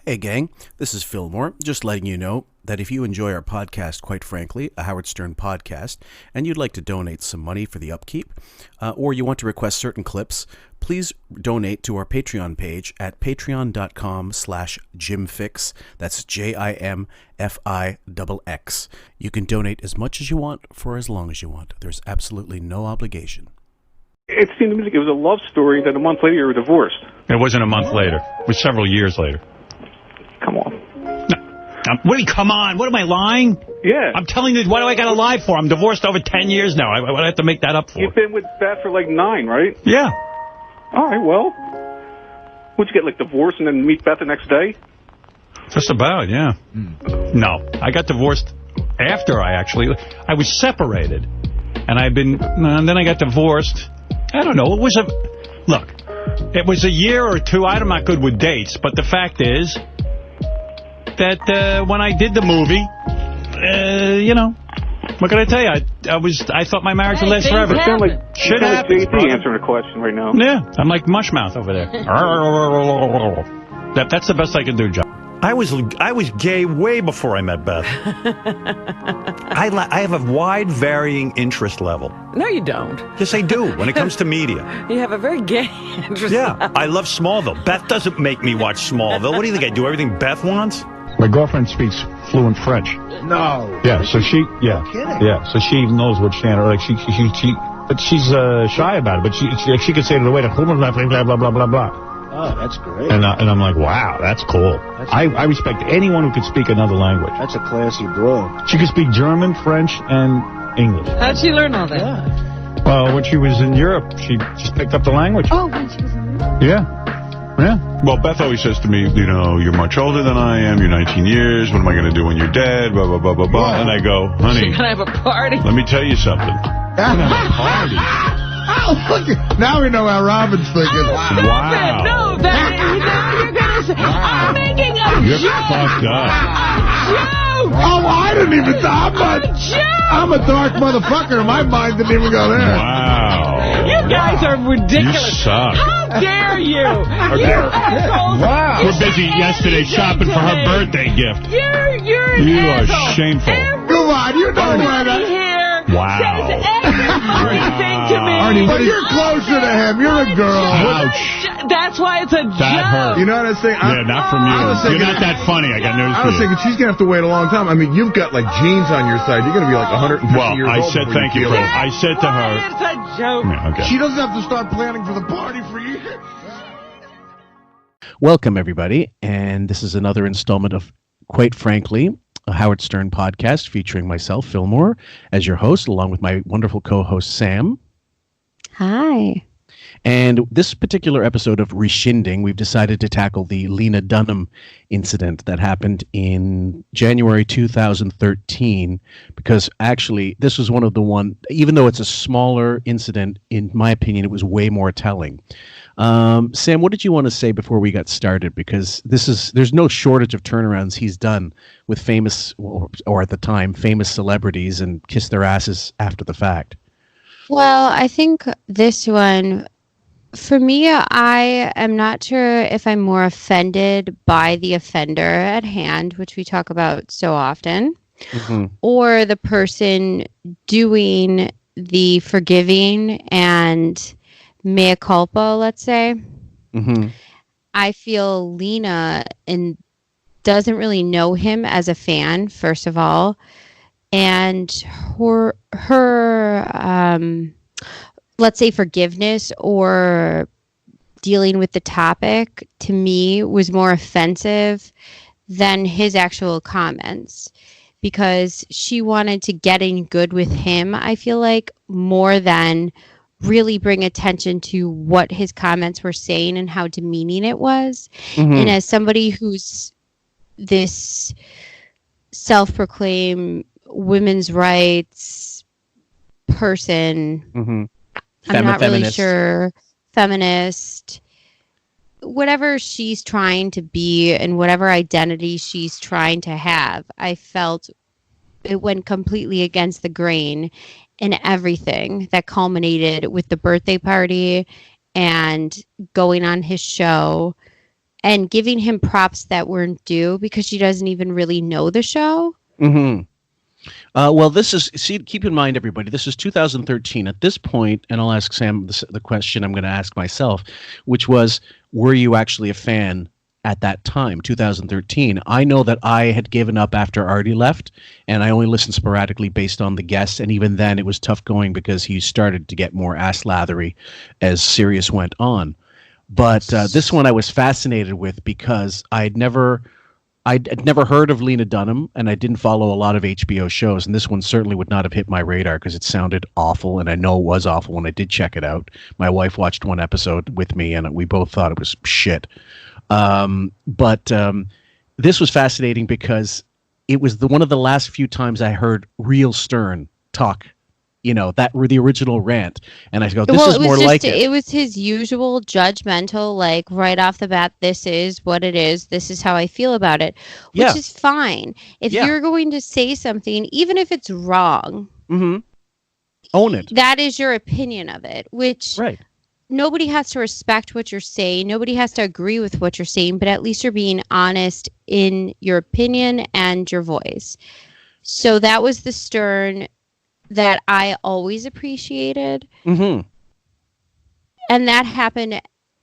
Hey gang, this is Fillmore, just letting you know that if you enjoy our podcast, quite frankly, a Howard Stern podcast, and you'd like to donate some money for the upkeep, or you want to request certain clips, please donate to our Patreon page at patreon.com/JimFix. That's JIMFIXX. You can donate as much as you want for as long as you want. There's absolutely no obligation. It seemed to me like it was a love story that a month later you were divorced. It wasn't a month later. It was several years later. Come on. What do you, come on? What am I lying? Yeah. I'm telling you, what do I got to lie for? I'm divorced over 10 years now. What do I have to make that up for? You've been with Beth for like 9, right? Yeah. All right, well. Would you get like divorced and then meet Beth the next day? Just about, yeah. No, I got divorced after I was separated. And then I got divorced. I don't know. It was a year or two. I'm not good with dates, but the fact is that when I did the movie, what can I tell you? I thought my marriage would last forever. Shit happens, JD answering a question right now. Yeah, I'm like Mushmouth over there. That's the best I can do, John. I was gay way before I met Beth. I have a wide varying interest level. No, you don't. Yes, I do, when it comes to media. You have a very gay interest level. I love Smallville. Beth doesn't make me watch Smallville. What do you think, I do everything Beth wants? My girlfriend speaks fluent French. No. Yeah, so she, You're kidding. yeah, so she knows what standard, like but she's shy about it, but she could say to the waiter, blah, blah, blah, blah, blah, blah. Oh, that's great. And I'm like, wow, that's cool. I respect anyone who could speak another language. That's a classy broad. She could speak German, French, and English. How'd she learn all that? Yeah. Well, when she was in Europe, she just picked up the language. Oh, when she was in Europe. Yeah. Yeah. Well, Beth always says to me, you're much older than I am. You're 19 years. What am I going to do when you're dead? Blah, blah, blah, blah, blah. And I go, honey, She's going to have a party. let me tell you something. Party. Oh, look at, now we know how Robin's thinking. Wow. No, now you're going to say, I'm making a You're joke. fucked up. Joke. Oh, I didn't even thought, but I'm a dark motherfucker. My mind didn't even go there. Wow. You guys are ridiculous. You suck. How dare you? You assholes. Wow. We're busy yesterday shopping for her birthday gift. You're an You are asshole. shameful. Come on, you know where Everybody that... here Wow. says everything to me. Arnie, but you're closer to him. You're a girl. Ouch. That's why it's a That joke. hurt. You know what I was saying? Yeah, not from you. You're not that funny. I got news I for was you. thinking she's going to have to wait a long time. I mean, you've got, like, genes on your side. You're going to be, like, 150 Well, years I old. said before thank you feel for it. I said to her. It's a joke. Yeah, okay. She doesn't have to start planning for the party for years. Welcome, everybody, and this is another installment of, quite frankly, a Howard Stern podcast featuring myself, Fillmore, as your host, along with my wonderful co-host, Sam. Hi. And this particular episode of Reschinding, we've decided to tackle the Lena Dunham incident that happened in January 2013, because actually this was one of the even though it's a smaller incident, in my opinion, it was way more telling. Sam, what did you want to say before we got started? Because there's no shortage of turnarounds he's done with famous, or at the time, famous celebrities and kiss their asses after the fact. Well, I think this one, for me, I am not sure if I'm more offended by the offender at hand, which we talk about so often, or the person doing the forgiving and mea culpa, let's say. I feel Lena doesn't really know him as a fan, first of all, and her let's say forgiveness or dealing with the topic, to me, was more offensive than his actual comments, because she wanted to get in good with him, I feel like, more than really bring attention to what his comments were saying and how demeaning it was. And as somebody who's this self-proclaimed women's rights person, I'm not really sure, feminist, whatever she's trying to be and whatever identity she's trying to have, I felt it went completely against the grain in everything that culminated with the birthday party and going on his show and giving him props that weren't due because she doesn't even really know the show. Mm-hmm. Well, keep in mind, everybody, this is 2013. At this point, and I'll ask Sam the question I'm going to ask myself, which was, were you actually a fan at that time, 2013? I know that I had given up after Artie left, and I only listened sporadically based on the guests, and even then it was tough going because he started to get more ass-lathery as Sirius went on. But this one I was fascinated with because I'd never heard of Lena Dunham, and I didn't follow a lot of HBO shows, and this one certainly would not have hit my radar because it sounded awful, and I know it was awful when I did check it out. My wife watched one episode with me, and we both thought it was shit. But this was fascinating because it was one of the last few times I heard real Stern talk. That were the original Rant. And I go, this is more like it. It was his usual judgmental, like right off the bat, this is what it is. This is how I feel about it, which is fine. If you're going to say something, even if it's wrong, own it. That is your opinion of it, which nobody has to respect what you're saying. Nobody has to agree with what you're saying, but at least you're being honest in your opinion and your voice. So that was the Stern that I always appreciated. Mm-hmm. And that happened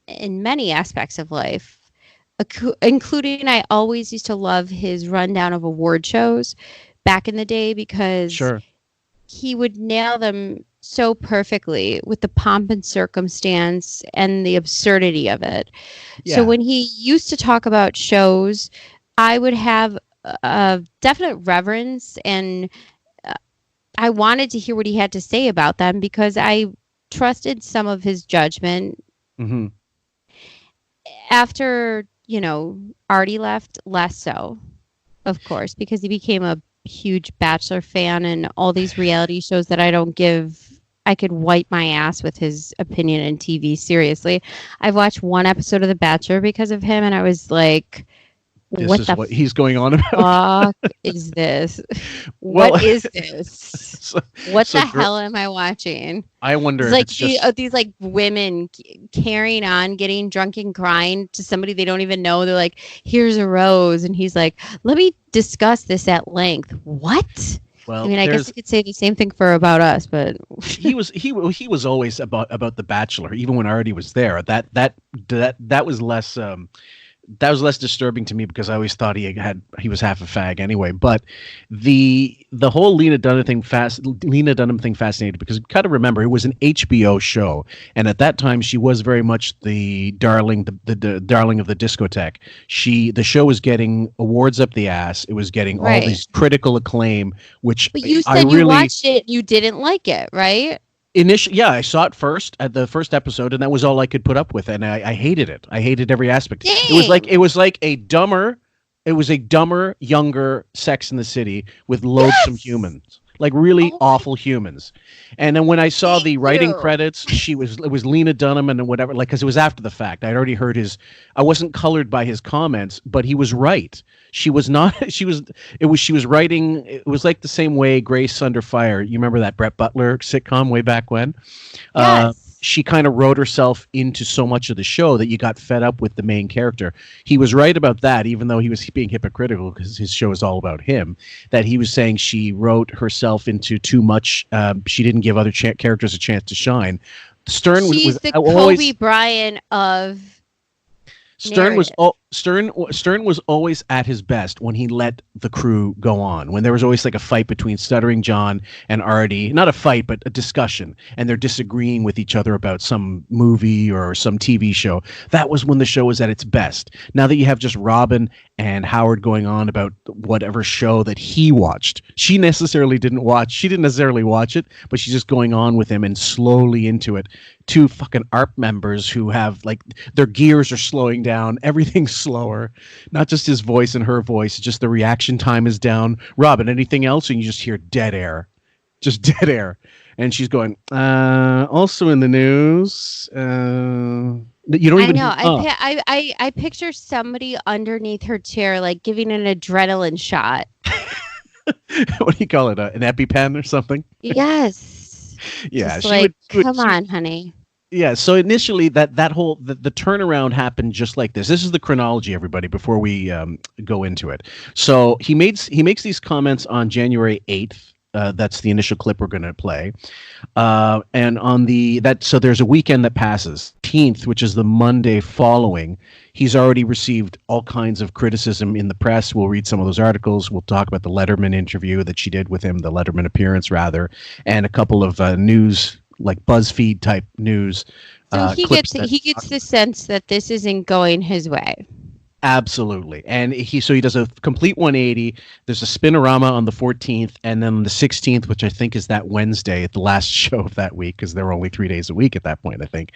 in many aspects of life, including I always used to love his rundown of award shows back in the day because he would nail them so perfectly with the pomp and circumstance and the absurdity of it. Yeah. So when he used to talk about shows, I would have a definite reverence, and I wanted to hear what he had to say about them because I trusted some of his judgment. Mm-hmm. After, Artie left, less so, of course, because he became a huge Bachelor fan and all these reality shows that I could wipe my ass with his opinion in TV. Seriously. I've watched one episode of The Bachelor because of him, and I was like, what he's going on about? Fuck is this? What is this? What the hell am I watching? I wonder if like it's just these like women carrying on, getting drunk and crying to somebody they don't even know. They're like, "Here's a rose," and he's like, "Let me discuss this at length." What? Well, I mean, I guess you could say the same thing for About Us, but he was always about The Bachelor, even when Artie was there. That was less. That was less disturbing to me because I always thought he was half a fag anyway. But the whole Lena Dunham thing fascinated because you got to remember it was an HBO show, and at that time she was very much the darling, the darling of the discotheque. The show was getting awards up the ass. It was getting all these critical acclaim, which but you said you watched it, you didn't like it, right? Initially, I saw it first at the first episode, and that was all I could put up with, and I hated it. I hated every aspect. Dang. It was like a dumber, younger Sex in the City with loathsome humans, like really awful humans. And then when I saw the writing credits, it was Lena Dunham and whatever, like because it was after the fact. I'd already heard I wasn't colored by his comments, but he was right. She was not. She was writing. It was like the same way Grace Under Fire. You remember that Brett Butler sitcom way back when? Yes. She kind of wrote herself into so much of the show that you got fed up with the main character. He was right about that, even though he was being hypocritical because his show is all about him. That he was saying she wrote herself into too much. She didn't give other characters a chance to shine. Stern She's the Kobe Bryant of. Stern was always at his best when he let the crew go on. When there was always like a fight between Stuttering John and Artie, not a fight, but a discussion, and they're disagreeing with each other about some movie or some TV show. That was when the show was at its best. Now that you have just Robin and Howard going on about whatever show that he watched, she didn't necessarily watch it, but she's just going on with him and slowly into it. Two fucking ARP members who have like their gears are slowing down. Everything's slower. Not just his voice and her voice. Just the reaction time is down. Robin, anything else? And you just hear dead air. Just dead air. And she's going, also in the news. You don't even know. I picture somebody underneath her chair, like giving an adrenaline shot. What do you call it? An EpiPen or something? Yes. Yeah. Just come on, honey. Yeah, so initially that whole the turnaround happened just like this. This is the chronology, everybody, before we go into it. So he makes these comments on January 8th. That's the initial clip we're going to play. And on so there's a weekend that passes. 18th, which is the Monday following, he's already received all kinds of criticism in the press. We'll read some of those articles. We'll talk about the Letterman interview that she did with him, the Letterman appearance rather, and a couple of news, like BuzzFeed type news. So he gets the sense that this isn't going his way. Absolutely. And he does a complete 180. There's a spinorama on the 14th, and then on the 16th, which I think is that Wednesday, the last show of that week, because there were only 3 days a week at that point, I think.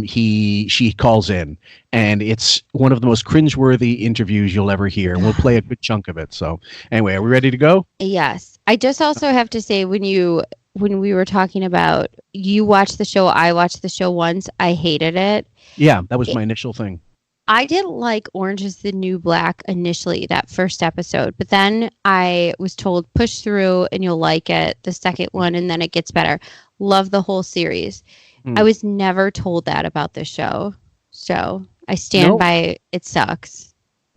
She calls in, and it's one of the most cringeworthy interviews you'll ever hear. We'll play a good chunk of it. So anyway, are we ready to go? Yes. I just also have to say, when we were talking about, you watched the show, I watched the show once, I hated it. Yeah, that was my initial thing. I didn't like Orange is the New Black initially, that first episode, but then I was told push through and you'll like it, the second one, and then it gets better. Love the whole series. I was never told that about this show, so I stand by it sucks.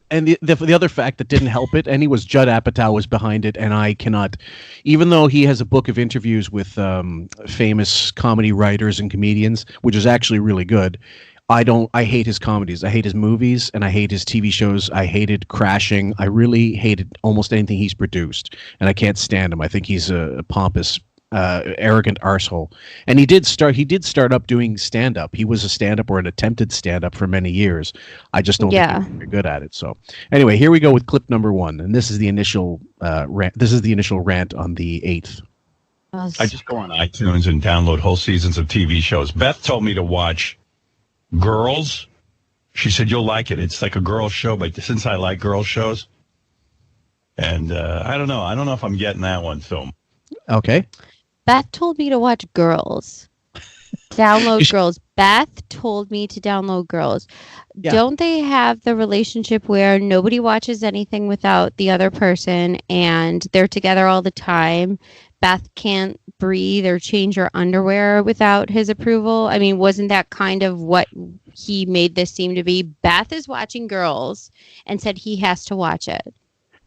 And the other fact that didn't help it, and he was Judd Apatow was behind it, and I cannot, even though he has a book of interviews with famous comedy writers and comedians, which is actually really good, I hate his comedies. I hate his movies, and I hate his TV shows. I hated Crashing. I really hated almost anything he's produced, and I can't stand him. I think he's a pompous, arrogant arsehole. And he did start up doing stand-up. He was a stand-up or an attempted stand-up for many years. I just don't think he's very good at it. So anyway, here we go with clip number 1, and this is the initial rant. This is the initial rant on the 8th. I just go on iTunes and download whole seasons of TV shows. Beth told me to watch Girls. She said you'll like it. It's like a girl show, but since I like girl shows, and I don't know if I'm getting that one. So okay. Beth told me to watch Girls. Download Girls. Beth told me to download Girls. Yeah. Don't they have the relationship where nobody watches anything without the other person, and they're together all the time? Beth can't breathe or change her underwear without his approval. I mean, wasn't that kind of what he made this seem to be? Beth is watching Girls and said he has to watch it.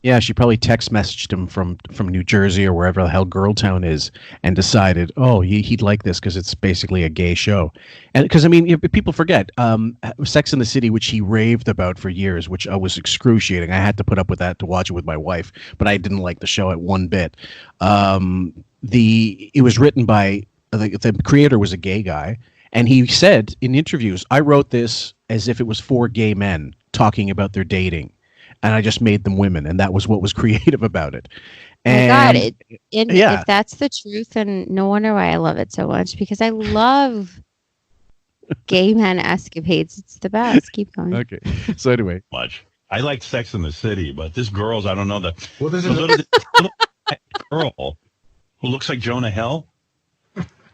Yeah, she probably text messaged him from New Jersey or wherever the hell Girltown is, and decided, he'd like this because it's basically a gay show. And because, I mean, people forget, Sex and the City, which he raved about for years, which was excruciating. I had to put up with that to watch it with my wife, but I didn't like the show at one bit. It was written by, the creator was a gay guy, and he said in interviews, I wrote this as if it was 4 gay men talking about their dating. And I just made them women, and that was what was creative about it. And if that's the truth, then no wonder why I love it so much, because I love gay men escapades. It's the best. Keep going. Okay. So anyway, I like Sex in the City, but this Girls, I don't know that. Well, this is little girl who looks like Jonah Hill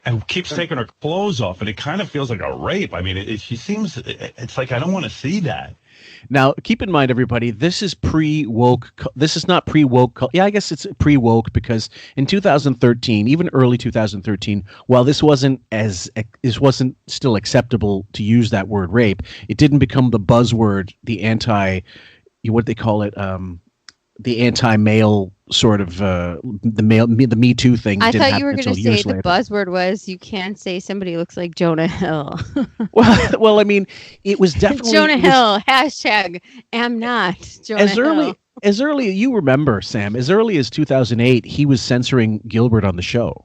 and keeps taking her clothes off, and it kind of feels like a rape. I mean, she seems. It's like I don't want to see that. Now, keep in mind, everybody, this is pre-woke. This is not pre-woke. Yeah, I guess it's pre-woke because in 2013, even early 2013, while this wasn't still acceptable to use that word rape, it didn't become the buzzword, the what they call it, the anti-male sort of the Me Too thing. I thought you were going to say the buzzword was you can't say somebody looks like Jonah Hill. well, I mean, it was definitely Jonah Hill. Hashtag am not Jonah Hill. As early you remember, Sam, as early as 2008, he was censoring Gilbert on the show.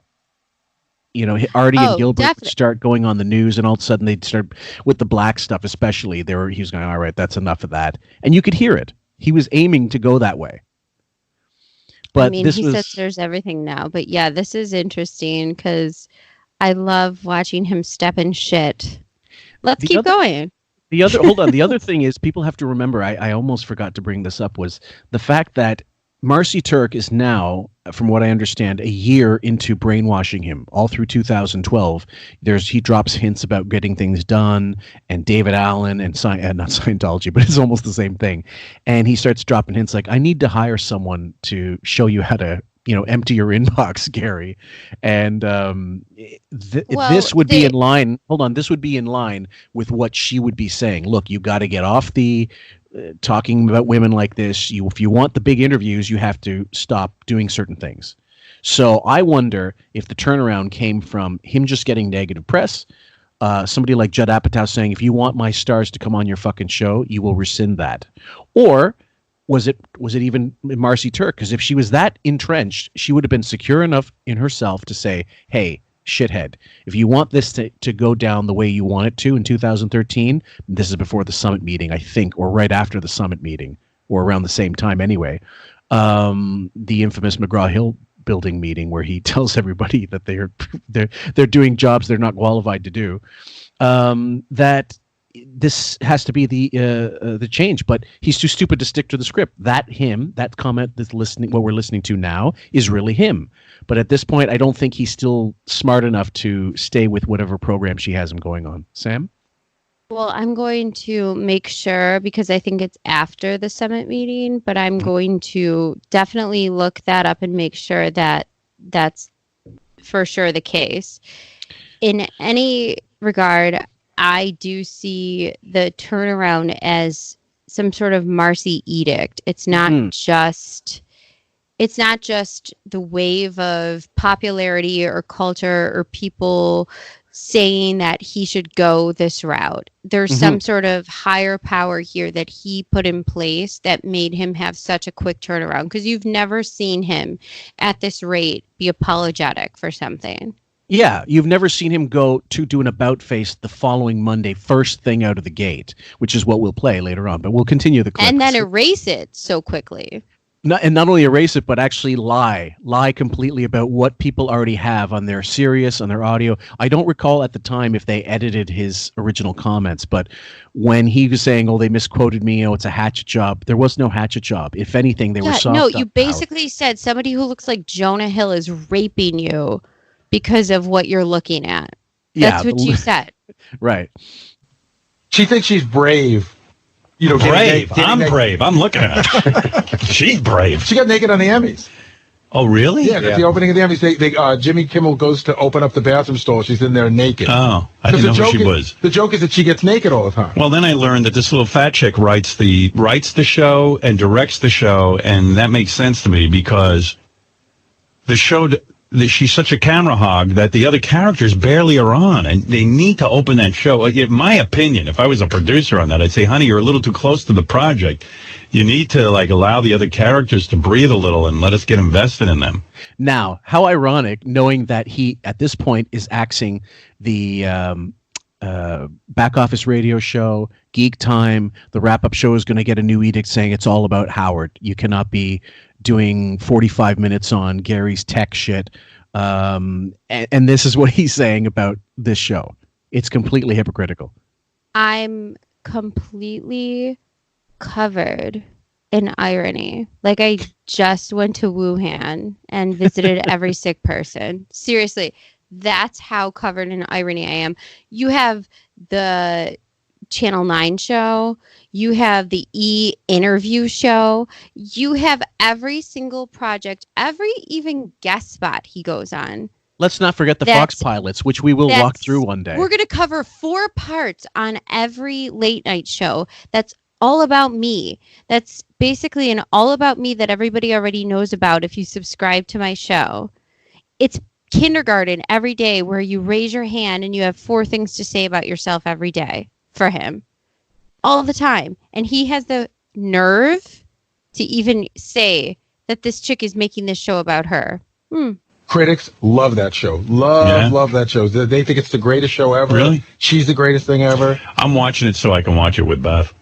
You know, Artie and Gilbert would start going on the news, and all of a sudden they'd start with the black stuff, especially. He was going, all right, that's enough of that, and you could hear it. He was aiming to go that way. But I mean, he censors everything now. But yeah, this is interesting because I love watching him step in shit. Let's keep going. Hold on. The other thing is, people have to remember, I almost forgot to bring this up, was the fact that Marcy Turk is now, from what I understand, a year into brainwashing him. All through 2012, he drops hints about getting things done, and David Allen, and not Scientology, but it's almost the same thing. And he starts dropping hints like, I need to hire someone to show you how to empty your inbox, Gary. And Well, this would be they- in line. Hold on, this would be in line with what she would be saying. Look, you got to get off the talking about women like this. If you want the big interviews, you have to stop doing certain things. So I wonder if the turnaround came from him just getting negative press. Somebody like Judd Apatow saying, if you want my stars to come on your fucking show, you will rescind that. Or was it even Marcy Turk? Because if she was that entrenched, she would have been secure enough in herself to say, hey, shithead, if you want this to go down the way you want it to in 2013, this is before the summit meeting, I think, or right after the summit meeting, or around the same time anyway, the infamous McGraw-Hill building meeting where he tells everybody that they're doing jobs they're not qualified to do, that this has to be the change. But he's too stupid to stick to the script. That comment that's what we're listening to now is really him. But at this point, I don't think he's still smart enough to stay with whatever program she has him going on. Sam? Well, I'm going to make sure, because I think it's after the summit meeting, but I'm going to definitely look that up and make sure that that's for sure the case. In any regard, I do see the turnaround as some sort of Marcy edict. It's not just the wave of popularity or culture or people saying that he should go this route. There's some sort of higher power here that he put in place that made him have such a quick turnaround, because you've never seen him at this rate be apologetic for something. Yeah, you've never seen him go to do an about face the following Monday, first thing out of the gate, which is what we'll play later on. But we'll continue the clip. And then erase it so quickly. Not only erase it, but actually lie completely about what people already have on their Sirius, on their audio. I don't recall at the time if they edited his original comments, but when he was saying, "Oh, they misquoted me. Oh, it's a hatchet job," there was no hatchet job. If anything, they were soft. No, you basically said somebody who looks like Jonah Hill is raping you because of what you're looking at. That's what you said. Right. She thinks she's brave. Brave. I'm brave. I'm looking at her. She's brave. She got naked on the Emmys. Oh, really? Yeah, that's the opening of the Emmys. Jimmy Kimmel goes to open up the bathroom stall. She's in there naked. Oh, I didn't know who she was. The joke is that she gets naked all the time. Well, then I learned that this little fat chick writes the show and directs the show, and that makes sense to me because the show... she's such a camera hog that the other characters barely are on, and they need to open that show. In my opinion, if I was a producer on that, I'd say, honey, you're a little too close to the project. You need to allow the other characters to breathe a little and let us get invested in them. Now, how ironic, knowing that he, at this point, is axing the back office radio show, Geek Time. The wrap-up show is going to get a new edict saying it's all about Howard. You cannot be doing 45 minutes on Gary's tech shit. And this is what he's saying about this show. It's completely hypocritical. I'm completely covered in irony. Like, I just went to Wuhan and visited every sick person. Seriously, that's how covered in irony I am. You have the Channel 9 show. You have the E-interview show. You have every single project, every even guest spot he goes on. Let's not forget the Fox pilots, which we will walk through one day. We're going to cover 4 parts on every late night show. That's all about me. That's basically an all about me that everybody already knows about if you subscribe to my show. It's kindergarten every day where you raise your hand and you have 4 things to say about yourself every day for him. All the time. And he has the nerve to even say that this chick is making this show about her. Critics love that show. Love that show. They think it's the greatest show ever. Really? She's the greatest thing ever. I'm watching it so I can watch it with Beth.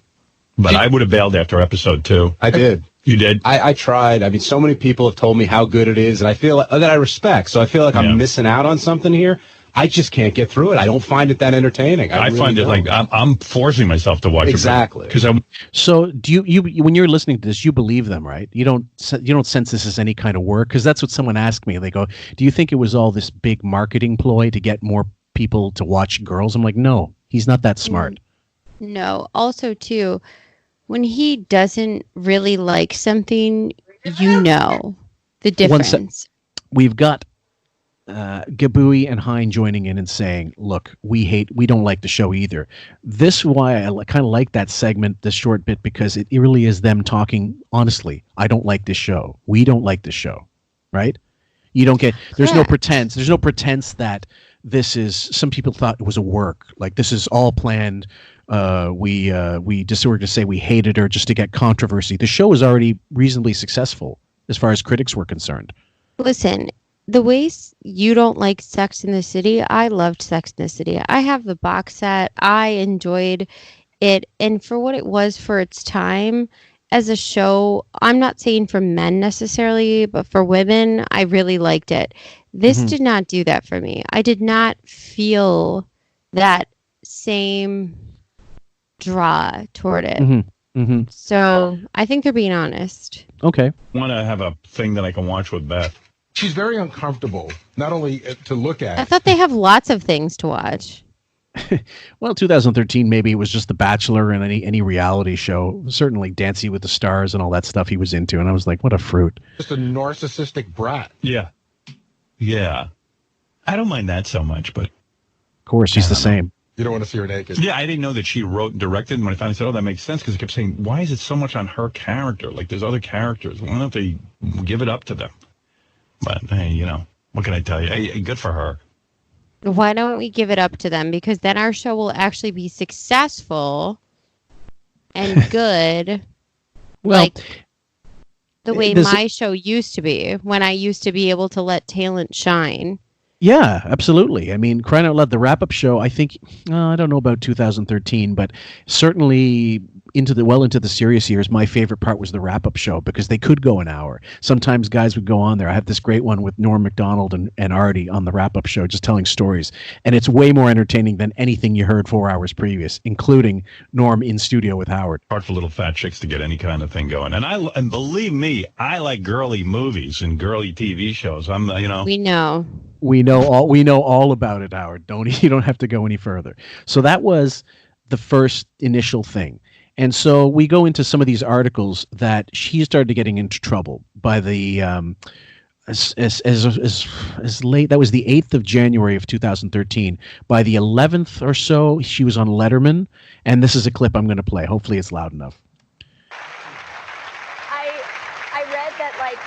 But I would have bailed after episode 2. I did. You did? I tried. I mean, so many people have told me how good it is, and I feel that I respect. So I feel like I'm missing out on something here. I just can't get through it. I don't find it that entertaining. I really find it don't. like I'm forcing myself to watch exactly. it. So do you when you're listening to this, you believe them, right? You don't sense this as any kind of work, because that's what someone asked me. They go, "Do you think it was all this big marketing ploy to get more people to watch girls?" I'm like, "No, he's not that smart." No. Also, too, when he doesn't really like something, you know. the difference. We've got Gabui and Hein joining in and saying, look, we don't like the show either. This why I kind of like that segment, this short bit, because it really is them talking honestly. I don't like this show. We don't like this show, right? You don't get, there's no pretense. There's no pretense that this is, some people thought it was a work. Like this is all planned. We just were to say we hated her just to get controversy. The show was already reasonably successful as far as critics were concerned. Listen, the ways you don't like Sex in the City, I loved Sex in the City. I have the box set. I enjoyed it. And for what it was for its time as a show, I'm not saying for men necessarily, but for women, I really liked it. This did not do that for me. I did not feel that same draw toward it. So I think they're being honest. Okay. I want to have a thing that I can watch with Beth. She's very uncomfortable, not only to look at. I thought they have lots of things to watch. Well, 2013, maybe it was just The Bachelor and any reality show. Certainly Dancing with the Stars and all that stuff he was into. And I was like, what a fruit. Just a narcissistic brat. Yeah. Yeah. I don't mind that so much, but... Of course, he's the same. You don't want to see her naked. Yeah, I didn't know that she wrote and directed. And when I finally said, oh, that makes sense, because I kept saying, why is it so much on her character? Like, there's other characters. Why don't they give it up to them? But, hey, you know, what can I tell you? Hey, good for her. Why don't we give it up to them? Because then our show will actually be successful and good. Well, like the way my show used to be, when I used to be able to let talent shine. Yeah, absolutely. I mean, crying out loud, the wrap-up show, I think, I don't know about 2013, but certainly into the serious years, my favorite part was the wrap-up show because they could go an hour. Sometimes guys would go on there. I have this great one with Norm Macdonald and Artie on the wrap-up show, just telling stories. And it's way more entertaining than anything you heard 4 hours previous, including Norm in studio with Howard. Hard for little fat chicks to get any kind of thing going. And believe me, I like girly movies and girly TV shows. We know all about it, Howard. You don't have to go any further. So that was the first initial thing. And so we go into some of these articles that she started getting into trouble by the as late, that was the 8th of January of 2013. By the 11th or so, she was on Letterman, and this is a clip I'm going to play. Hopefully it's loud enough. I read that, like,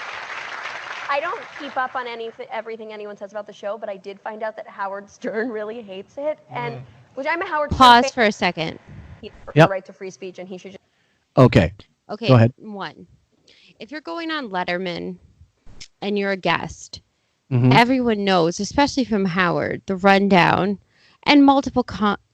I don't keep up on everything anyone says about the show, but I did find out that Howard Stern really hates it, and which I'm a Howard Stern Pause fan. For a second. He has the right to free speech, and he should just... Okay. Go ahead. One. If you're going on Letterman and you're a guest, everyone knows, especially from Howard, the rundown, and multiple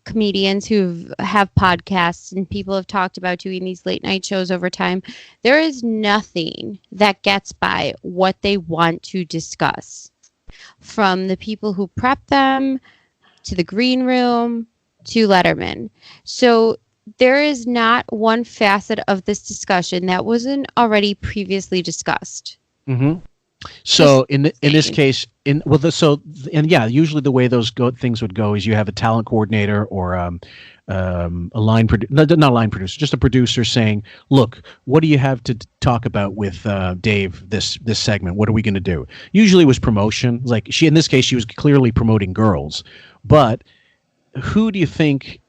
comedians who have podcasts and people have talked about doing these late night shows over time. There is nothing that gets by what they want to discuss. From the people who prep them, to the green room, to Letterman. So there is not one facet of this discussion that wasn't already previously discussed. So in this case, usually the way those things would go is you have a talent coordinator or a line producer, not a line producer, just a producer saying, "Look, what do you have to talk about with Dave this segment? What are we going to do?" Usually it was promotion. Like in this case, she was clearly promoting girls, but who do you think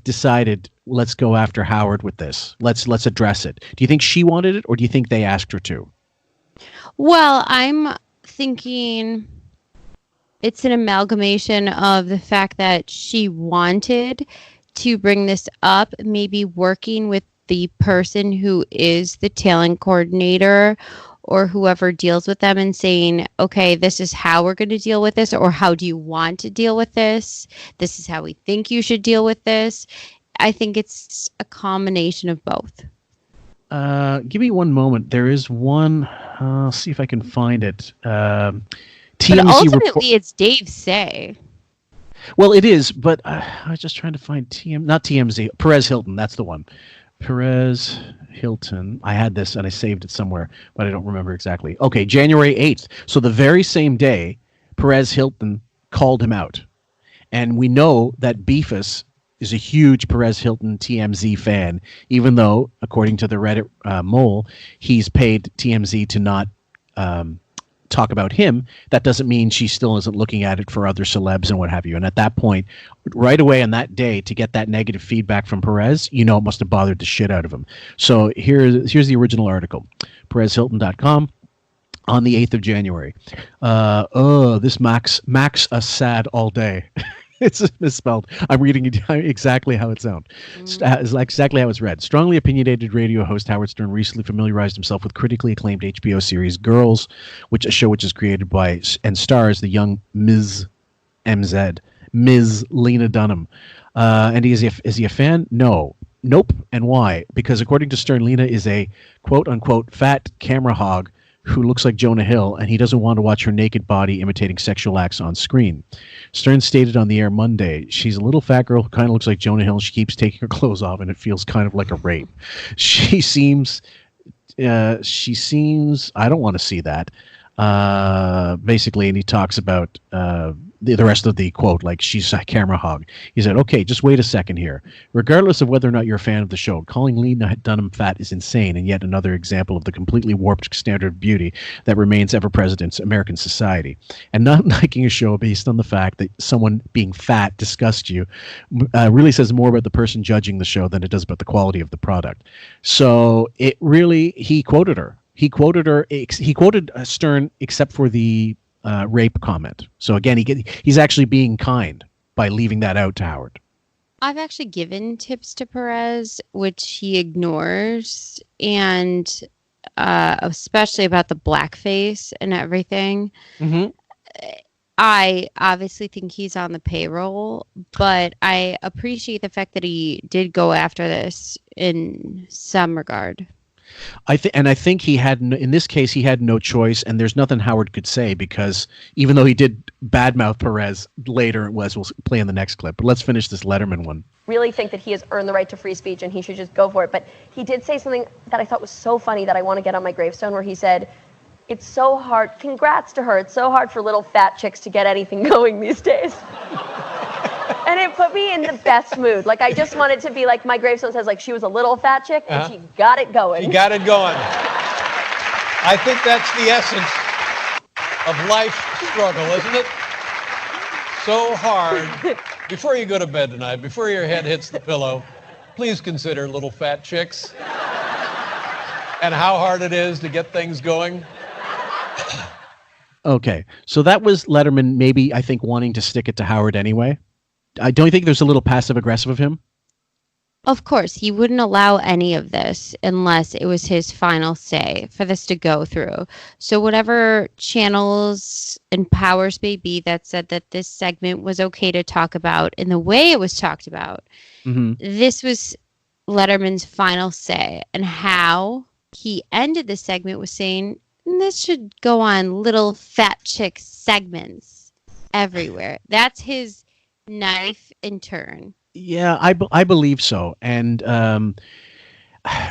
decided, let's go after Howard with this? Let's address it. Do you think she wanted it, or do you think they asked her to? Well, I'm thinking it's an amalgamation of the fact that she wanted to bring this up, maybe working with the person who is the talent coordinator or whoever deals with them and saying, okay, this is how we're going to deal with this, or how do you want to deal with this? This is how we think you should deal with this. I think it's a combination of both. Give me one moment. There is one. I'll see if I can find it. TMZ but ultimately, it's Dave's say. Well, it is, but I was just trying to find not TMZ. Perez Hilton. That's the one. Perez Hilton. I had this and I saved it somewhere, but I don't remember exactly. Okay, January 8th. So the very same day, Perez Hilton called him out. And we know that Beefus is a huge Perez Hilton TMZ fan, even though, according to the Reddit mole, he's paid TMZ to not talk about him, that doesn't mean she still isn't looking at it for other celebs and what have you. And at that point, right away on that day, to get that negative feedback from Perez, it must have bothered the shit out of him. So here's the original article, PerezHilton.com. On the 8th of January. This Max a sad all day. It's misspelled. I'm reading it exactly how it sounds. It's like exactly how it's read. Strongly opinionated radio host Howard Stern recently familiarized himself with critically acclaimed HBO series Girls, a show which is created by and stars the young Ms. Lena Dunham. And is he a fan? No. Nope. And why? Because according to Stern, Lena is a quote-unquote fat camera hog who looks like Jonah Hill, and he doesn't want to watch her naked body imitating sexual acts on screen. Stern stated on the air Monday, she's a little fat girl who kind of looks like Jonah Hill. She keeps taking her clothes off, and it feels kind of like a rape. She seems, I don't want to see that. Basically, and he talks about the rest of the quote, like she's a camera hog. He said, okay, just wait a second here. Regardless of whether or not you're a fan of the show, calling Lena Dunham fat is insane and yet another example of the completely warped standard of beauty that remains ever present in American society. And not liking a show based on the fact that someone being fat disgusts you really says more about the person judging the show than it does about the quality of the product. So it really, he quoted her. He quoted Stern except for the rape comment. So again, he's actually being kind by leaving that out to Howard. I've actually given tips to Perez, which he ignores, and especially about the blackface and everything. Mm-hmm. I obviously think he's on the payroll, but I appreciate the fact that he did go after this in some regard. I think he had in this case he had no choice, and there's nothing Howard could say because even though he did badmouth Perez later, we'll play in the next clip. But let's finish this Letterman one. Really think that he has earned the right to free speech and he should just go for it. But he did say something that I thought was so funny that I want to get on my gravestone, where he said, "It's so hard. Congrats to her. It's so hard for little fat chicks to get anything going these days." And it put me in the best mood. Like, I just wanted to be like, my gravestone says, like, she was a little fat chick, and she got it going. She got it going. I think that's the essence of life's struggle, isn't it? So hard. Before you go to bed tonight, before your head hits the pillow, please consider little fat chicks and how hard it is to get things going. Okay, so that was Letterman maybe, I think, wanting to stick it to Howard anyway. I don't think there's a little passive-aggressive of him. Of course, he wouldn't allow any of this unless it was his final say for this to go through. So whatever channels and powers may be that said that this segment was okay to talk about in the way it was talked about, this was Letterman's final say. And how he ended the segment was saying, this should go on little fat chick segments everywhere. That's his knife and turn. Yeah, I believe so. And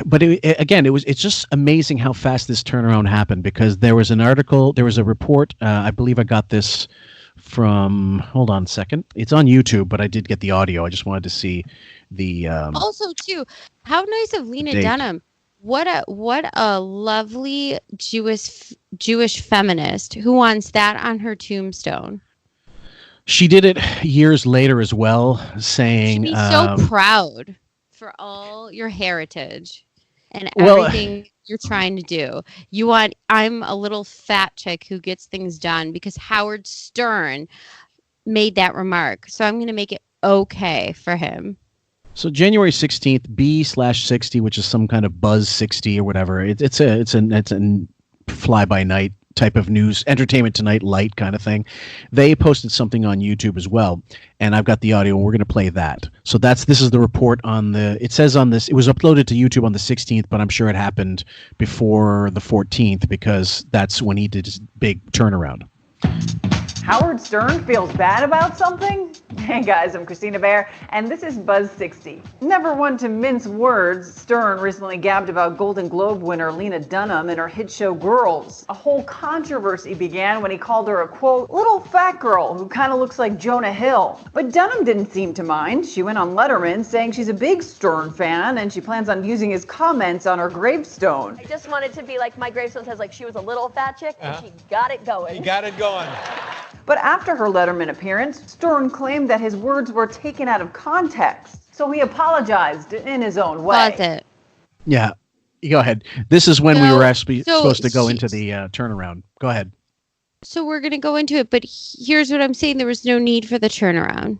but it's just amazing how fast this turnaround happened, because there was an article, there was a report, I believe I got this from, hold on a second, it's on YouTube, but I did get the audio. I just wanted to see the also too, how nice of Lena Dunham. What a lovely Jewish feminist who wants that on her tombstone. She did it years later as well, saying... She'd be so proud for all your heritage and everything you're trying to do. I'm a little fat chick who gets things done because Howard Stern made that remark. So I'm going to make it okay for him. So January 16th, B/60, which is some kind of Buzz 60 or whatever. It's a fly-by-night type of news, Entertainment Tonight light kind of thing. They posted something on YouTube as well, and I've got the audio, and we're going to play that. So this is the report on it says on this, it was uploaded to YouTube on the 16th, but I'm sure it happened before the 14th because that's when he did his big turnaround. Howard Stern feels bad about something? Hey guys, I'm Christina Bear, and this is Buzz 60. Never one to mince words, Stern recently gabbed about Golden Globe winner Lena Dunham and her hit show Girls. A whole controversy began when he called her a, quote, little fat girl who kind of looks like Jonah Hill. But Dunham didn't seem to mind. She went on Letterman saying she's a big Stern fan and she plans on using his comments on her gravestone. I just wanted to be like, my gravestone says like she was a little fat chick, and she got it going. He got it going. But after her Letterman appearance, Stern claimed that his words were taken out of context. So he apologized in his own way. Pause it. Yeah, you go ahead. This is when we were actually so supposed to go into the turnaround. Go ahead. So we're going to go into it, but here's what I'm saying. There was no need for the turnaround.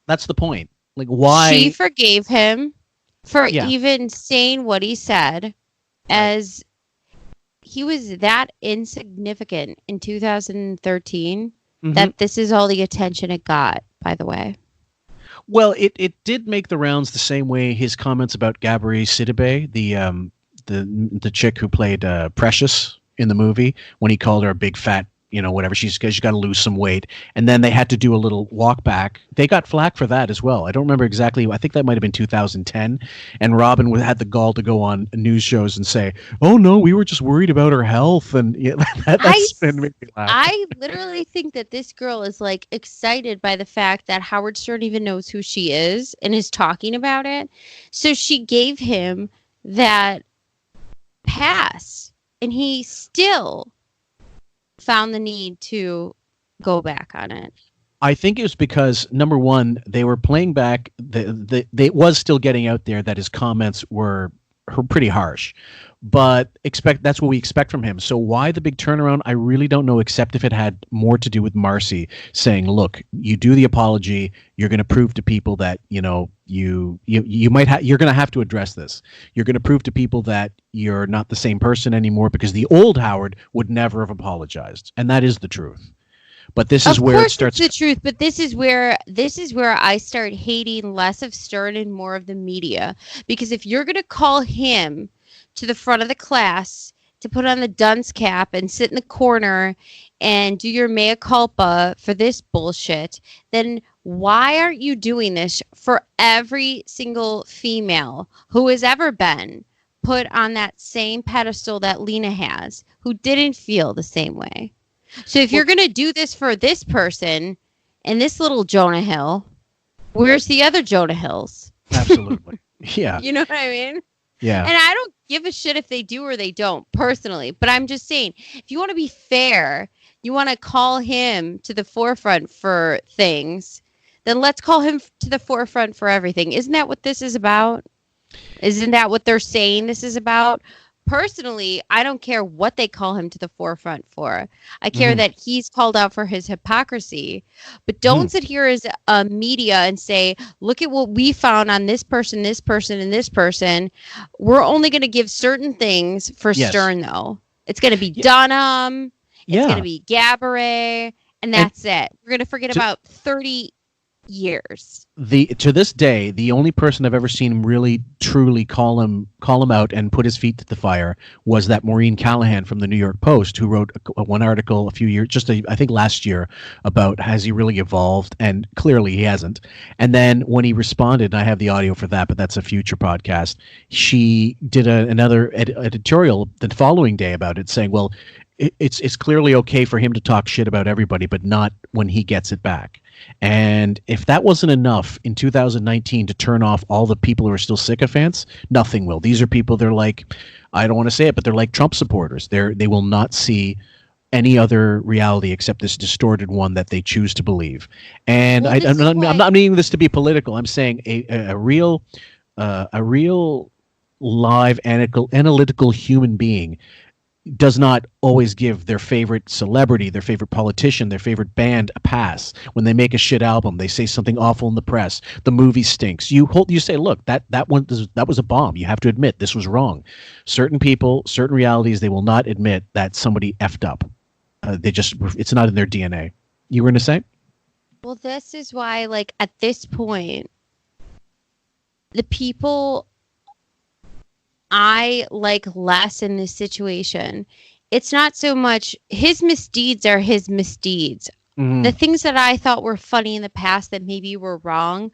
That's the point. Like, why? She forgave him for even saying what he said, as he was that insignificant in 2013 that this is all the attention it got, by the way. Well, it did make the rounds the same way his comments about Gabrielle Sidibe, the chick who played Precious in the movie, when he called her a big fat, whatever, she's got to lose some weight. And then they had to do a little walk back. They got flack for that as well. I don't remember exactly. I think that might have been 2010. And Robin had the gall to go on news shows and say, oh, no, we were just worried about her health. And that's been made me laugh. I literally think that this girl is like excited by the fact that Howard Stern even knows who she is and is talking about it. So she gave him that pass, and he still found the need to go back on it. I think it was because, number one, they were playing back. It was still getting out there that his comments were pretty harsh. But that's what we expect from him. So why the big turnaround? I really don't know, except if it had more to do with Marcy saying, look, you do the apology. You're going to prove to people that, you're going to have to address this. You're going to prove to people that you're not the same person anymore, because the old Howard would never have apologized. And that is the truth. But this is where it starts. It's the truth, but this is where I start hating less of Stern and more of the media. Because if you're going to call him to the front of the class to put on the dunce cap and sit in the corner and do your mea culpa for this bullshit, then why aren't you doing this for every single female who has ever been put on that same pedestal that Lena has, who didn't feel the same way? So if you're going to do this for this person and this little Jonah Hill, where's the other Jonah Hills? Absolutely. Yeah. You know what I mean? Yeah. And I don't give a shit if they do or they don't, personally. But I'm just saying, if you want to be fair, you want to call him to the forefront for things, then let's call him to the forefront for everything. Isn't that what this is about? Isn't that what they're saying this is about? Personally, I don't care what they call him to the forefront for. I care that he's called out for his hypocrisy. But don't sit here as a media and say, look at what we found on this person, this person, and this person. We're only going to give certain things for Stern, though. It's going to be Dunham. It's going to be Gabourey. And that's it. We're going to forget about 30 years. To this day, the only person I've ever seen him really truly call him out and put his feet to the fire was that Maureen Callahan from the New York Post, who wrote one article a few years, I think last year, about has he really evolved, and clearly he hasn't. And then when he responded, and I have the audio for that, but that's a future podcast, she did another editorial the following day about it, saying, well, it's clearly okay for him to talk shit about everybody, but not when he gets it back. And if that wasn't enough in 2019 to turn off all the people who are still sycophants, nothing will. These are people, they're like, I don't want to say it, but they're like Trump supporters. They will not see any other reality except this distorted one that they choose to believe. And I'm not meaning this to be political. I'm saying a real live analytical human being does not always give their favorite celebrity, their favorite politician, their favorite band a pass. When they make a shit album, they say something awful in the press. The movie stinks. You say, look, that was a bomb. You have to admit this was wrong. Certain people, certain realities, they will not admit that somebody effed up. It's not in their DNA. You were going to say? Well, this is why, like, at this point, the people I like less in this situation it's not so much his misdeeds are his misdeeds. Mm-hmm. The things that I thought were funny in the past that maybe were wrong,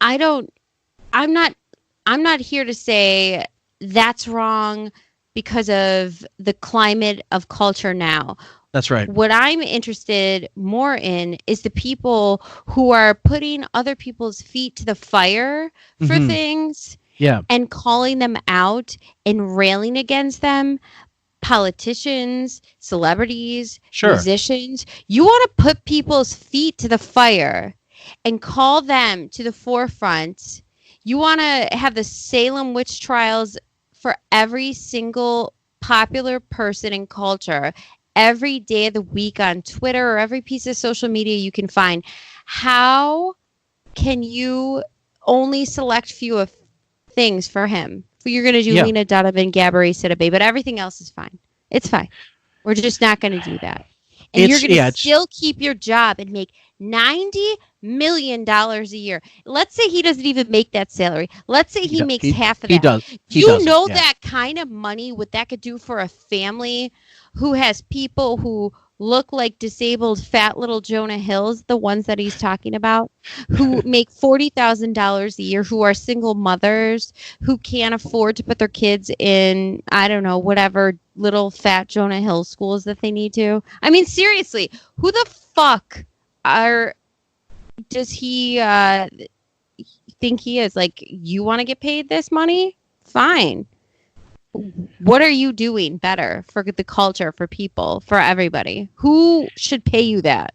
I'm not here to say that's wrong because of the climate of culture now. That's right. What I'm interested more in is the people who are putting other people's feet to the fire for things and calling them out and railing against them. Politicians, celebrities, musicians. You want to put people's feet to the fire and call them to the forefront. You want to have the Salem witch trials for every single popular person in culture every day of the week on Twitter or every piece of social media you can find. How can you only select few of things for him? You're going to do Lena Dunham and Gabourey Sidibe, but everything else is fine. It's fine. We're just not going to do that. And you're going to still keep your job and make $90 million a year. Let's say he doesn't even make that salary. Let's say he makes half of that. He does. You know that kind of money, what that could do for a family who has people who look like disabled fat little Jonah Hills, the ones that he's talking about, who make $40,000 a year, who are single mothers, who can't afford to put their kids in, I don't know, whatever little fat Jonah Hill schools that they need to. I mean, seriously, who the fuck does he think he is? Like, you want to get paid this money? Fine. What are you doing better for the culture, for people, for everybody? Who should pay you that?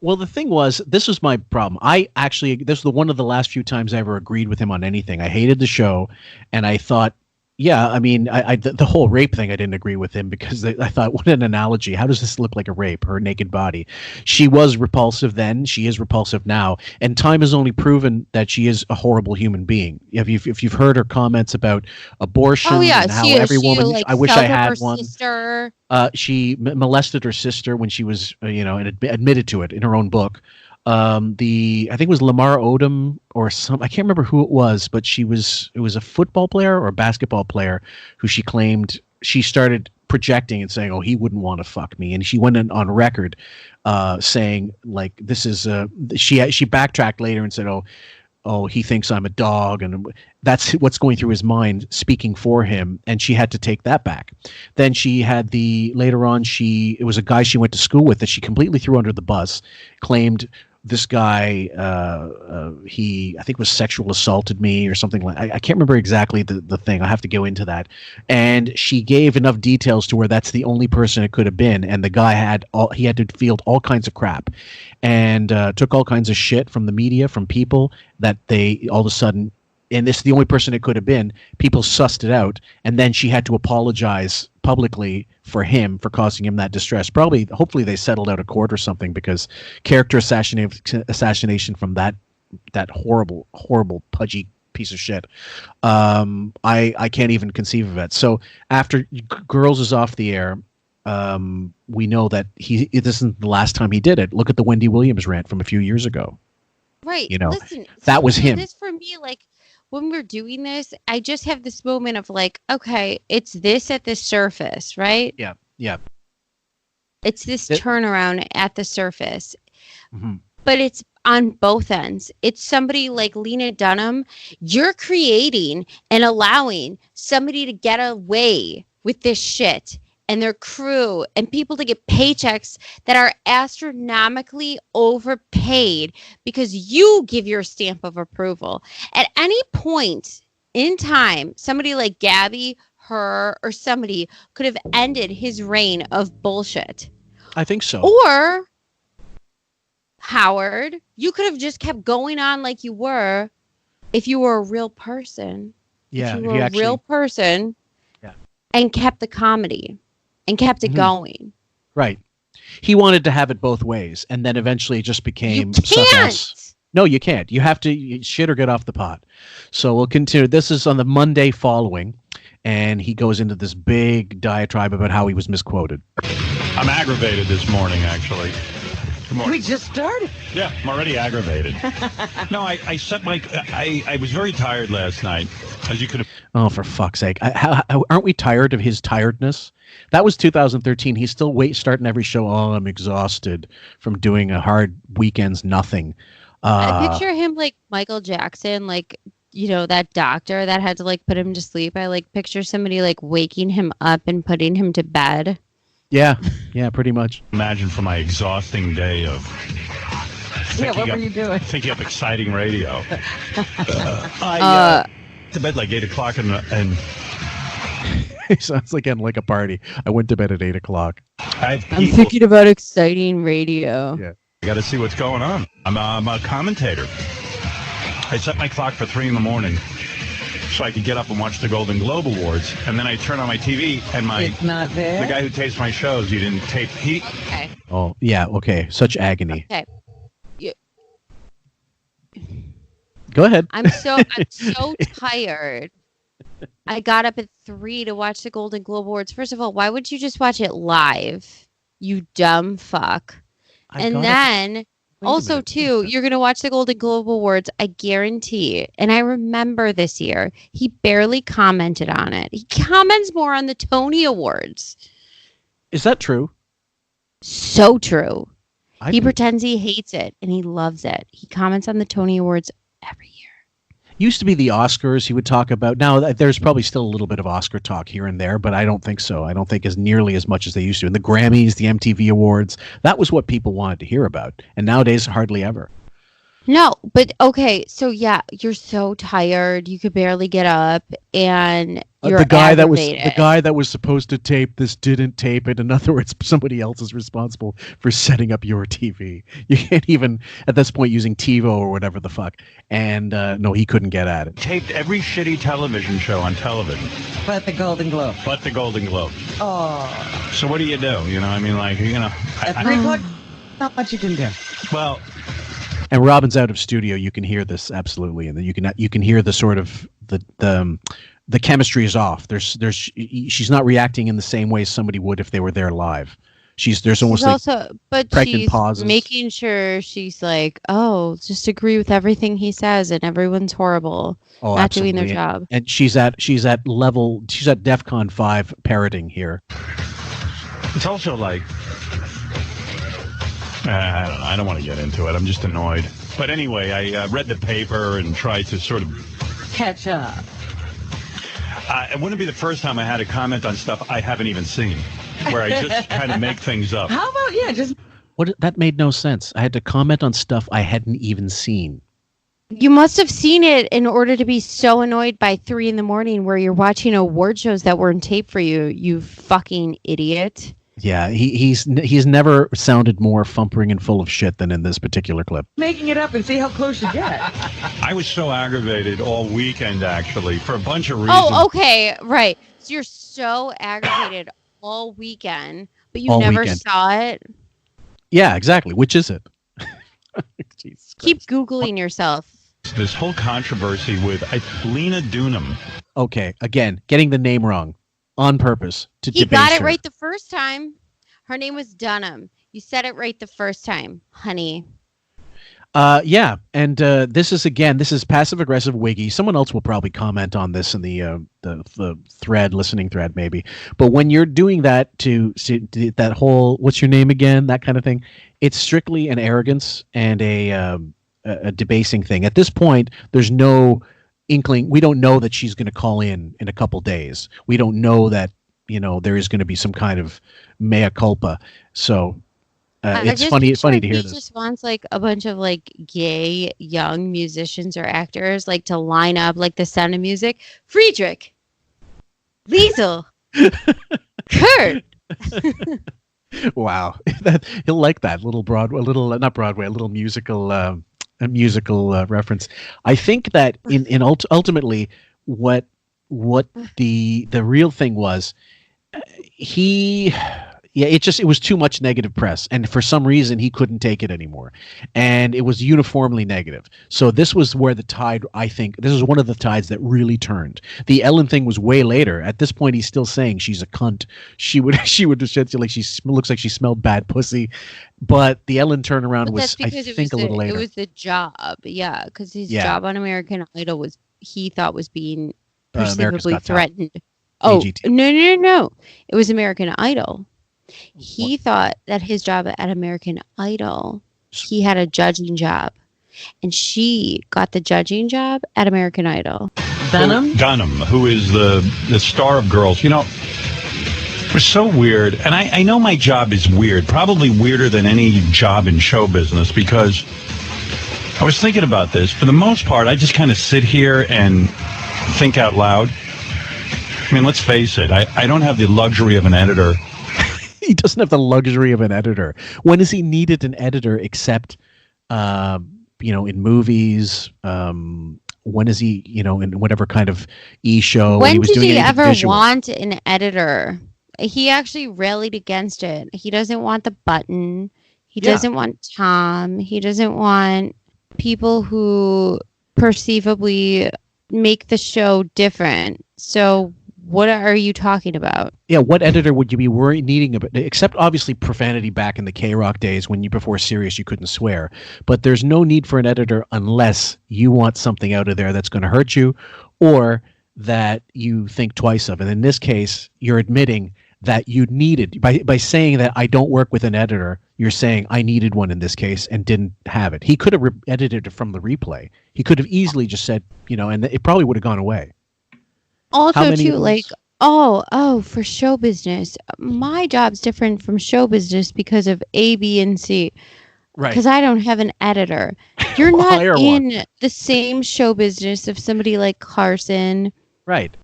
Well, the thing was, this was my problem. This was one of the last few times I ever agreed with him on anything. I hated the show, and I thought, yeah, I mean, the whole rape thing, I didn't agree with him because I thought, what an analogy. How does this look like a rape, her naked body? She was repulsive then. She is repulsive now. And time has only proven that she is a horrible human being. If you've heard her comments about abortion and how every woman, I wish I had one. Sister. She molested her sister when she was, and admitted to it in her own book. I think it was Lamar Odom or I can't remember who it was, but it was a football player or a basketball player who she claimed she started projecting and saying, oh, he wouldn't want to fuck me. And she went on record, saying like, this is, she backtracked later and said, oh, he thinks I'm a dog. And that's what's going through his mind speaking for him. And she had to take that back. Then she had later on, it was a guy she went to school with that she completely threw under the bus, claimed this guy, I think was sexual assaulted me or something like. I can't remember exactly the thing. I have to go into that. And she gave enough details to where that's the only person it could have been. And the guy had to field all kinds of crap, and took all kinds of shit from the media, from people that they all of a sudden. And this is the only person it could have been. People sussed it out, and then she had to apologize publicly for him for causing him that distress. Hopefully, they settled out of court or something, because character assassination from that horrible, horrible, pudgy piece of shit. I can't even conceive of it. So after Girls is off the air, we know that this isn't the last time he did it. Look at the Wendy Williams rant from a few years ago. Right. Listen, that was him. This for me, like, when we're doing this, I just have this moment of like, okay, it's this at the surface, right? Yeah, yeah. It's this turnaround at the surface. Mm-hmm. But it's on both ends. It's somebody like Lena Dunham. You're creating and allowing somebody to get away with this shit, and their crew and people to get paychecks that are astronomically overpaid because you give your stamp of approval. At any point in time, somebody like Gabby, her, or somebody could have ended his reign of bullshit. I think so. Or Howard, you could have just kept going on like you were if you were a real person. Yeah, if you were a real person, and kept the comedy. And kept it going. Right. He wanted to have it both ways, and then eventually it just became something else. No, you can't. You have to shit or get off the pot. So we'll continue. This is on the Monday following, and he goes into this big diatribe about how he was misquoted. I'm aggravated this morning, actually. Good morning. We just started. Yeah, I'm already aggravated. No, I set my... I was very tired last night, as you could have... Oh, for fuck's sake. Aren't we tired of his tiredness? That was 2013. He's still starting every show. Oh, I'm exhausted from doing a hard weekend's nothing. I picture him like Michael Jackson, like, you know, that doctor that had to like put him to sleep. I like picture somebody like waking him up and putting him to bed. Yeah, pretty much. Imagine for my exhausting day of... What were you doing? Thinking up exciting radio. I to bed like 8 o'clock and It sounds like like a party. I went to bed at 8 o'clock. I'm thinking about exciting radio. Yeah. I got to see what's going on. I'm a commentator. I set my clock for 3 in the morning so I could get up and watch the Golden Globe Awards. And then I turn on my TV and It's not there. the guy who tapes my shows, he didn't tape. Okay. Oh, yeah, okay. Such agony. Okay. Go ahead. I'm so tired. I got up at 3 to watch the Golden Globe Awards. First of all, why would you just watch it live? You dumb fuck. And then also too, you're going to watch the Golden Globe Awards, I guarantee. And I remember this year, he barely commented on it. He comments more on the Tony Awards. Is that true? So true. He pretends he hates it and he loves it. He comments on the Tony Awards every year. Used to be the Oscars he would talk about. Now, there's probably still a little bit of Oscar talk here and there, but I don't think so. I don't think as nearly as much as they used to. And the Grammys, the MTV Awards, that was what people wanted to hear about. And nowadays, hardly ever. No, but okay, so yeah, you're so tired, you could barely get up, and you're the guy aggravated. that was supposed to tape this didn't tape it. In other words, somebody else is responsible for setting up your TV. You can't even at this point using TiVo or whatever the fuck. And no, he couldn't get at it. Taped every shitty television show on television. But the Golden Globe. Oh. So what do? You know, I mean, like, you know. At 3 o'clock, not much you can do. Well. And Robin's out of studio. You can hear this absolutely, and then you can hear the sort of the chemistry is off. She's not reacting in the same way somebody would if they were there live. There's almost but pregnant she's pauses. making sure she's like, oh, just agree with everything he says, and everyone's horrible, not doing their job. And she's at DEFCON 5 parroting here. It's also like. I don't know. I don't want to get into it. I'm just annoyed. But anyway, I read the paper and tried to sort of catch up. It wouldn't be the first time I had to comment on stuff I haven't even seen, where I just kind of make things up. How about just that made no sense. I had to comment on stuff I hadn't even seen. You must have seen it in order to be so annoyed by 3 in the morning, where you're watching award shows that weren't taped for you. You fucking idiot. Yeah, he's never sounded more fumpering and full of shit than in this particular clip. Making it up and see how close you get. I was so aggravated all weekend, actually, for a bunch of reasons. Oh, okay, right. So you're so aggravated all weekend, but you never saw it? Yeah, exactly. Which is it? Keep Googling yourself. This whole controversy with Lena Dunham. Okay, again, getting the name wrong. On purpose to debase her. He got it right the first time. Her name was Dunham. You said it right the first time, honey. Yeah, and this is passive aggressive wiggy. Someone else will probably comment on this in the thread, listening thread, maybe. But when you're doing that to that whole what's your name again, that kind of thing, it's strictly an arrogance and a debasing thing. At this point, there's no inkling. We don't know that she's going to call in a couple days. We don't know that there is going to be some kind of mea culpa. So it's funny to hear this. He just wants like a bunch of like gay young musicians or actors like to line up like The Sound of Music. Friedrich, Liesel, Kurt. Wow, he'll like that little musical. A musical reference. I think that ultimately what the real thing was, he Yeah, it was too much negative press, and for some reason he couldn't take it anymore, and it was uniformly negative. So this was where the tide, I think, this is one of the tides that really turned. The Ellen thing was way later. At this point, he's still saying she's a cunt. she would just like looks like she smelled bad pussy, but the Ellen turnaround was, I think, a little later. It was the job, yeah, because his job on American Idol was, he thought, was being perceivably threatened. Oh, AGT. No. It was American Idol. He thought that his job at American Idol, he had a judging job. And she got the judging job at American Idol. Dunham, who is the star of Girls. You know, it was so weird. And I know my job is weird. Probably weirder than any job in show business, because I was thinking about this. For the most part, I just kind of sit here and think out loud. I mean, let's face it. I don't have the luxury of an editor. He doesn't have the luxury of an editor. When has he needed an editor except, in movies? When is he, in whatever kind of e-show? When he was did doing he ever visual. want an editor? He actually rallied against it. He doesn't want the button. He doesn't want Tom. He doesn't want people who perceivably make the show different. So what are you talking about? Yeah, what editor would you be needing about, except obviously profanity back in the K-Rock days when before Sirius you couldn't swear. But there's no need for an editor unless you want something out of there that's going to hurt you or that you think twice of. And in this case, you're admitting that you needed, by saying that I don't work with an editor, you're saying I needed one in this case and didn't have it. He could have edited it from the replay. He could have easily just said, and it probably would have gone away. Also, too, like, for show business, my job's different from show business because of A, B, and C. Right. Because I don't have an editor. You're not in the same show business of somebody like Carson. Right.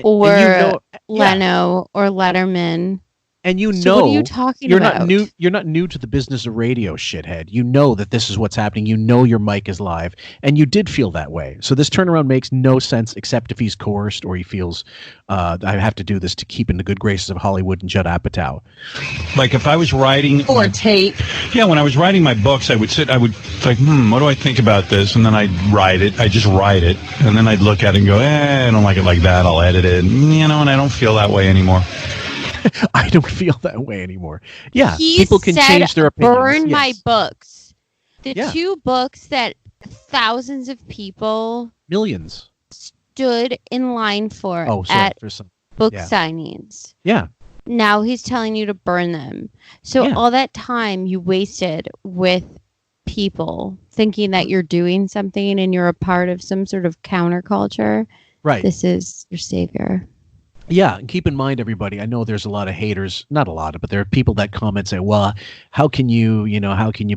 Or Leno or Letterman. And so what are you talking about? You're not new to the business of radio, shithead. You know that this is what's happening. You know your mic is live, and you did feel that way. So this turnaround makes no sense, except if he's coerced or he feels I have to do this to keep in the good graces of Hollywood and Judd Apatow. Like if I was writing or tape. Yeah, when I was writing my books, I would think, what do I think about this? And then I'd write it. I just write it, and then I'd look at it and go, I don't like it like that. I'll edit it. And I don't feel that way anymore. I don't feel that way anymore. Yeah, he people can change their opinions. Burn my books. The two books that thousands of people, millions, stood in line for at book signings. Yeah. Now he's telling you to burn them. So all that time you wasted with people thinking that you're doing something and you're a part of some sort of counterculture. Right. This is your savior. Yeah, and keep in mind, everybody, I know there's a lot of haters, not a lot, but there are people that comment, say, well, how can you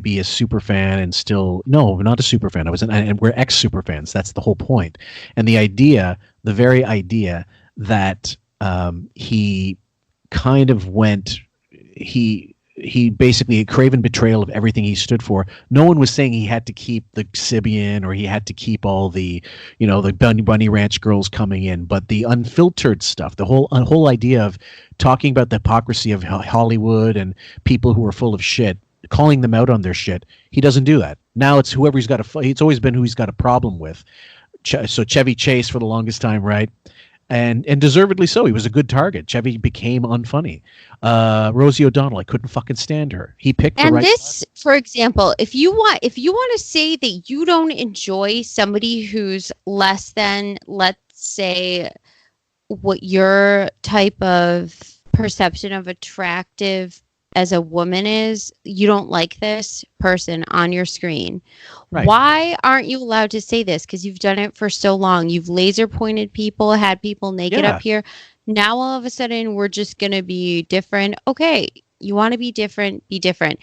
be a super fan and still, no, not a super fan. And we're ex-super fans. That's the whole point. And the very idea that he kind of went, he basically a craven betrayal of everything he stood for. No one was saying he had to keep the Sibian or he had to keep all the, the Bunny Ranch girls coming in, but the unfiltered stuff, the whole idea of talking about the hypocrisy of Hollywood and people who are full of shit, calling them out on their shit. He doesn't do that. Now it's whoever it's always been who he's got a problem with. So Chevy Chase for the longest time, right? And deservedly so. He was a good target. Chevy became unfunny. Rosie O'Donnell, I couldn't fucking stand her. He picked the right. And this, for example, if you want to say that you don't enjoy somebody who's less than, let's say, what your type of perception of attractive as a woman is, you don't like this person on your screen. Right. Why aren't you allowed to say this? Because you've done it for so long. You've laser pointed people, had people naked up here. Now all of a sudden we're just going to be different. Okay, you want to be different, be different.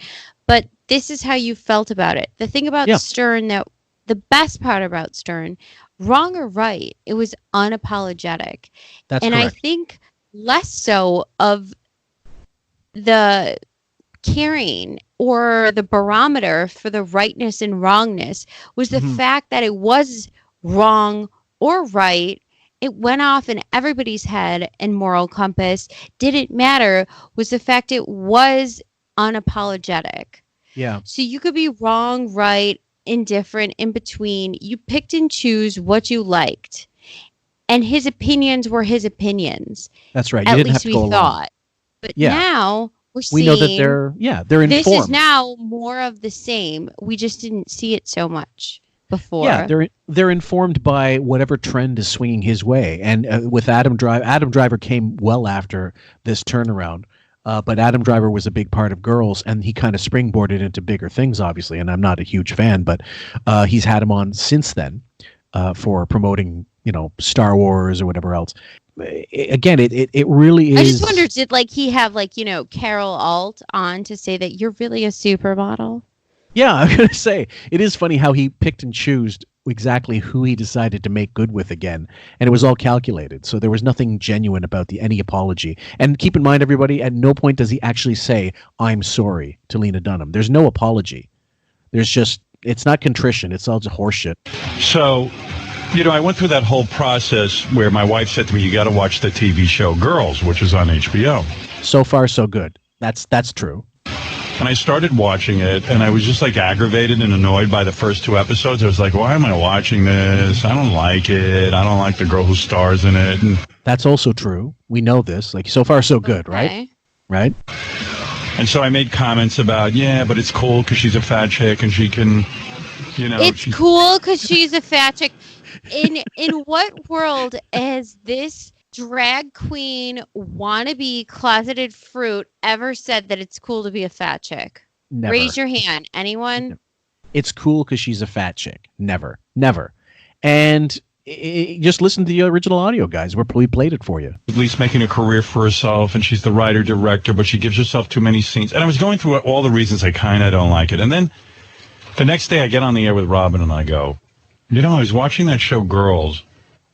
But this is how you felt about it. The thing about Stern, that the best part about Stern, wrong or right, it was unapologetic. That's and correct. I think less so of the caring or the barometer for the rightness and wrongness was the fact that it was wrong or right it went off in everybody's head and moral compass didn't matter was the fact it was unapologetic. Yeah. So you could be wrong, right, indifferent, in between. You picked and choose what you liked. And his opinions were his opinions. That's right. You At didn't least have to we go thought. along. But Yeah. now we're seeing... We know that they're informed. This is now more of the same. We just didn't see it so much before. Yeah, they're informed by whatever trend is swinging his way. And with Adam Driver came well after this turnaround. But Adam Driver was a big part of Girls, and he kind of springboarded into bigger things, obviously. And I'm not a huge fan, but he's had him on since then for promoting, Star Wars or whatever else. Again, it really is. I just wonder, did he have Carol Alt on to say that you're really a supermodel? Yeah, I'm going to say, it is funny how he picked and chose exactly who he decided to make good with again. And it was all calculated. So there was nothing genuine about any apology. And keep in mind, everybody, at no point does he actually say, I'm sorry to Lena Dunham. There's no apology. There's just, it's not contrition. It's all just horseshit. So, I went through that whole process where my wife said to me, you got to watch the TV show Girls, which is on HBO. So far, so good. That's true. And I started watching it, and I was just aggravated and annoyed by the first 2 episodes. I was like, why am I watching this? I don't like it. I don't like the girl who stars in it. And that's also true. We know this. So far, so good, right? Right? And so I made comments about, but it's cool because she's a fat chick and she can, It's cool because she's a fat chick. In what world has this drag queen wannabe closeted fruit ever said that it's cool to be a fat chick? Never. Raise your hand. Anyone? It's cool because she's a fat chick. Never. And just listen to the original audio, guys. We played it for you. At least making a career for herself, and she's the writer director, but she gives herself too many scenes. And I was going through all the reasons I kind of don't like it. And then the next day I get on the air with Robin and I go, I was watching that show Girls,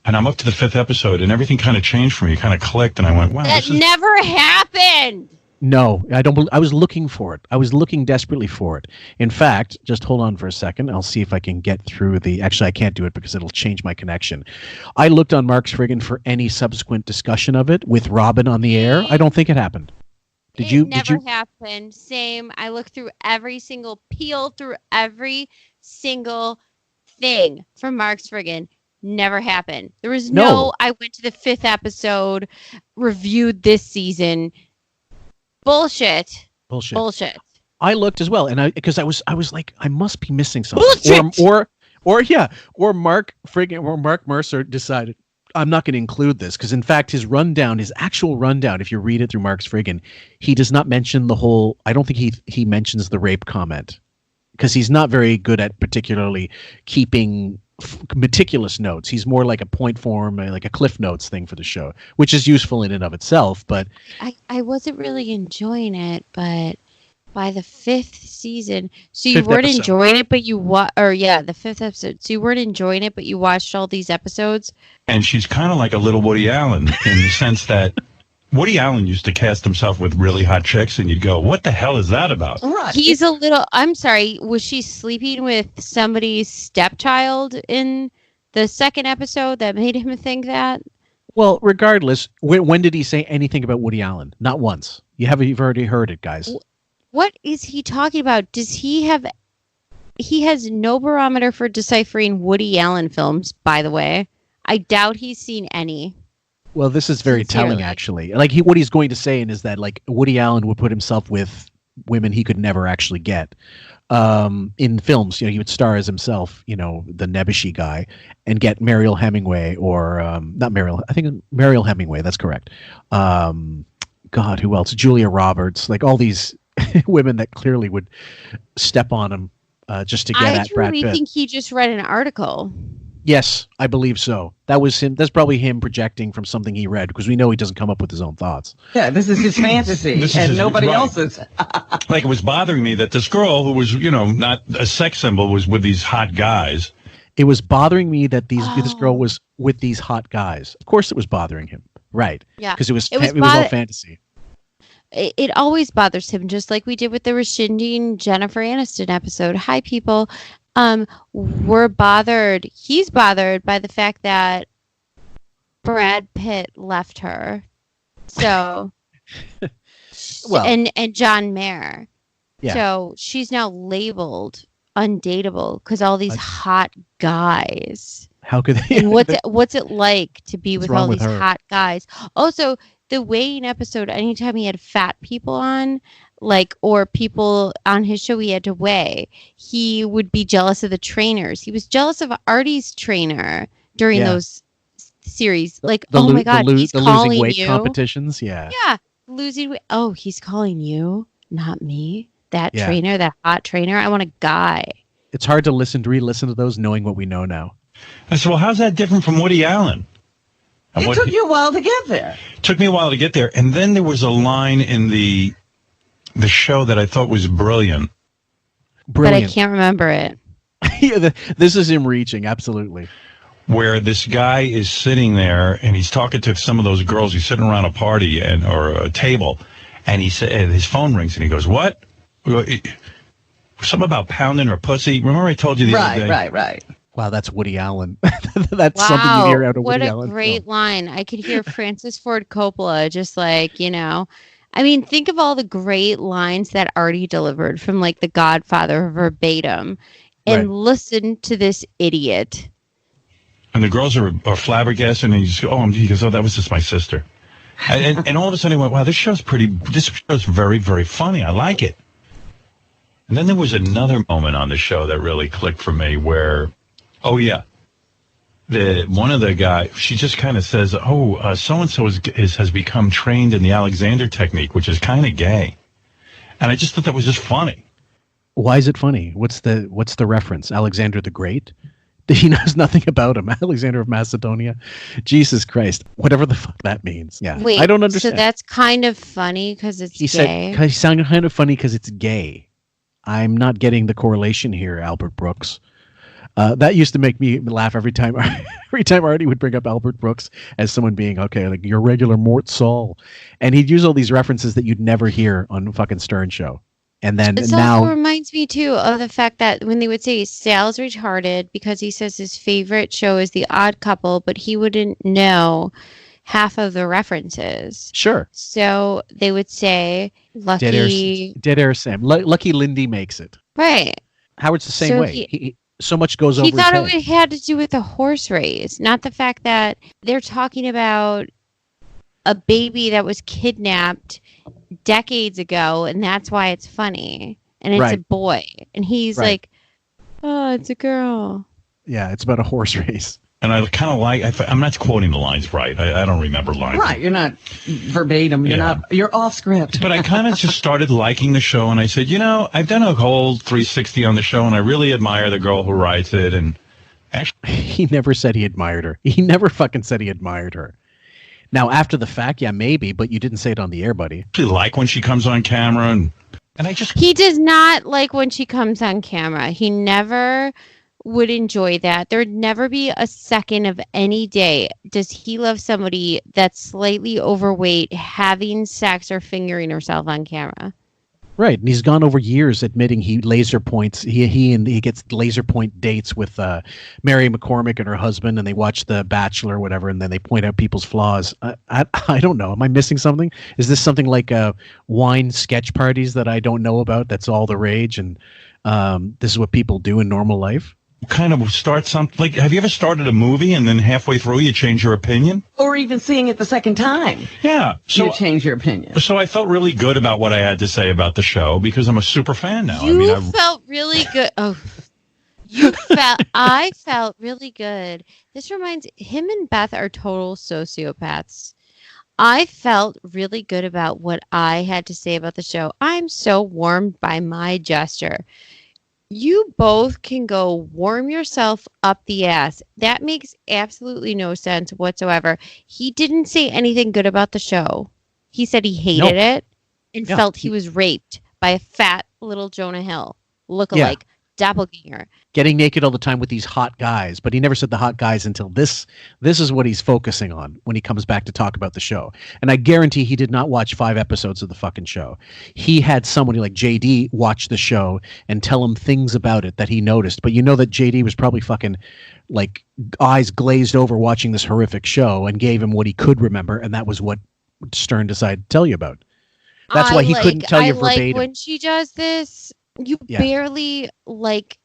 and I'm up to the 5th episode, and everything kind of changed for me. It kind of clicked, and I went, wow. That never happened. No, I don't. I was looking for it. I was looking desperately for it. In fact, just hold on for a second. I'll see if I can get through Actually, I can't do it because it'll change my connection. I looked on Mark's Friggin' for any subsequent discussion of it with Robin on the air. I don't think it happened. Did you? Never happened. Same. I looked through peeled through every single thing from Mark's Friggin'. Never happened. There was no I went to the 5th episode, reviewed this season. Bullshit. I looked as well, and because I was like, I must be missing something. Bullshit. Or Mark Mercer decided I'm not going to include this because, in fact, his actual rundown, if you read it through Mark's Friggin', he does not mention the whole. I don't think he mentions the rape comment because he's not very good at particularly keeping meticulous notes. He's more like a point form, like a Cliff Notes thing for the show, which is useful in and of itself. But I wasn't really enjoying it, but by the 5th season, so you weren't enjoying it, but the 5th episode. So you weren't enjoying it, but you watched all these episodes. And she's kind of like a little Woody Allen in the sense that Woody Allen used to cast himself with really hot chicks, and you'd go, what the hell is that about? Right. He's a little... I'm sorry, was she sleeping with somebody's stepchild in the 2nd episode that made him think that? Well, regardless, when did he say anything about Woody Allen? Not once. You've already heard it, guys. What is he talking about? Does he have... He has no barometer for deciphering Woody Allen films, by the way. I doubt he's seen any. Well, this is very telling, actually. What he's going to say is that Woody Allen would put himself with women he could never actually get in films. He would star as himself, the nebbishy guy, and get Mariel Hemingway or not Mariel. I think Mariel Hemingway. That's correct. God, who else? Julia Roberts. All these women that clearly would step on him just to get at Brad Pitt. I truly think he just read an article. Yes, I believe so. That was him. That's probably him projecting from something he read because we know he doesn't come up with his own thoughts. Yeah, this is his fantasy and nobody else's. It was bothering me that this girl who was, not a sex symbol was with these hot guys. It was bothering me that this girl was with these hot guys. Of course it was bothering him. Right. Yeah. Because it was all fantasy. It always bothers him, just like we did with the Reschinding Jennifer Aniston episode. Hi, people. He's bothered by the fact that Brad Pitt left her. So, Well- and John Mayer. Yeah. So she's now labeled undateable because all these hot guys. How could they? And what's it like to be What's with wrong all with these her? hot guys? Also, the Wayne episode, anytime he had fat people on, like, or people on his show he had to weigh, he would be jealous of the trainers. He was jealous of Artie's trainer during those series. Like, oh my God, he's the calling losing weight you. competitions. Yeah. Yeah, losing weight. Oh, he's calling you, not me. That Yeah. trainer, that hot trainer. I want a guy. It's hard to re-listen to those knowing what we know now. I said, well, how's that different from Woody Allen? And It took you a while to get there. took me a while to get there. And then there was a line in the show that I thought was brilliant. But I can't remember it. Yeah, this is him reaching, absolutely. Where this guy is sitting there and he's talking to some of those girls. He's sitting around a party or a table, and he said, and his phone rings and he goes, "What? Something about pounding her pussy." Remember I told you the other day? Right. Wow, that's Woody Allen. That's something you hear out of what Woody a Allen. great line. I could hear Francis Ford Coppola just like, I mean, think of all the great lines that Artie delivered from like The Godfather verbatim, and listen to this idiot. And the girls are flabbergasted, and he goes, "Oh, that was just my sister." And all of a sudden he went, "Wow, this show's very, very funny. I like it." And then there was another moment on the show that really clicked for me where, one of the guys, she just kind of says, so-and-so has become trained in the Alexander technique, which is kind of gay. And I just thought that was just funny. Why is it funny? What's the reference? Alexander the Great? He knows nothing about him. Alexander of Macedonia? Jesus Christ. Whatever the fuck that means. Yeah. Wait, I don't understand. So that's kind of funny because it's gay? He sounded kind of funny because it's gay. I'm not getting the correlation here, Albert Brooks. That used to make me laugh every time Artie would bring up Albert Brooks as someone being, like your regular Mort Saul. And he'd use all these references that you'd never hear on a fucking Stern show. And then This also reminds me, too, of the fact that when they would say Sal's retarded because he says his favorite show is The Odd Couple, but he wouldn't know half of the references. Sure. So they would say Lucky... Dead Air Sam. Lucky Lindy makes it. Right. Howard's the same So way. He so much goes over He thought his head. it had to do with the horse race, not the fact that they're talking about a baby that was kidnapped decades ago, and that's why it's funny. And it's a boy. And he's like, oh, it's a girl. Yeah, it's about a horse race. And I kind of I'm not quoting the lines right. I don't remember lines. Right, you're not verbatim. You're off script. But I kind of just started liking the show, and I said, I've done a whole 360 on the show, and I really admire the girl who writes it. And actually, he never said he admired her. He never fucking said he admired her. Now, after the fact, yeah, maybe, but you didn't say it on the air, buddy. I like when she comes on camera, and I just... He does not like when she comes on camera. He never would enjoy that. There'd never be a second of any day does he love somebody that's slightly overweight having sex or fingering herself on camera. Right, and he's gone over years admitting he laser points. He gets laser point dates with Mary McCormick and her husband, and they watch The Bachelor or whatever, and then they point out people's flaws. I don't know. Am I missing something? Is this something like wine sketch parties that I don't know about? That's all the rage, and this is what people do in normal life. Kind of start something like, have you ever started a movie and then halfway through you change your opinion? Or even seeing it the second time. Yeah. So you change your opinion. So I felt really good about what I had to say about the show because I'm a super fan now. You felt really good. Oh, I felt really good. This reminds him and Beth are total sociopaths. I felt really good about what I had to say about the show. I'm so warmed by my gesture. You both can go warm yourself up the ass. That makes absolutely no sense whatsoever. He didn't say anything good about the show. He said he hated it and felt he was raped by a fat little Jonah Hill lookalike doppelganger. Getting naked all the time with these hot guys, but he never said the hot guys until this is what he's focusing on when he comes back to talk about the show. And I guarantee he did not watch 5 episodes of the fucking show. He had somebody like JD watch the show and tell him things about it that he noticed. But you know that JD was probably fucking like eyes glazed over watching this horrific show and gave him what he could remember, and that was what Stern decided to tell you about. That's why he couldn't tell you verbatim. Like when she does this, you barely like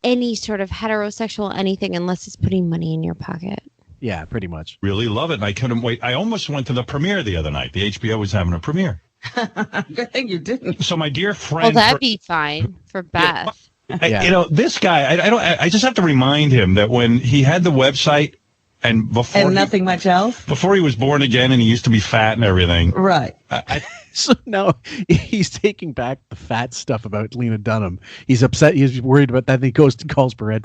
any sort of heterosexual anything unless it's putting money in your pocket. Yeah, pretty much. Really love it. And I couldn't wait. I almost went to the premiere the other night. The HBO was having a premiere. Good thing you didn't. So my dear friend. Well, that'd be fine for Beth. You know, this guy, I just have to remind him that when he had the website and before. And nothing much else? Before he was born again and he used to be fat and everything. Right. So now he's taking back the fat stuff about Lena Dunham. He's upset. He's worried about that. And he goes to calls Perez,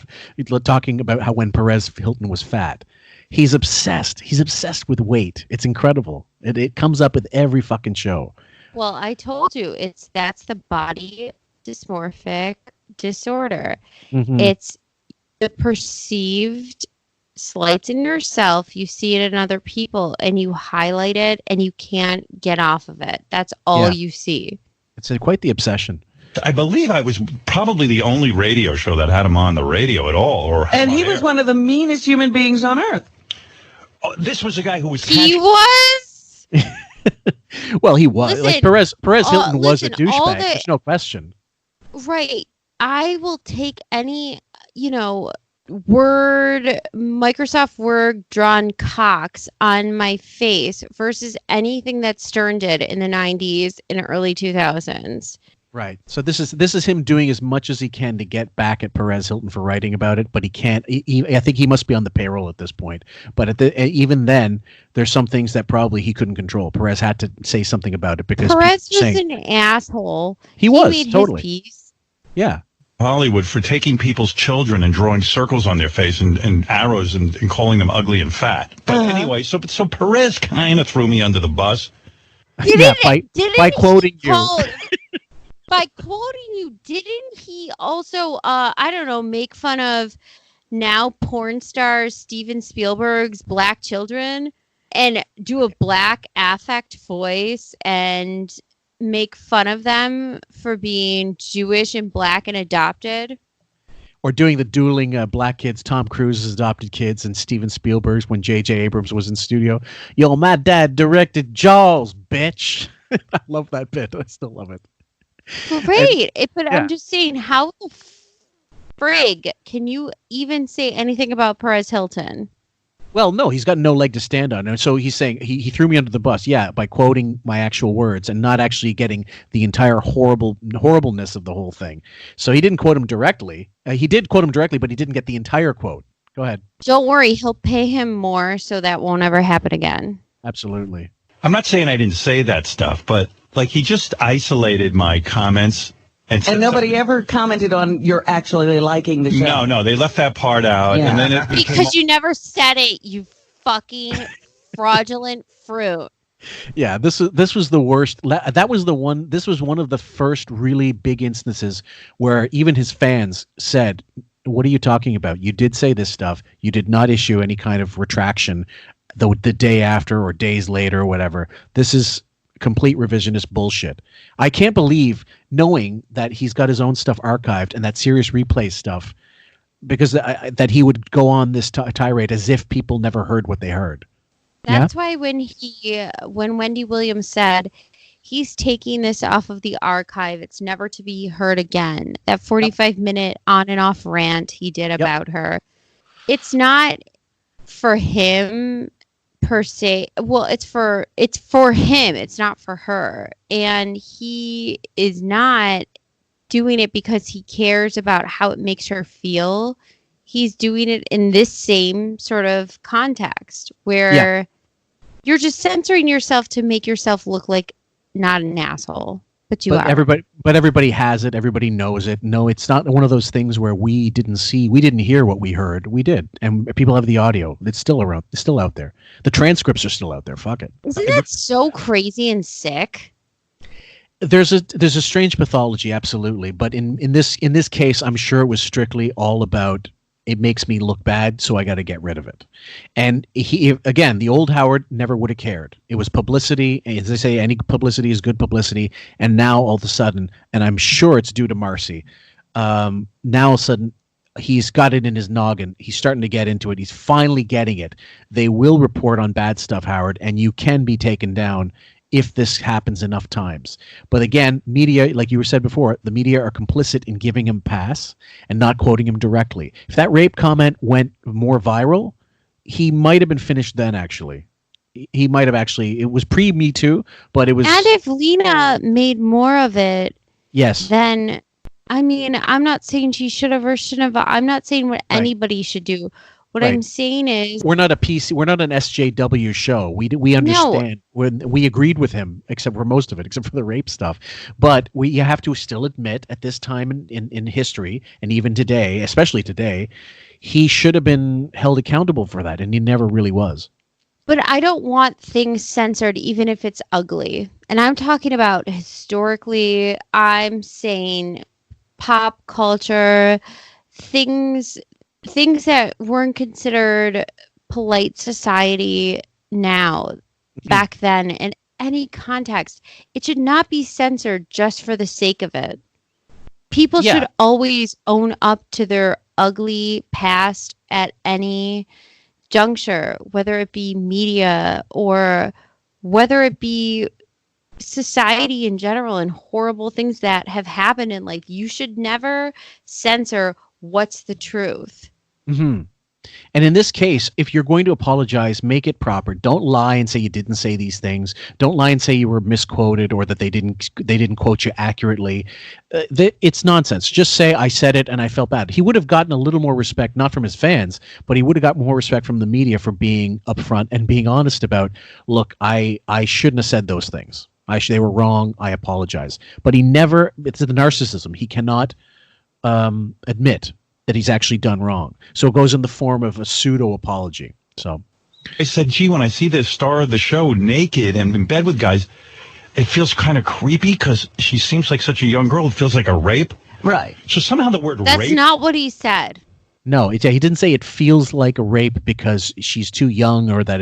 talking about how when Perez Hilton was fat. He's obsessed. He's obsessed with weight. It's incredible. It comes up with every fucking show. Well, I told you that's the body dysmorphic disorder. Mm-hmm. It's the perceived slights in yourself, you see it in other people, and you highlight it, and you can't get off of it. That's all you see. It's quite the obsession. I believe I was probably the only radio show that had him on the radio at all. And he was one of the meanest human beings on earth. Oh, this was a guy who was... He was? Well, he was. Listen, like Perez Hilton was a douchebag. There's no question. Right. I will take any, Microsoft Word drawn cocks on my face versus anything that Stern did in the 90s and early 2000s. Right. So this is him doing as much as he can to get back at Perez Hilton for writing about it, but he can't. I think he must be on the payroll at this point. But even then, there's some things that probably he couldn't control. Perez had to say something about it because Perez was an asshole. He was made totally. His peace. Yeah. Hollywood for taking people's children and drawing circles on their face and arrows and calling them ugly and fat. But anyway, so Perez kind of threw me under the bus. By quoting you. By quoting you, didn't he also, make fun of now porn star Steven Spielberg's black children and do a black affect voice and make fun of them for being Jewish and black and adopted? Or doing the dueling black kids, Tom Cruise's adopted kids and Steven Spielberg's when J.J. Abrams was in studio. Yo, my dad directed Jaws, bitch. I love that bit. I still love it. Great. I'm just saying, how the frig can you even say anything about Perez Hilton? Well, no, he's got no leg to stand on. And so he's saying he threw me under the bus, by quoting my actual words and not actually getting the entire horribleness of the whole thing. So he didn't quote him directly. He did quote him directly, but he didn't get the entire quote. Go ahead. Don't worry. He'll pay him more, so that won't ever happen again. Absolutely. I'm not saying I didn't say that stuff, but he just isolated my comments. And nobody ever commented on your actually liking the show. No, they left that part out. Yeah. And then because you never said it, you fucking fraudulent fruit. Yeah, this was the worst. That was the one. This was one of the first really big instances where even his fans said, "What are you talking about? You did say this stuff. You did not issue any kind of retraction the day after or days later or whatever. This is complete revisionist bullshit." I can't believe, knowing that he's got his own stuff archived and that Serious Replay stuff, because that he would go on this tirade as if people never heard what they heard. That's why when Wendy Williams said he's taking this off of the archive, it's never to be heard again. That 45-minute on and off rant he did about her. It's not for him per se. Well, it's for him. It's not for her. And he is not doing it because he cares about how it makes her feel. He's doing it in this same sort of context where you're just censoring yourself to make yourself look like not an asshole, but you are. Everybody has it. Everybody knows it. No, it's not one of those things where we didn't hear what we heard. We did, and people have the audio. It's still around. It's still out there. The transcripts are still out there. Fuck it. Isn't that so crazy and sick? There's a strange pathology, absolutely, but in this case, I'm sure it was strictly all about it makes me look bad, so I got to get rid of it. And he, again, the old Howard never would have cared. It was publicity, as they say, any publicity is good publicity. And now all of a sudden, and I'm sure it's due to Marcy, now all of a sudden he's got it in his noggin. He's starting to get into it. He's finally getting it. They will report on bad stuff, Howard, and you can be taken down if this happens enough times. But again, media, like you said before, the media are complicit in giving him pass and not quoting him directly. If that rape comment went more viral, he might have been finished then, actually. He might have actually, it was pre-Me Too, but it was... And if Lena made more of it, yes, then, I mean, I'm not saying she should have or shouldn't have. I'm not saying what anybody should do. What I'm saying is, we're not a PC. We're not an SJW show. We understand. We agreed with him, except for most of it, except for the rape stuff. But you have to still admit, at this time in history, and even today, especially today, he should have been held accountable for that, and he never really was. But I don't want things censored, even if it's ugly. And I'm talking about historically. I'm saying pop culture, things that weren't considered polite society now, back then, in any context. It should not be censored just for the sake of it. People should always own up to their ugly past at any juncture, whether it be media or whether it be society in general, and horrible things that have happened in life. You should never censor what's the truth. Mm-hmm. And in this case, if you're going to apologize, make it proper. Don't lie and say you didn't say these things. Don't lie and say you were misquoted or that they didn't quote you accurately. It's nonsense. Just say I said it and I felt bad. He would have gotten a little more respect, not from his fans, but he would have got more respect from the media for being upfront and being honest about, look, I shouldn't have said those things. They were wrong. I apologize. But he never. It's the narcissism. He cannot admit that he's actually done wrong. So it goes in the form of a pseudo apology. So I said, gee, when I see the star of the show naked and in bed with guys, it feels kind of creepy because she seems like such a young girl. It feels like a rape. Right. So somehow the word That's rape. not what he said. No, he didn't say it feels like a rape because she's too young or that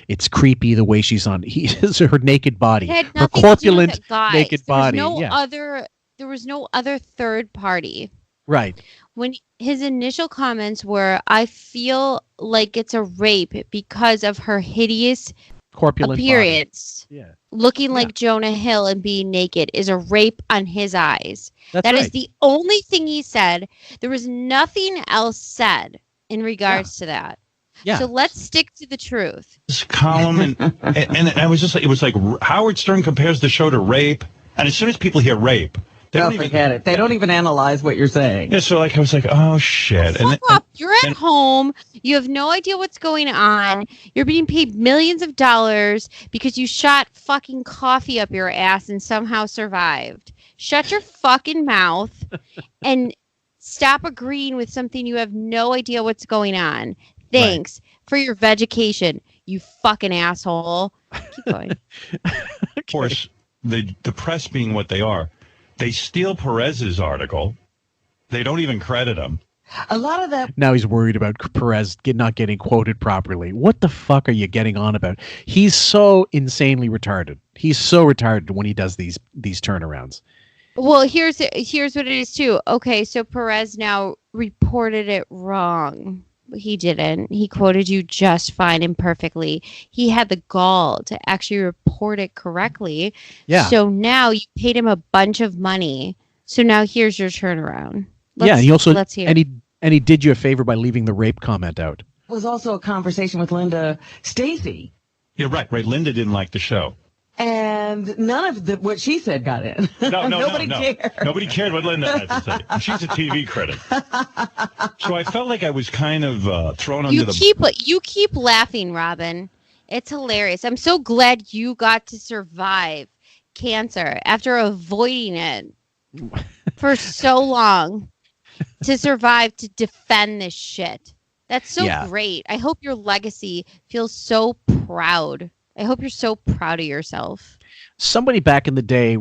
it's creepy the way she's on. He is her naked body, her corpulent naked body. There was no other third party. Right. When his initial comments were, I feel like it's a rape because of her hideous corpulent appearance. Body. Yeah. Looking like Jonah Hill and being naked is a rape on his eyes. That right. is the only thing he said. There was nothing else said in regards to that. Yeah. So let's stick to the truth. This column and I was just like, it was like Howard Stern compares the show to rape, and as soon as people hear rape, they don't even forget it. They don't even analyze what you're saying. Yeah, so I was like, oh shit. Fuck up. You're at home. You have no idea what's going on. You're being paid millions of dollars because you shot fucking coffee up your ass and somehow survived. Shut your fucking mouth and stop agreeing with something you have no idea what's going on. Thanks for your vegetation, you fucking asshole. Keep going. Of course, the press being what they are, they steal Perez's article. They don't even credit him. A lot of that. Now he's worried about Perez not getting quoted properly. What the fuck are you getting on about? He's so insanely retarded. He's so retarded when he does these turnarounds. Well, here's what it is too. Okay, so Perez now reported it wrong. He didn't. He quoted you just fine and perfectly. He had the gall to actually report it correctly. Yeah. So now you paid him a bunch of money. So now here's your turnaround. Let's hear. And he did you a favor by leaving the rape comment out. It was also a conversation with Linda Stacy. Yeah, right. Linda didn't like the show. And none of what she said got in. Nobody cared. Nobody cared what Linda had to say. And she's a TV critic. So I felt like I was kind of thrown under the... You keep laughing, Robin. It's hilarious. I'm so glad you got to survive cancer after avoiding it for so long. To survive, to defend this shit. That's so great. I hope your legacy feels so proud. I hope you're so proud of yourself. Somebody back in the day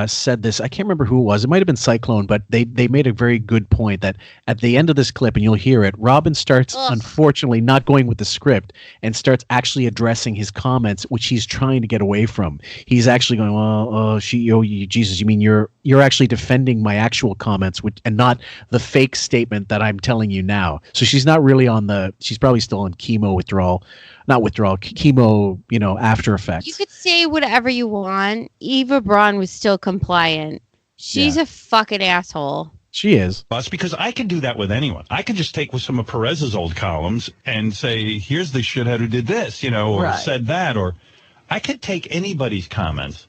said this. I can't remember who it was. It might have been Cyclone, but they made a very good point that at the end of this clip, and you'll hear it, Robin starts, unfortunately, not going with the script and starts actually addressing his comments, which he's trying to get away from. He's actually going, Jesus, you mean you're actually defending my actual comments and not the fake statement that I'm telling you now. So she's not really she's probably still on chemo after effects. You could say whatever you want. Eva Braun was still compliant. She's a fucking asshole. She is. Well, it's because I can do that with anyone. I can just take with some of Perez's old columns and say, here's the shithead who did this, or said that, or I could take anybody's comments.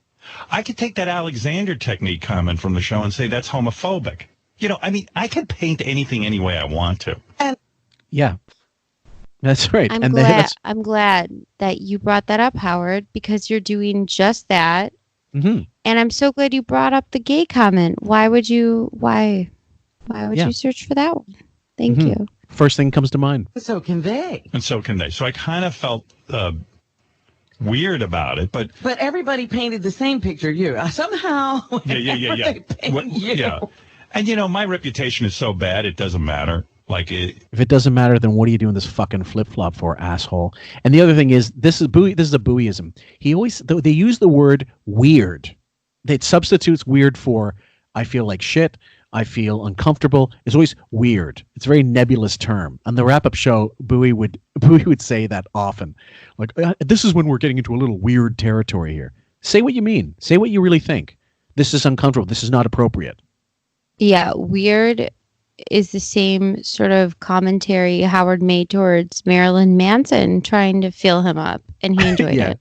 I could take that Alexander Technique comment from the show and say that's homophobic. I could paint anything any way I want to. Yeah. That's right. I'm glad that you brought that up, Howard, because you're doing just that. Mm-hmm. And I'm so glad you brought up the gay comment. Why would you search for that one? Thank you. First thing comes to mind. So can they. And so can they. So I kind of felt weird about it, but everybody painted the same picture you. Somehow. Yeah. And my reputation is so bad it doesn't matter. If it doesn't matter, then what are you doing this fucking flip flop for, asshole? And the other thing is, this is a buoyism. They use the word weird. It substitutes weird for I feel like shit. I feel uncomfortable. It's always weird. It's a very nebulous term. On the wrap-up show, Bowie would say that often. This is when we're getting into a little weird territory here. Say what you mean. Say what you really think. This is uncomfortable. This is not appropriate. Yeah, weird is the same sort of commentary Howard made towards Marilyn Manson trying to fill him up, and he enjoyed it.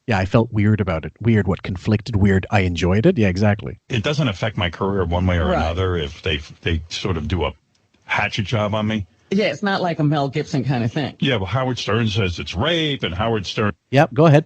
Yeah, I felt weird about it. Weird, what, conflicted, weird. I enjoyed it. Yeah, exactly. It doesn't affect my career one way or another if they sort of do a hatchet job on me. Yeah, it's not like a Mel Gibson kind of thing. Yeah, well, Howard Stern says it's rape, and Howard Stern... Yep, go ahead.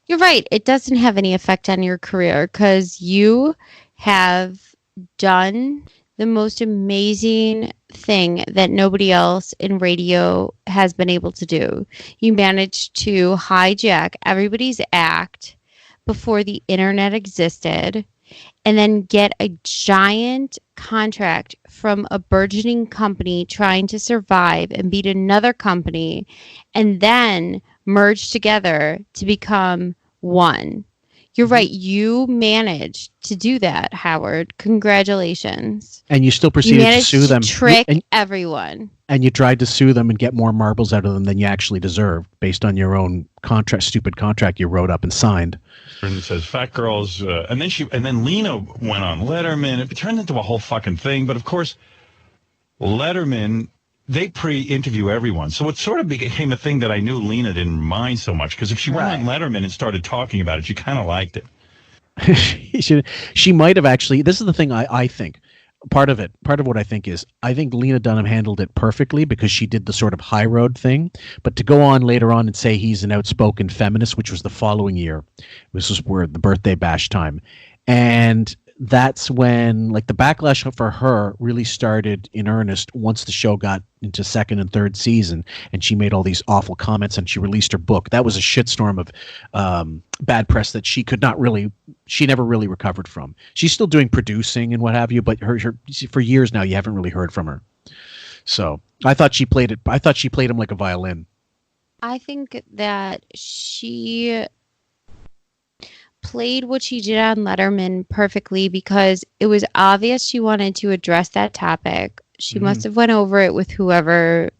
You're right. It doesn't have any effect on your career because you have done the most amazing thing that nobody else in radio has been able to do. You managed to hijack everybody's act before the internet existed and then get a giant contract from a burgeoning company trying to survive and beat another company and then merge together to become one. You're right. You managed to do that, Howard. Congratulations. And you still proceeded to sue them. Trick everyone. And you tried to sue them and get more marbles out of them than you actually deserved, based on your own stupid contract you wrote up and signed. And it says fat girls, and then Lena went on Letterman. It turned into a whole fucking thing. But of course, Letterman, they pre-interview everyone. So it sort of became a thing that I knew Lena didn't mind so much. Because if she went on Letterman and started talking about it, she kind of liked it. She might have actually. This is the thing I think. Part of what I think is, I think Lena Dunham handled it perfectly because she did the sort of high road thing. But to go on later on and say he's an outspoken feminist, which was the following year, this was where the birthday bash time. And that's when the backlash for her really started in earnest once the show got into second and third season and she made all these awful comments and she released her book. That was a shitstorm of bad press that she never really recovered from. She's still doing producing and what have you, but her for years now you haven't really heard from her. So I thought she played him like a violin. I think that she played what she did on Letterman perfectly because it was obvious she wanted to address that topic. She must have went over it with whoever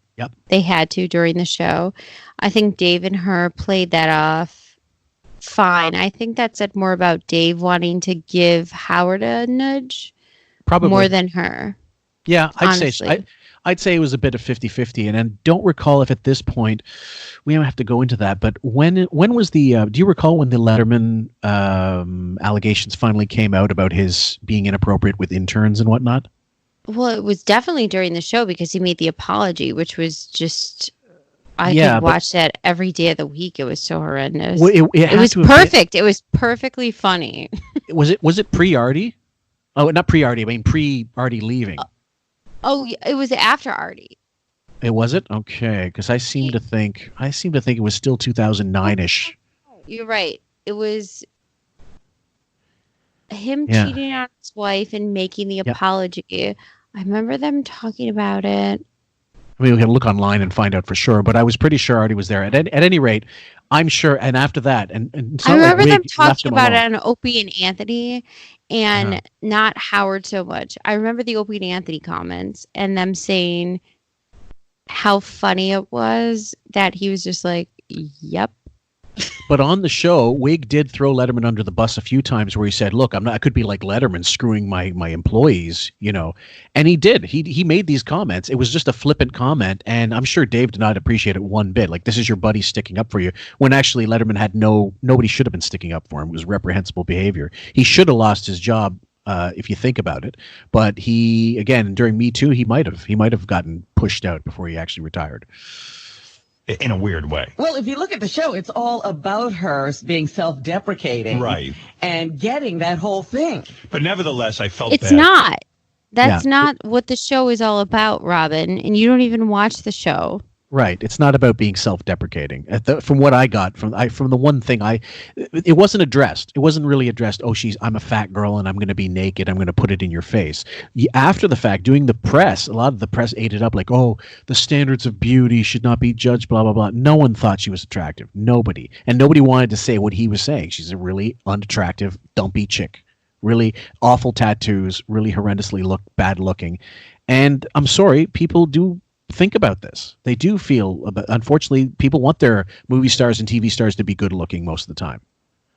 they had to during the show. I think Dave and her played that off fine. I think that said more about Dave wanting to give Howard a nudge more than her. Yeah, I'd say it was a bit of 50-50, and I don't recall if at this point we don't have to go into that. But when was the? Do you recall when the Letterman allegations finally came out about his being inappropriate with interns and whatnot? Well, it was definitely during the show because he made the apology, which was just. I could watch that every day of the week. It was so horrendous. Well, it was perfect. It was perfectly funny. Was it pre-Artie? Oh, not pre-Artie. I mean pre-Artie leaving. Oh, it was after Artie. It was it? Okay, because I seem to think it was still 2009-ish. You're right. It was him Yeah. cheating on his wife and making the apology. I remember them talking about it. I mean, we can look online and find out for sure, but I was pretty sure Artie was there. At any rate, I'm sure. And after that, and it's I not like remember them Wig left talking him about alone. it on Opie and Anthony, and not Howard so much. I remember the Opie and Anthony comments and them saying how funny it was that he was just like, "Yep." But on the show, Wig did throw Letterman under the bus a few times, where he said, "Look, I could be like Letterman, screwing my employees, you know." And he did. He made these comments. It was just a flippant comment, and I'm sure Dave did not appreciate it one bit. Like, this is your buddy sticking up for you, when actually Letterman had nobody should have been sticking up for him. It was reprehensible behavior. He should have lost his job, if you think about it. But he, again, during Me Too, he might have gotten pushed out before he actually retired. In a weird way. Well, if you look at the show, it's all about her being self-deprecating. Right. And getting that whole thing. But nevertheless, I felt It's bad. not. That's not what the show is all about, Robin. And you don't even watch the show. Right. It's not about being self-deprecating. From what I got from the one thing it wasn't addressed. It wasn't really addressed. Oh, I'm a fat girl and I'm going to be naked. I'm going to put it in your face. After the fact, doing the press, a lot of the press ate it up like, oh, the standards of beauty should not be judged, blah, blah, blah. No one thought she was attractive. Nobody. And nobody wanted to say what he was saying. She's a really unattractive, dumpy chick. Really awful tattoos, really horrendously bad looking. And I'm sorry, people do think about this. They do feel, unfortunately, people want their movie stars and TV stars to be good looking most of the time.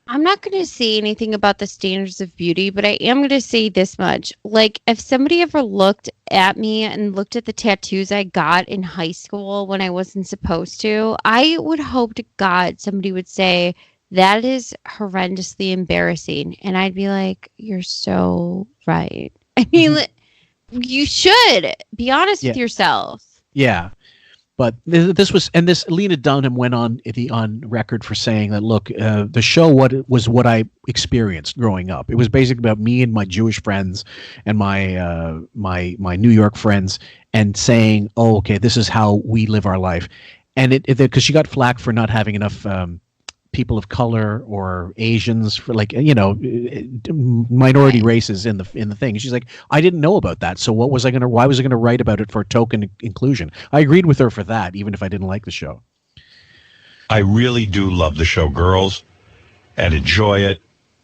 I'm not going to say anything about the standards of beauty, but I am going to say this much. Like, if somebody ever looked at me and looked at the tattoos I got in high school when I wasn't supposed to, I would hope to God somebody would say, that is horrendously embarrassing. And I'd be like, you're so right. I mean, you should be honest with yourself. Yeah, but this Lena Dunham went on record for saying that, look, the show was what I experienced growing up. It was basically about me and my Jewish friends and my my New York friends, and saying, oh, okay, this is how we live our life. And because she got flack for not having enough people of color or Asians, for, like, you know, minority races in the thing. She's like, I didn't know about that, so why was I going to write about it for token inclusion? I agreed with her for that, even if I didn't like the show. I really do love the show Girls and enjoy it,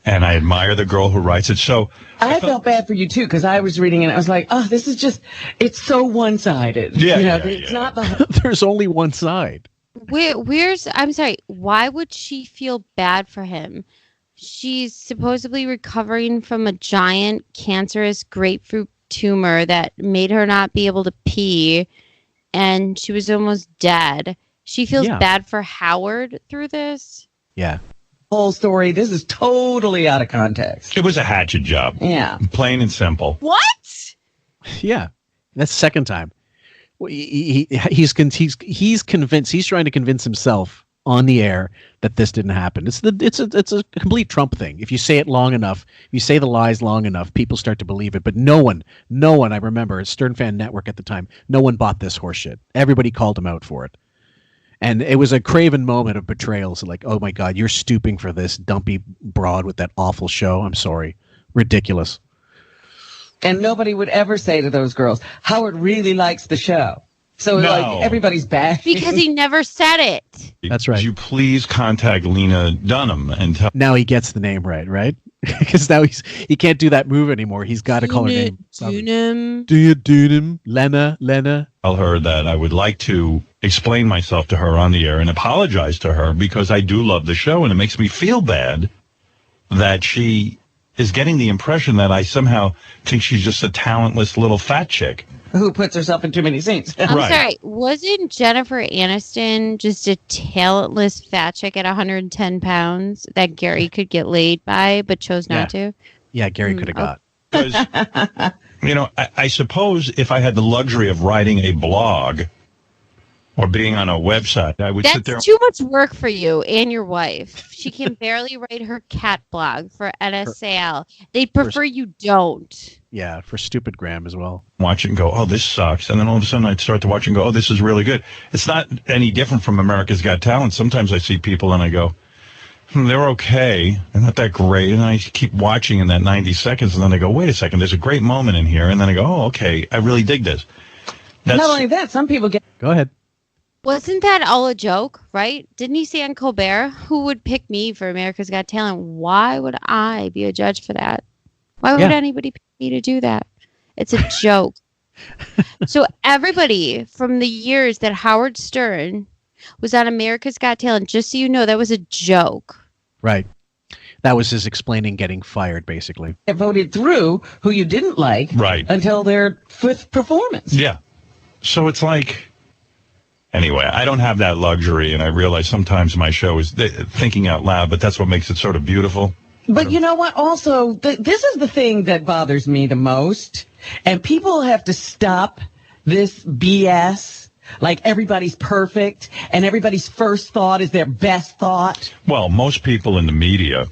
and I admire the girl who writes it. So I felt bad for you too, because I was reading it and I was like, oh, this is just, it's so one-sided. Yeah, you know, it's not the There's only one side. I'm sorry, why would she feel bad for him? She's supposedly recovering from a giant cancerous grapefruit tumor that made her not be able to pee, and she was almost dead. She feels bad for Howard through this? Yeah. Whole story, this is totally out of context. it was a hatchet job. Yeah. Plain and simple. What? Yeah, that's the second time. He's convinced. He's trying to convince himself on the air that this didn't happen. It's a complete Trump thing. If you say it long enough, if you say the lies long enough, people start to believe it. But no one. I remember at Stern Fan Network at the time, no one bought this horseshit. Everybody called him out for it, and it was a craven moment of betrayal. So like, oh my God, you're stooping for this dumpy broad with that awful show. I'm sorry, ridiculous. And nobody would ever say to those girls, Howard really likes the show. So like everybody's back. Because he never said it. That's right. Could you please contact Lena Dunham and tell... Now he gets the name right? Because now he can't do that move anymore. He's got to call her name. Dunham. Lena. Tell her that I would like to explain myself to her on the air and apologize to her, because I do love the show, and it makes me feel bad that she is getting the impression that I somehow think she's just a talentless little fat chick. Who puts herself in too many scenes. I'm sorry, wasn't Jennifer Aniston just a talentless fat chick at 110 pounds that Gary could get laid by but chose not to? Yeah, Gary could have got. Because, you know, I suppose if I had the luxury of writing a blog or being on a website, I would sit there. That's too much work for you and your wife. She can barely write her cat blog for NSAL. They'd prefer you don't. Yeah, for Stupid Graham as well. Watch it and go, oh, this sucks. And then all of a sudden I'd start to watch and go, oh, this is really good. It's not any different from America's Got Talent. Sometimes I see people and I go, they're okay. They're not that great. And I keep watching in that 90 seconds, and then I go, wait a second, there's a great moment in here. And then I go, oh, okay, I really dig this. Not only that, some people get... Go ahead. Wasn't that all a joke, right? Didn't he say on Colbert, who would pick me for America's Got Talent? Why would I be a judge for that? Why would anybody pick me to do that? It's a joke. So everybody from the years that Howard Stern was on America's Got Talent, just so you know, that was a joke. Right. That was his explaining getting fired, basically. Get voted through who you didn't like until their fifth performance. Yeah. So it's like... Anyway, I don't have that luxury, and I realize sometimes my show is thinking out loud, but that's what makes it sort of beautiful. But you know what? Also, this is the thing that bothers me the most, and people have to stop this BS. Like everybody's perfect, and everybody's first thought is their best thought. Well, most people in the media,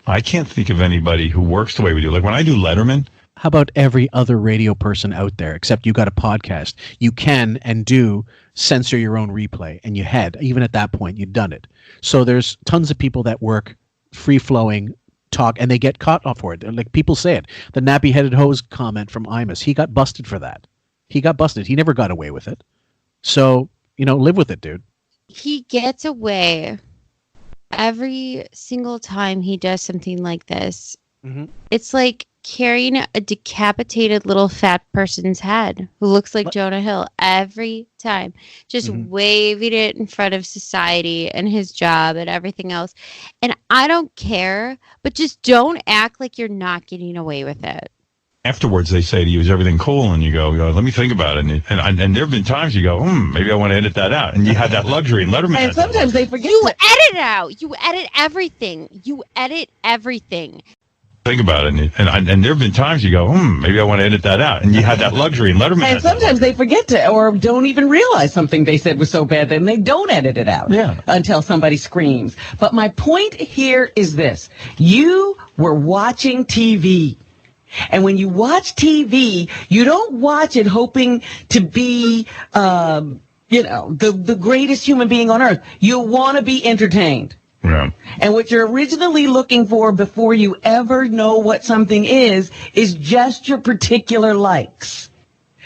I can't think of anybody who works the way we do. Like when I do Letterman... How about every other radio person out there, except you got a podcast? You can and do censor your own replay, and you had. Even at that point, you'd done it. So there's tons of people that work free-flowing talk, and they get caught off for it. Like people say it. The nappy-headed hose comment from Imus, he got busted for that. He got busted. He never got away with it. So, live with it, dude. He gets away every single time he does something like this. Mm-hmm. It's like carrying a decapitated little fat person's head who looks like Jonah Hill every time, just waving it in front of society and his job and everything else. And I don't care, but just don't act like you're not getting away with it. Afterwards, they say to you, is everything cool? And you go, let me think about it. And there have been times you go, maybe I want to edit that out. And you had that luxury in Letterman. And sometimes they forget. You edit it out. You edit everything. You edit everything. Think about it. And there have been times you go, maybe I want to edit that out. And you had that luxury in Letterman. And sometimes they forget to, or don't even realize something they said was so bad, then they don't edit it out until somebody screams. But my point here is this. You were watching TV. And when you watch TV, you don't watch it hoping to be, the greatest human being on earth. You want to be entertained. Yeah. And what you're originally looking for before you ever know what something is just your particular likes.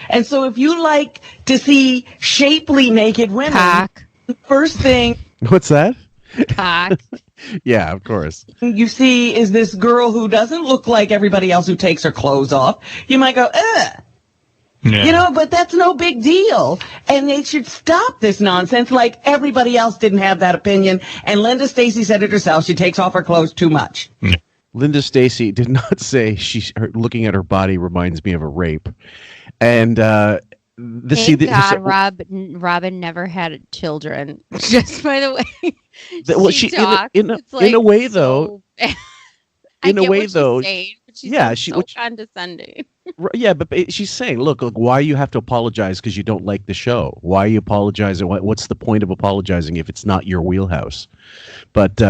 And so if you like to see shapely naked women, the first thing... What's that? Cock. Yeah, of course. You see is this girl who doesn't look like everybody else who takes her clothes off. You might go, ugh. Yeah. But that's no big deal. And they should stop this nonsense like everybody else didn't have that opinion. And Linda Stacy said it herself. She takes off her clothes too much. Yeah. Linda Stacy did not say looking at her body reminds me of a rape. And Robin never had children. Just by the way. In a way, though. She's so condescending. Yeah, but she's saying, look, why you have to apologize because you don't like the show? Why you apologize? What's the point of apologizing if it's not your wheelhouse? But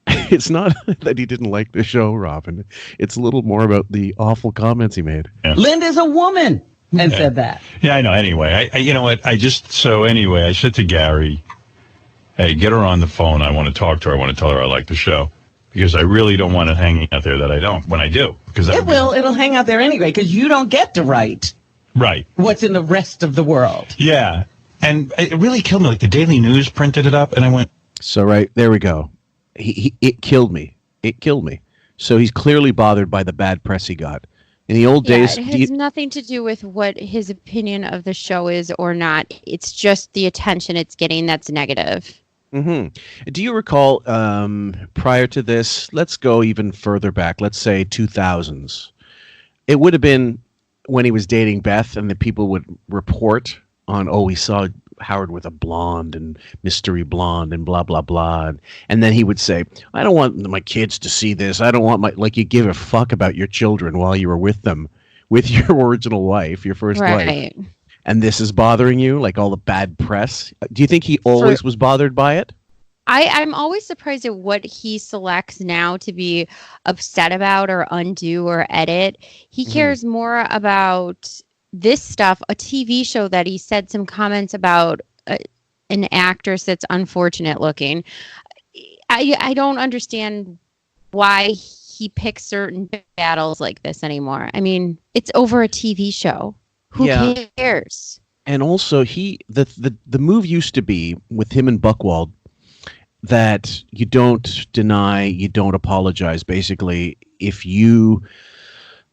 it's not that he didn't like the show, Robin. It's a little more about the awful comments he made. Yeah. Linda's a woman and said that. Yeah, I know. Anyway, you know what? I said to Gary, hey, get her on the phone. I want to talk to her. I want to tell her I like the show. Because I really don't want it hanging out there that I don't, when I do. It'll hang out there anyway, because you don't get to write what's in the rest of the world. Yeah. And it really killed me. Like the Daily News printed it up, and I went... So, there we go. It killed me. It killed me. So he's clearly bothered by the bad press he got. In the old days... It has nothing to do with what his opinion of the show is or not. It's just the attention it's getting that's negative. Mm-hmm. Do you recall prior to this, let's go even further back, let's say 2000s. It would have been when he was dating Beth and the people would report on, we saw Howard with a blonde and mystery blonde and blah, blah, blah. And then he would say, I don't want my kids to see this. I don't want like you give a fuck about your children while you were with them, with your original wife, your first wife. And this is bothering you, like all the bad press. Do you think he always was bothered by it? I'm always surprised at what he selects now to be upset about or undo or edit. He cares more about this stuff, a TV show that he said some comments about an actress that's unfortunate looking. I don't understand why he picks certain battles like this anymore. I mean, it's over a TV show. Who cares? And also, the move used to be with him and Buchwald that you don't deny, you don't apologize. Basically, if you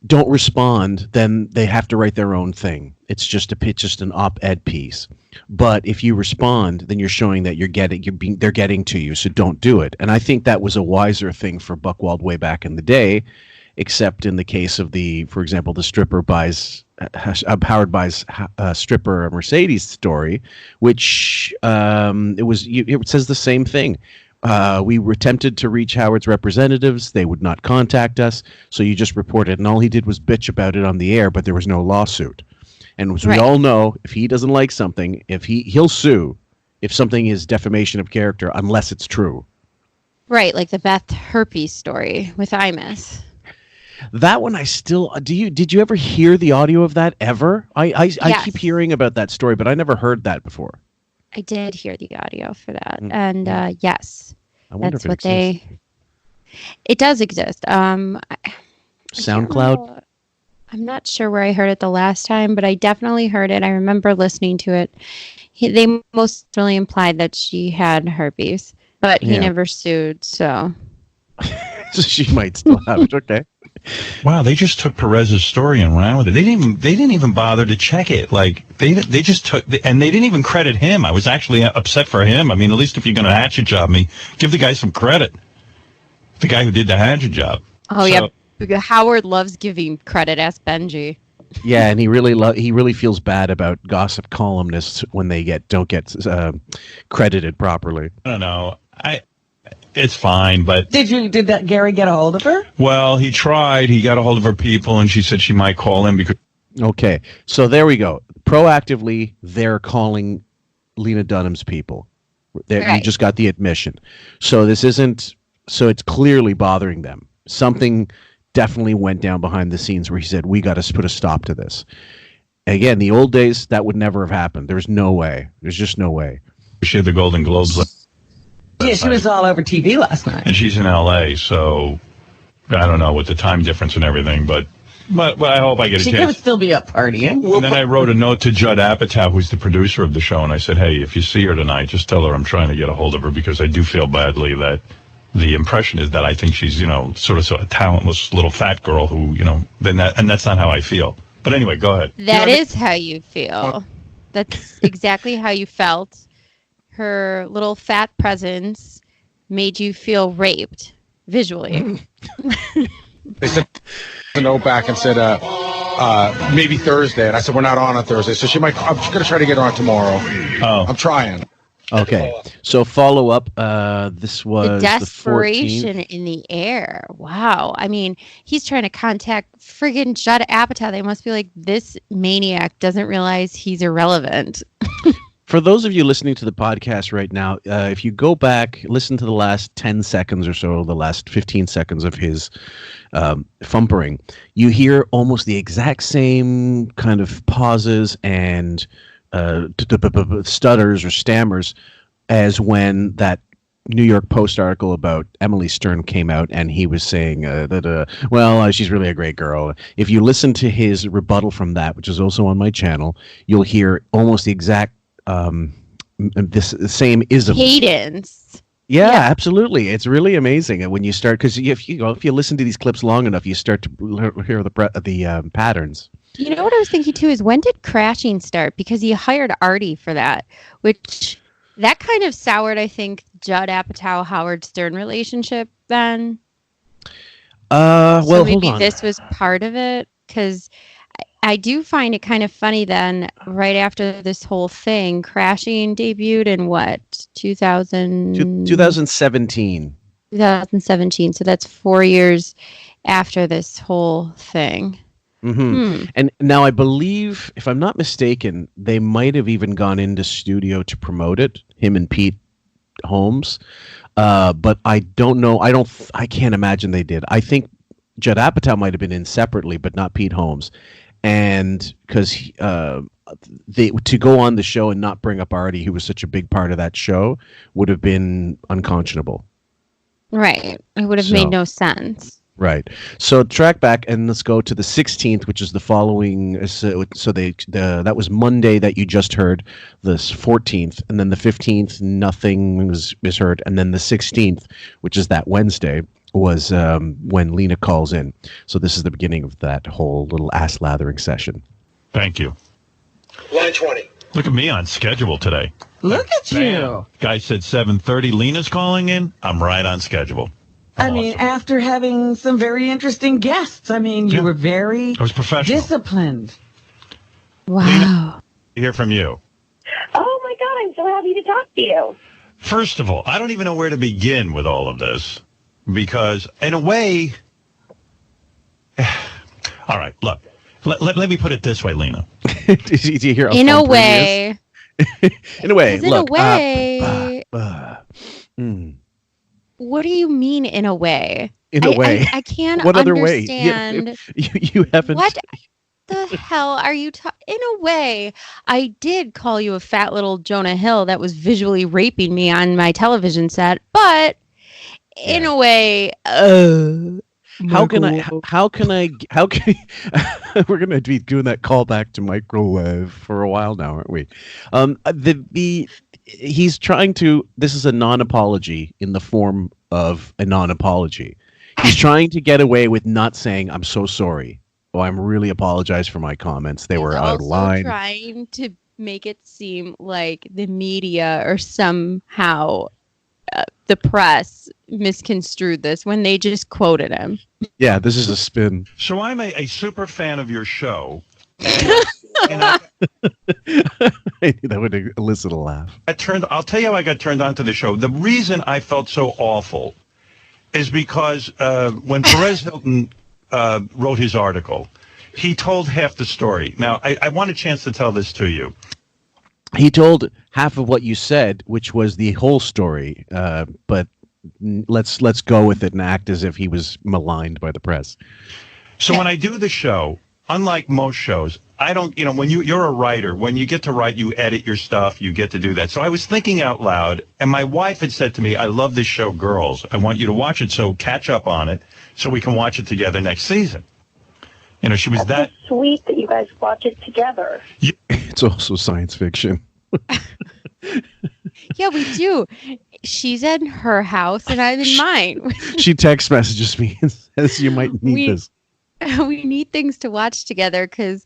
don't respond, then they have to write their own thing. It's just an op-ed piece. But if you respond, then you're showing that they're getting to you. So don't do it. And I think that was a wiser thing for Buchwald way back in the day, except in the case of for example, the stripper Howard buys a stripper a Mercedes story, which it says the same thing. We were tempted to reach Howard's representatives. They would not contact us. So you just report it. And all he did was bitch about it on the air, but there was no lawsuit. And as we all know, if he doesn't like something, he'll sue if something is defamation of character, unless it's true. Right, like the Beth herpes story with Imus. That one I still did you ever hear the audio of that ever? I keep hearing about that story, but I never heard that before. I did hear the audio for that. And yes. I wonder that's if what it does exist. SoundCloud? I'm not sure where I heard it the last time, but I definitely heard it. I remember listening to it. They most really implied that she had herpes, but he never sued, so. So she might still have it. Okay. Wow, they just took Perez's story and ran with it. They didn't even bother to check it. Like they just took, and they didn't even credit him. I was actually upset for him. I mean, at least if you're going to hatchet job me, give the guy some credit. The guy who did the hatchet job. Oh yeah, Howard loves giving credit. Ask Benji. Yeah, and he really feels bad about gossip columnists when they don't get credited properly. I don't know. It's fine, but did that Gary get a hold of her? Well, he tried. He got a hold of her people, and she said she might call him because. Okay, so there we go. Proactively, they're calling Lena Dunham's people. You just got the admission. So this isn't. So it's clearly bothering them. Something definitely went down behind the scenes where he said, "We got to put a stop to this." Again, the old days that would never have happened. There's no way. There's just no way. She had the Golden Globes. Yeah, she was all over TV last night. And she's in L.A., so I don't know with the time difference and everything, but I hope I get a chance. She could still be up partying. And then I wrote a note to Judd Apatow, who's the producer of the show, and I said, hey, if you see her tonight, just tell her I'm trying to get a hold of her because I do feel badly that the impression is that I think she's, sort of a talentless little fat girl who, and that's not how I feel. But anyway, go ahead. That is how you feel. That's exactly how you felt. Her little fat presence made you feel raped visually. They sent a note back and said, maybe Thursday. And I said, we're not on Thursday. So I'm going to try to get on tomorrow. Oh. I'm trying. Okay. So follow up. This was the desperation the 14th. in the air. Wow. I mean, he's trying to contact friggin' Judd Apatow. They must be like, this maniac doesn't realize he's irrelevant. For those of you listening to the podcast right now, if you go back, listen to the last 10 seconds or so, the last 15 seconds of his fumpering, you hear almost the exact same kind of pauses and stutters or stammers as when that New York Post article about Emily Stern came out and he was saying she's really a great girl. If you listen to his rebuttal from that, which is also on my channel, you'll hear almost the exact this same ism cadence. Yeah, absolutely. It's really amazing when you start, because if you listen to these clips long enough, you start to hear the patterns. You know what I was thinking too is, when did Crashing start? Because he hired Artie for that, which that kind of soured, I think, Judd Apatow Howard Stern relationship. Then, well, maybe hold on. This was part of it, because I do find it kind of funny then, right after this whole thing, Crashing debuted in what, 2017. 2017. So that's 4 years after this whole thing. Mm-hmm. And now I believe, if I'm not mistaken, they might have even gone into studio to promote it, him and Pete Holmes. But I don't know. I can't imagine they did. I think Judd Apatow might have been in separately, but not Pete Holmes. And because to go on the show and not bring up Artie, who was such a big part of that show, would have been unconscionable. Right. It would have made no sense. Right. So track back and let's go to the 16th, which is the following. So that was Monday that you just heard, the 14th, and then the 15th, nothing was heard, and then the 16th, which is that Wednesday, was when Lena calls in. So this is the beginning of that whole little ass lathering session. Thank you. Line 20. Look at me on schedule today. Look at you. Guy said 7:30. Lena's calling in. I'm right on schedule. I mean, after having some very interesting guests, I mean, you were very I was professional. disciplined. Wow. Lena, hear from you. Oh, my God. I'm so happy to talk to you. First of all, I don't even know where to begin with all of this because, in a way, all right, look, let me put it this way, Lena. Did you hear? In a way. In a way. Look. In a way. What do you mean in a way? In a way. I can't what understand. Other way? You haven't. What the hell are you talking? In a way, I did call you a fat little Jonah Hill that was visually raping me on my television set, but in a way, how can we're going to be doing that callback to microwave for a while now, aren't we? He's trying to, this is a non-apology in the form of a non-apology. He's trying to get away with not saying, I'm so sorry. Oh, I'm really apologize for my comments. They were out of line. Trying to make it seem like the media or somehow the press misconstrued this when they just quoted him. Yeah, this is a spin. So I'm a super fan of your show. That would elicit a laugh. I'll tell you how I got turned on to the show. The reason I felt so awful is because when Perez Hilton wrote his article, he told half the story. Now, I want a chance to tell this to you. He told half of what you said, which was the whole story, but let's go with it and act as if he was maligned by the press. So when I do the show, unlike most shows, I don't, when you're a writer, when you get to write, you edit your stuff, you get to do that. So I was thinking out loud, and my wife had said to me, I love this show, Girls. I want you to watch it, so catch up on it so we can watch it together next season. She was That's so sweet that you guys watch it together. It's also science fiction. Yeah, we do. She's in her house and I'm in mine. She text messages me and says you might need this. We need things to watch together because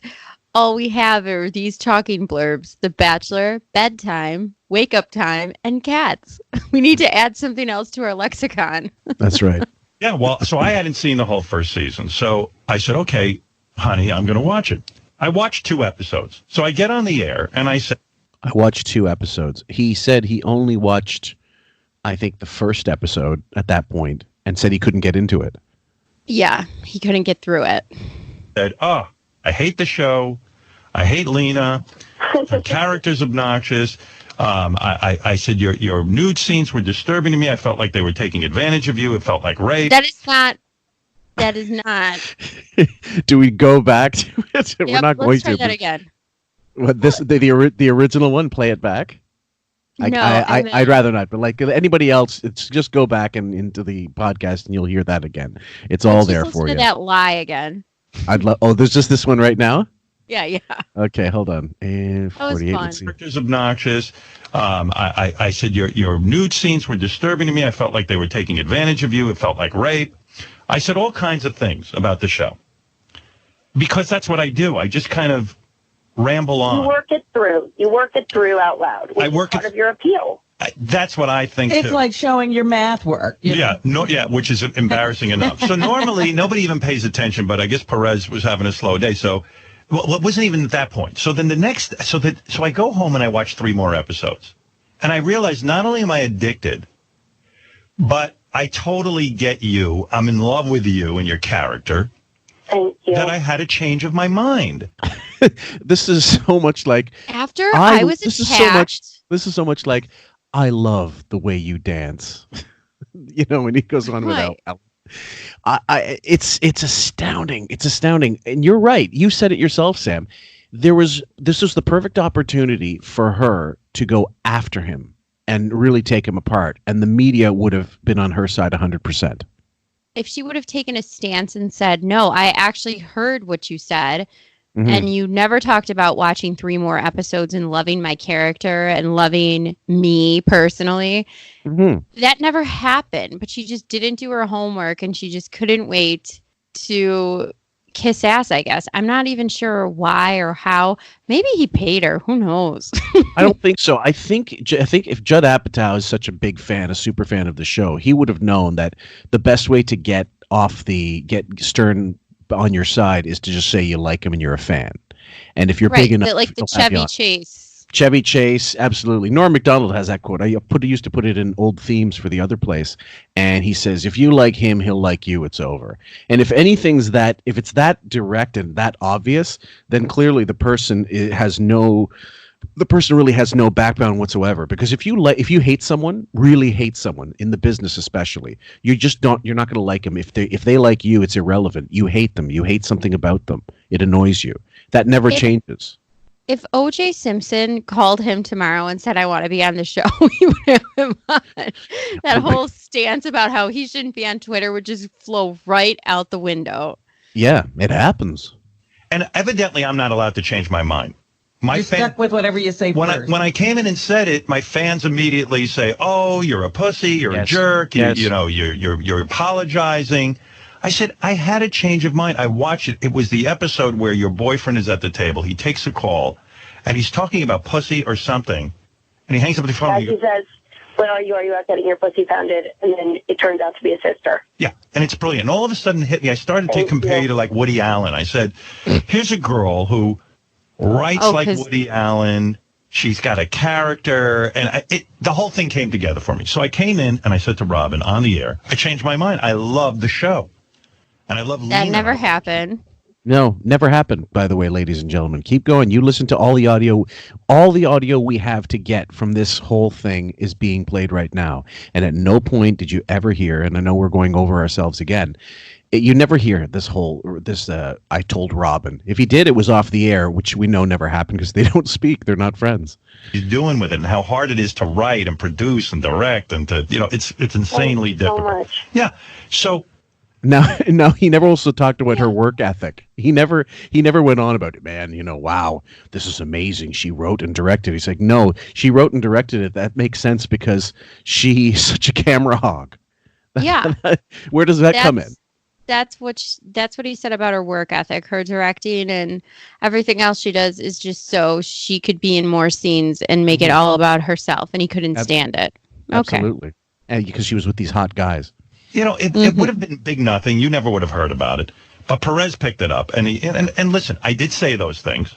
all we have are these talking blurbs: The Bachelor, bedtime, wake up time, and cats. We need to add something else to our lexicon. That's right. Yeah, well, so I hadn't seen the whole first season. So I said, okay, honey, I'm going to watch it. I watched 2 episodes. So I get on the air and I said, I watched 2 episodes. He said he only watched, I think, the first episode at that point and said he couldn't get into it. Yeah, he couldn't get through it. Said, I hate the show. I hate Lena. Her character's obnoxious. I said your nude scenes were disturbing to me. I felt like they were taking advantage of you. It felt like rape. That is not. Do we go back to it? Yep, We're not going let's to. try that again. What the original one? Play it back. I'd rather not. But like anybody else, it's just go back and into the podcast and you'll hear that again. It's all there for you. Listen to that lie again. I'd love. Oh, there's just this one right now. Yeah. Okay, hold on. And 48. That was fun. Character's obnoxious. I said your nude scenes were disturbing to me. I felt like they were taking advantage of you. It felt like rape. I said all kinds of things about the show because that's what I do. I just kind of ramble on. You work it through out loud. Which is part of your appeal. That's what I think It's too. like showing your math work. Which is embarrassing enough. So normally nobody even pays attention, but I guess Perez was having a slow day, so it wasn't even at that point. So then so I go home and I watch 3 more episodes, and I realize not only am I addicted, but I totally get you. I'm in love with you and your character. Thank you. That I had a change of my mind. This is so much like after I was attacked. This is so much like I love the way you dance. When he goes on Right. without. It's astounding. It's astounding, and you're right. You said it yourself, Sam. This was the perfect opportunity for her to go after him and really take him apart. And the media would have been on her side 100%. If she would have taken a stance and said, no, I actually heard what you said, Mhm. and you never talked about watching 3 more episodes and loving my character and loving me personally, that never happened. But she just didn't do her homework, and she just couldn't wait to kiss ass, I guess. I'm not even sure why or how. Maybe he paid her. Who knows? I don't think so. I think if Judd Apatow is such a big fan, a super fan of the show, he would have known that the best way to get Stern on your side is to just say you like him and you're a fan. And if you're big enough, like the he'll have you Chevy on. Chase. Chevy Chase, absolutely. Norm Macdonald has that quote. I used to put it in old themes for the other place, and he says, "If you like him, he'll like you. It's over." And if it's that direct and that obvious, then clearly the person really has no background whatsoever. Because if you hate someone, really hate someone in the business especially, you're not going to like them. If they like you, it's irrelevant. You hate them. You hate something about them. It annoys you. That never changes. If O.J. Simpson called him tomorrow and said, I want to be on the show, we would have him on. That whole stance about how he shouldn't be on Twitter would just flow right out the window. Yeah, it happens. And evidently, I'm not allowed to change my mind. You're stuck with whatever you say first. When I came in and said it, my fans immediately say, "Oh, you're a pussy, you're a jerk, you're apologizing." I said, I had a change of mind. I watched it. It was the episode where your boyfriend is at the table. He takes a call, and he's talking about pussy or something, and he hangs up the phone. As he says, "What are you out getting your pussy pounded?" And then it turns out to be a sister. Yeah, and it's brilliant. And all of a sudden it hit me. I started to compare you to like Woody Allen. I said, here's a girl who writes like Woody Allen. She's got a character, and the whole thing came together for me. So I came in, and I said to Robin on the air, I changed my mind. I love the show. And I love That Lena. never happened. No, never happened, by the way, ladies and gentlemen. Keep going. You listen to all the audio. All the audio we have to get from this whole thing is being played right now. And at no point did you ever hear, and I know we're going over ourselves again, you never hear this I told Robin. If he did, it was off the air, which we know never happened because they don't speak. They're not friends. He's doing with it and how hard it is to write and produce and direct and to, it's insanely difficult. So much. Yeah. So Now he never also talked about her work ethic. He never went on about it, man. Wow, this is amazing. She wrote and directed. He's like, no, she wrote and directed it. That makes sense because she's such a camera hog. Yeah. Where does that come in? That's what he said about her work ethic. Her directing and everything else she does is just so she could be in more scenes and make it all about herself, and he couldn't stand it. Okay. Absolutely. And because she was with these hot guys. It would have been big nothing. You never would have heard about it. But Perez picked it up. And listen, I did say those things.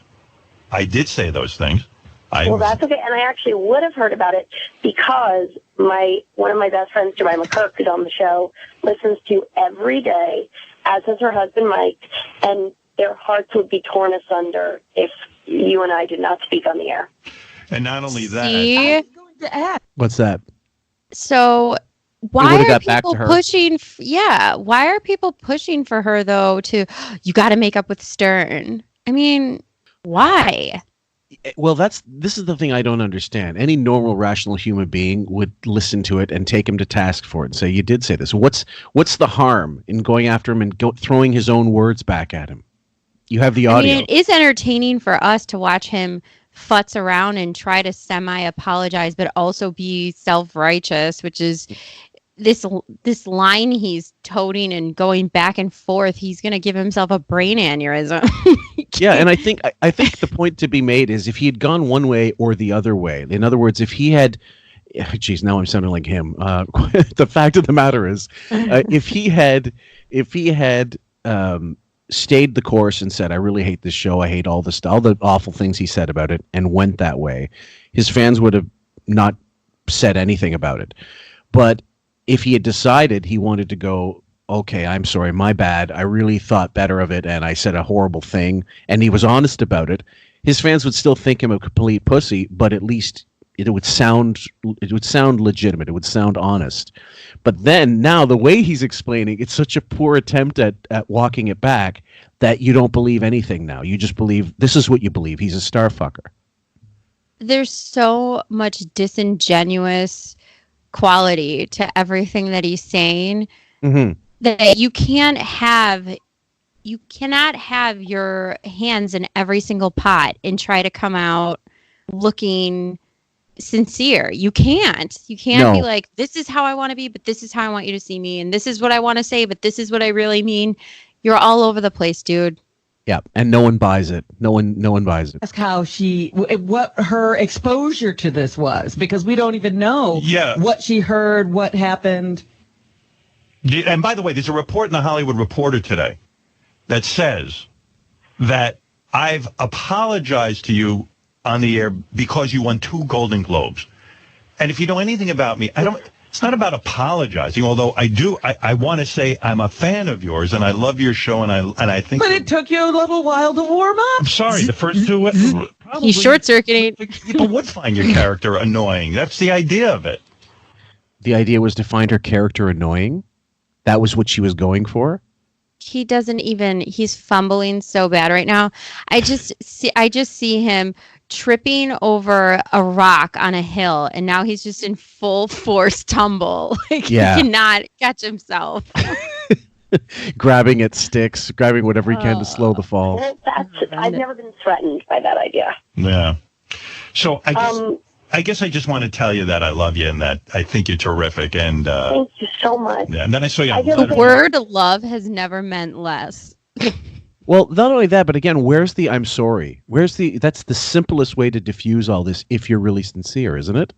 Well, that's okay. And I actually would have heard about it because one of my best friends, Jemima Kirk, who's on the show, listens to every day, as does her husband, Mike, and their hearts would be torn asunder if you and I did not speak on the air. And not only that. See? What's that? So why are got back people to her. pushing? Why are people pushing for her though? You got to make up with Stern. I mean, why? Well, this is the thing I don't understand. Any normal, rational human being would listen to it and take him to task for it and say, "You did say this. What's the harm in going after him and throwing his own words back at him?" You have the audio. I mean, it is entertaining for us to watch him futz around and try to semi-apologize, but also be self-righteous, which is this line he's toting and going back and forth. He's going to give himself a brain aneurysm. Yeah, and I think the point to be made is if he had gone one way or the other way. In other words, if he had, now I'm sounding like him. The fact of the matter is, if he had stayed the course and said, "I really hate this show. I hate all the awful things he said about it," and went that way, his fans would have not said anything about it. But if he had decided he wanted to go, "Okay, I'm sorry, my bad. I really thought better of it, and I said a horrible thing," and he was honest about it, his fans would still think him a complete pussy, but at least it would sound legitimate. It would sound honest. But then now the way he's explaining, it's such a poor attempt at walking it back that you don't believe anything now. You just believe this is what you believe. He's a star fucker. there's so much disingenuous quality to everything that he's saying that you cannot have your hands in every single pot and try to come out looking sincere. You can't be like, this is how I want to be, but this is how I want you to see me, and this is what I want to say, but this is what I really mean. You're all over the place, dude. Yeah, and no one buys it. No one buys it. Ask how what her exposure to this was, because we don't even know what she heard, what happened. And by the way, there's a report in the Hollywood Reporter today that says that I've apologized to you on the air because you won 2 Golden Globes. And if you know anything about me, it's not about apologizing, although I want to say I'm a fan of yours and I love your show and I think. But it took you a little while to warm up. I'm sorry, the first 2 probably he's short-circuiting. People would find your character annoying. That's the idea of it. The idea was to find her character annoying? That was what she was going for? He doesn't even, he's fumbling so bad right now. I just see him tripping over a rock on a hill, and now he's just in full force tumble. Like he cannot catch himself. Grabbing at sticks, grabbing whatever he can to slow the fall. Well, I've never been threatened by that idea. Yeah. So I guess I just want to tell you that I love you and that I think you're terrific. And thank you so much. Yeah, and then I saw you. The word love has never meant less. Well, not only that, but again, where's the I'm sorry? That's the simplest way to diffuse all this if you're really sincere, isn't it?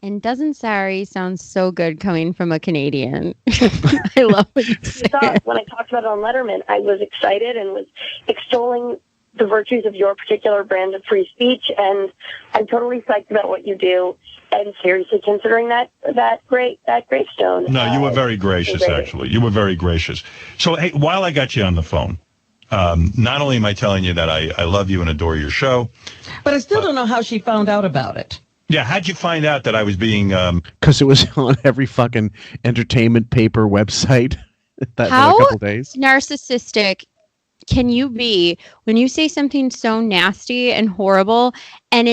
And doesn't sorry sound so good coming from a Canadian? I love what you said. When I talked about it on Letterman, I was excited and was extolling the virtues of your particular brand of free speech, and I'm totally psyched about what you do, and seriously considering that gravestone. No, you were very gracious, actually. You were very gracious. So, hey, while I got you on the phone, not only am I telling you that I love you and adore your show, but I still don't know how she found out about it. Yeah, how'd you find out that I was being... Because it was on every fucking entertainment paper website for a couple days. Narcissistic can you be when you say something so nasty and horrible, and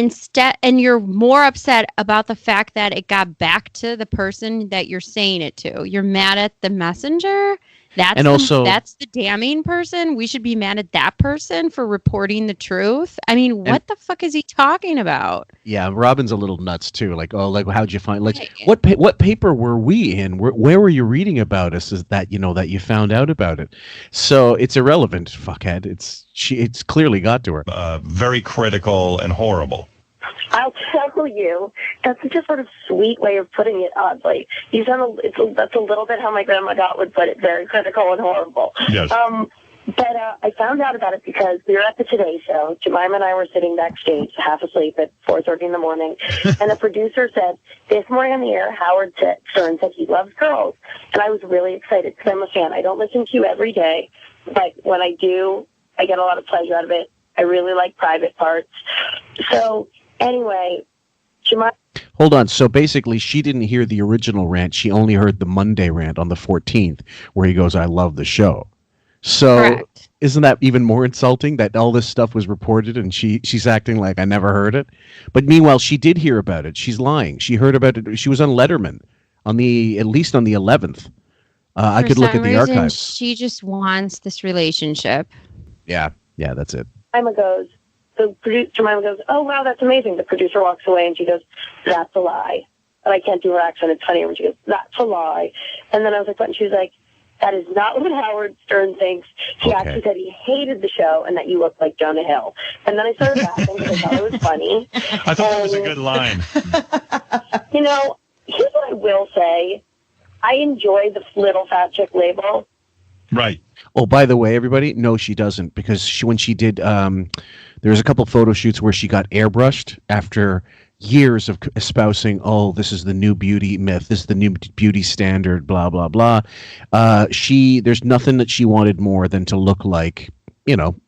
you're more upset about the fact that it got back to the person that you're saying it to? You're mad at the messenger? That's the damning person. We should be mad at that person for reporting the truth. I mean, what the fuck is he talking about? Yeah, Robin's a little nuts too. Like, how'd you find? Like, what paper were we in? Where were you reading about us? Is that that you found out about it? So it's irrelevant, fuckhead. It's clearly got to her. Very critical and horrible. I'll tell you, that's such a sort of sweet way of putting it. Oddly, that's a little bit how my grandma Dot would put it, very critical and horrible. Yes. But I found out about it because we were at the Today Show. Jemima and I were sitting backstage, half asleep at 4:30 in the morning, and the producer said, "This morning on the air, Howard Stern said he loves girls," and I was really excited because I'm a fan. I don't listen to you every day, but when I do, I get a lot of pleasure out of it. I really like private parts. So. Anyway, hold on. So basically, she didn't hear the original rant. She only heard the Monday rant on the 14th, where he goes, "I love the show." So correct. Isn't that even more insulting that all this stuff was reported and she's acting like I never heard it? But meanwhile, she did hear about it. She's lying. She heard about it. She was on Letterman at least on the 11th. I could look at the archives. She just wants this relationship. Yeah, that's it. Jemima goes, "Oh, wow, that's amazing." The producer walks away and she goes, "That's a lie." And I can't do her accent. It's funny when she goes, "That's a lie." And then I was like, "What?" And she was like, "That is not what Howard Stern thinks. He actually said he hated the show and that you look like Jonah Hill." And then I started laughing because I thought it was funny. I thought that was a good line. Here's what I will say. I enjoy the little fat chick label. Right. Oh, by the way, everybody, no, she doesn't, because when she did, there was a couple photo shoots where she got airbrushed after years of espousing, "Oh, this is the new beauty myth, this is the new beauty standard, blah blah blah." There's nothing that she wanted more than to look like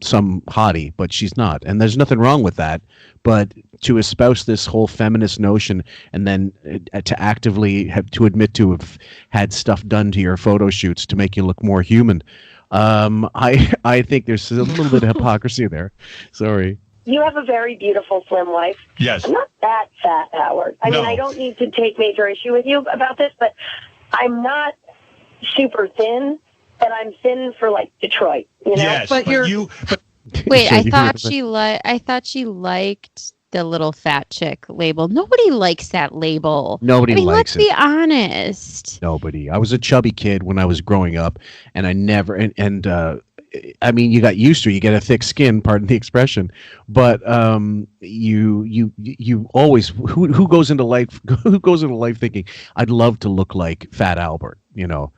some hottie, but she's not, and there's nothing wrong with that. But to espouse this whole feminist notion and then to actively have to admit to have had stuff done to your photo shoots to make you look more human, I think there's a little bit of hypocrisy there. Sorry. you have a very beautiful, slim wife. Yes. I'm not that fat, Howard. I mean, I don't need to take major issue with you about this, but I'm not super thin, but I'm thin for like Detroit. You know? Yes, But you're- Wait, I thought she liked the little fat chick label. Nobody likes that label. Nobody I mean, likes let's it. be honest. Nobody. I was a chubby kid when I was growing up, and I never I mean, you got used to it. You get a thick skin, pardon the expression, but you always who goes into life thinking I'd love to look like Fat Albert, you know.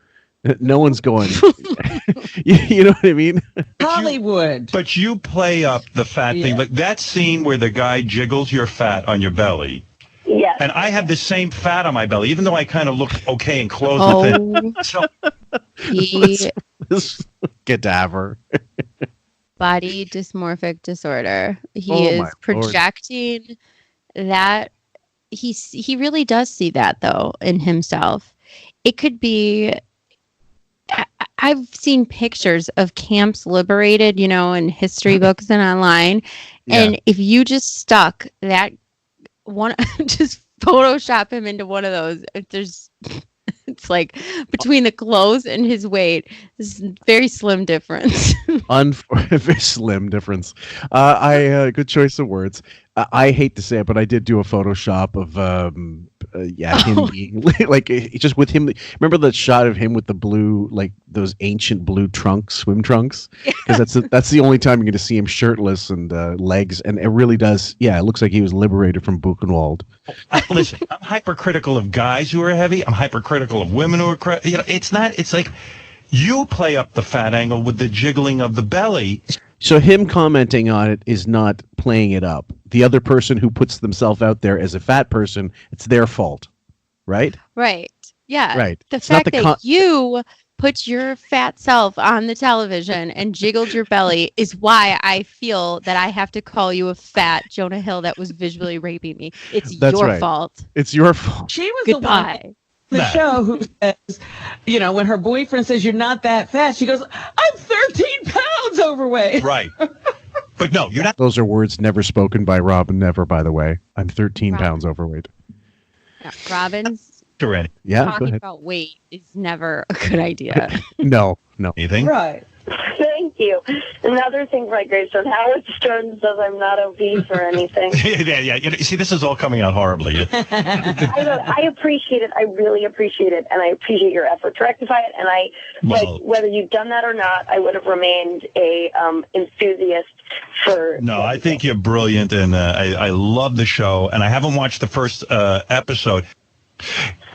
No one's going. You know what I mean? Hollywood. But you play up the fat thing. Like that scene where the guy jiggles your fat on your belly. Yes. And I have the same fat on my belly, even though I kind of look okay and clothes and thin. So, this cadaver. Body dysmorphic disorder. He is projecting that he really does see that though in himself. It could be. I've seen pictures of camps liberated, you know, in history books and online. And if you just stuck that one, just Photoshop him into one of those, it's like between the clothes and his weight, this is very slim difference. Very slim difference. Good choice of words. I hate to say it, but I did do a Photoshop of him being like just with him. Remember the shot of him with the blue, like those ancient blue trunks, swim trunks? Because that's the only time you're going to see him shirtless and legs, and it really does. Yeah, it looks like he was liberated from Buchenwald. Listen, I'm hypercritical of guys who are heavy. I'm hypercritical of women who are. You know, it's not. It's like you play up the fat angle with the jiggling of the belly. So him commenting on it is not playing it up. The other person who puts themselves out there as a fat person, it's their fault, right? Right. Yeah. Right. The It's not fact that you put your fat self on the television and jiggled your belly is why I feel that I have to call you a fat Jonah Hill that was visually raping me. It's your fault. It's your fault. She was Goodbye. the one the show who says, you know, when her boyfriend says you're not that fat, she goes, I'm 13 pounds overweight. Right. But no, you're not. Those are words never spoken by Robin, never, by the way. I'm 13 pounds overweight. Yeah, Robin's Yeah, go talking ahead. about weight is never a good idea. No. Anything? Right. Thank you. Another thing for my gravestone, Howard Stern says I'm not obese or anything. yeah. You see, this is all coming out horribly. I appreciate it. I really appreciate it, and I appreciate your effort to rectify it. And like whether you've done that or not, I would have remained a enthusiast for. No, I think you're brilliant, and I love the show. And I haven't watched the first episode.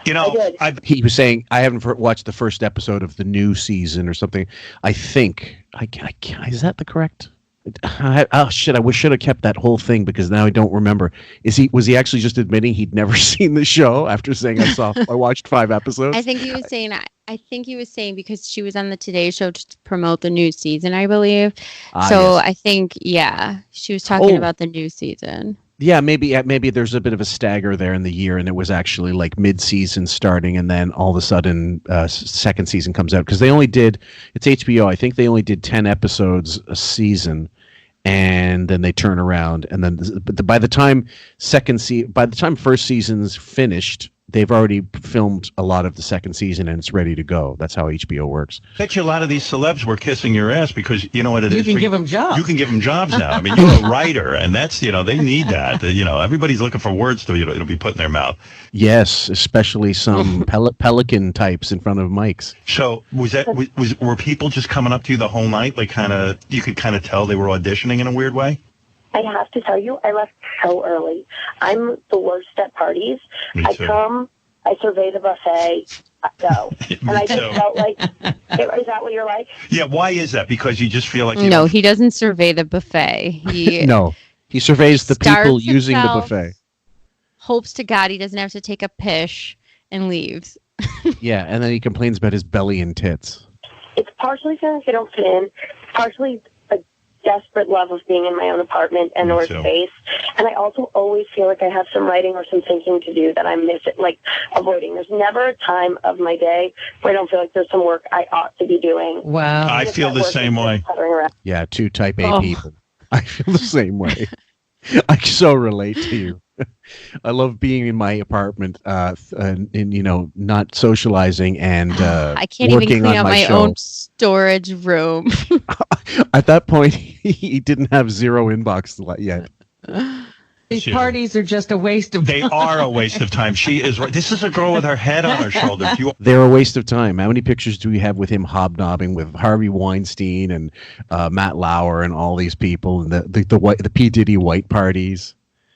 You know, he was saying I haven't watched the first episode of the new season or something. I think is that the correct? I should have kept that whole thing because now I don't remember. Was he actually just admitting he'd never seen the show after saying I watched 5 episodes? I think he was saying because she was on the Today Show to promote the new season, I believe. So yes. I think she was talking about the new season. Yeah, maybe there's a bit of a stagger there in the year, and it was actually like mid-season starting, and then all of a sudden, second season comes out because it's HBO. I think they only did 10 episodes a season, and then they turn around, and then by the time first season's finished, they've already filmed a lot of the second season, and it's ready to go. That's how HBO works. I bet you a lot of these celebs were kissing your ass because you know what it is. You can give them jobs. You can give them jobs now. I mean, you're a writer, and that's they need that. Everybody's looking for words to be put in their mouth. Yes, especially some pelican types in front of mics. So were people just coming up to you the whole night? Like you could kind of tell they were auditioning in a weird way. I have to tell you, I left so early. I'm the worst at parties. I come, I survey the buffet, I go. And I just felt like, is that what you're like? Yeah, why is that? Because you just feel like... No, he doesn't survey the buffet. No, he surveys the people using the buffet. Hopes to God he doesn't have to take a pish and leaves. Yeah, and then he complains about his belly and tits. It's partially feelings I don't fit in. It's partially desperate love of being in my own apartment and or space. And I also always feel like I have some writing or some thinking to do that I'm avoiding. There's never a time of my day where I don't feel like there's some work I ought to be doing. Wow. I feel the same way. Yeah, 2 type A people. I feel the same way. I so relate to you. I love being in my apartment, and not socializing and I can't even working clean on out my show. own storage room. At that point, he didn't have zero inbox yet. These parties are just a waste of time. They are a waste of time. She is right. This is a girl with her head on her shoulders. They're a waste of time. How many pictures do we have with him hobnobbing with Harvey Weinstein and Matt Lauer and all these people and the P. Diddy white parties?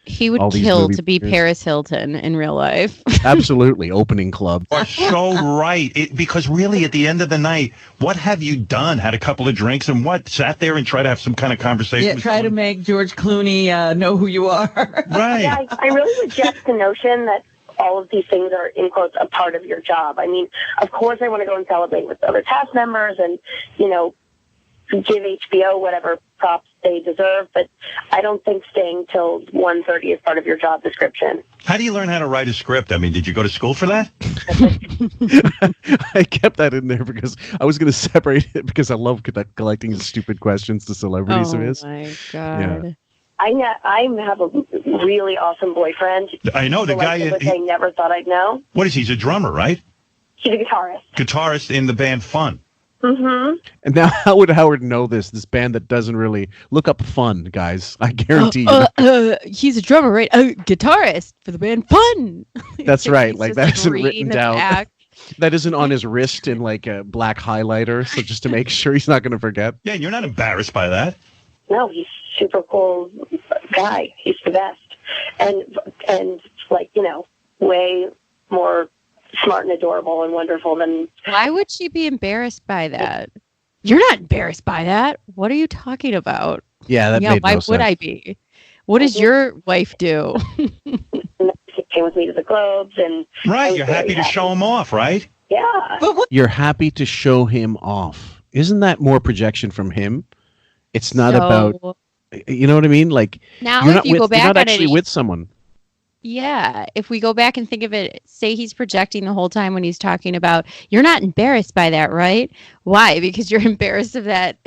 He would All these kill movie to be pictures. Paris Hilton in real life. Absolutely, opening club. You are so right. Because really, at the end of the night, what have you done? Had a couple of drinks and what? Sat there and tried to have some kind of conversation? Yeah, with try to make George Clooney know who you are. Right. Yeah, I really reject the notion that all of these things are, in quotes, a part of your job. I mean, of course I want to go and celebrate with other cast members and, give HBO whatever props they deserve, but I don't think staying till 1:30 is part of your job description. How do you learn how to write a script? I mean, did you go to school for that? I kept that in there because I was going to separate it because I love collecting stupid questions to celebrities of his. Oh my God. Yeah. I have a really awesome boyfriend. I know, the guy... Which I never thought I'd know. What is he? He's a drummer, right? He's a guitarist. Guitarist in the band Fun. Mm-hmm. And now how would Howard know this band that doesn't really look up Fun, guys? I guarantee you. He's a drummer, right? Guitarist for the band Fun. That's right. He's Like just that isn't reading written the down. back. That isn't on his wrist in like a black highlighter. So just to make sure he's not going to forget. Yeah, you're not embarrassed by that. No, he's super cool guy. He's the best. And way more smart and adorable and wonderful than... Why would she be embarrassed by that? You're not embarrassed by that. What are you talking about? Yeah, that made why no would sense. I be? What does your wife do? He came with me to the Globes and... Right, you're happy to show him off, right? Yeah. You're happy to show him off. Isn't that more projection from him? It's not about... You know what I mean? Like, Now you're if not you go back you're not on actually it, with someone. Yeah, if we go back and think of it, say he's projecting the whole time when he's talking about, you're not embarrassed by that, right? Why? Because you're embarrassed of that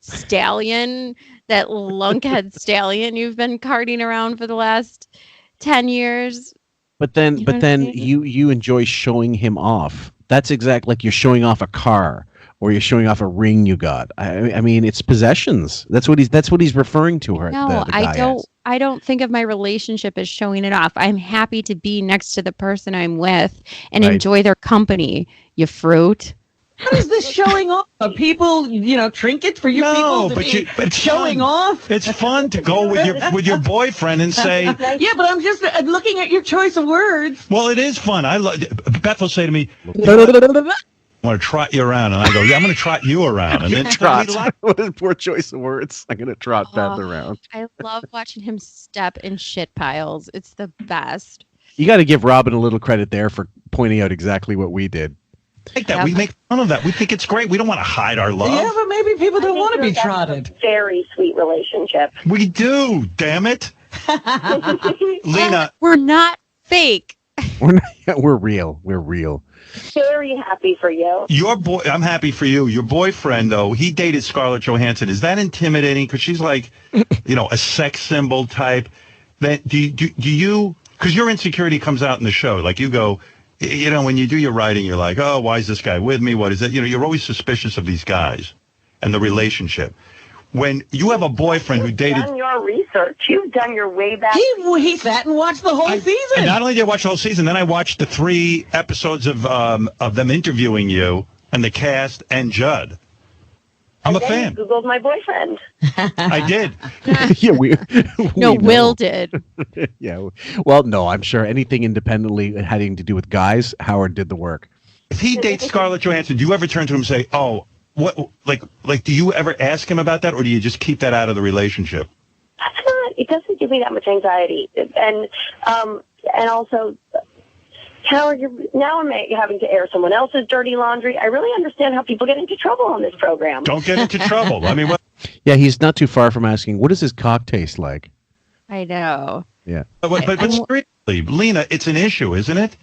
stallion, that lunkhead stallion you've been carting around for the last 10 years. But then, You know what I mean? you enjoy showing him off. That's exactly like you're showing off a car or you're showing off a ring you got. I mean, it's possessions. That's what he's referring to her. No, the guy as. I don't think of my relationship as showing it off. I'm happy to be next to the person I'm with and Right. enjoy their company, you fruit. How is this showing off? Are people, trinket for you people to be showing off? It's fun to go with your boyfriend and say... Yeah, but I'm just looking at your choice of words. Well, it is fun. Beth will say to me... I want to trot you around, and I go, yeah, I'm going to trot you around, and then Trot. What a poor choice of words. I'm going to trot Beth Oh. around. I love watching him step in shit piles. It's the best. You got to give Robin a little credit there for pointing out exactly what we did. Like that. We make fun of that. We think it's great. We don't want to hide our love. Yeah, but maybe people don't want to be trotted. Very sweet relationship. We do, damn it. Lena. We're not fake. We're real. We're real. Very happy for you. I'm happy for you. Your boyfriend, though, he dated Scarlett Johansson. Is that intimidating? Because she's like, a sex symbol type. Then do you? Because your insecurity comes out in the show. Like you go, when you do your writing, you're like, oh, why is this guy with me? What is it? You're always suspicious of these guys and the relationship. When you have a boyfriend who dated... You've done your research. You've done your way back. He sat and watched the whole season. And not only did I watch the whole season, then I watched the 3 episodes of them interviewing you and the cast and Judd. I'm a fan. You Googled my boyfriend. I did. Yeah, Will did. Yeah. Well, no, I'm sure anything independently having to do with guys, Howard did the work. If he dates Scarlett Johansson, do you ever turn to him and say, oh, what, like, do you ever ask him about that, or do you just keep that out of the relationship? That's not. It doesn't give me that much anxiety, and also, Howard, now I'm having to air someone else's dirty laundry. I really understand how people get into trouble on this program. Don't get into trouble. I mean, Yeah, he's not too far from asking, what does his cock taste like? I know. Yeah. But seriously, Lena, it's an issue, isn't it?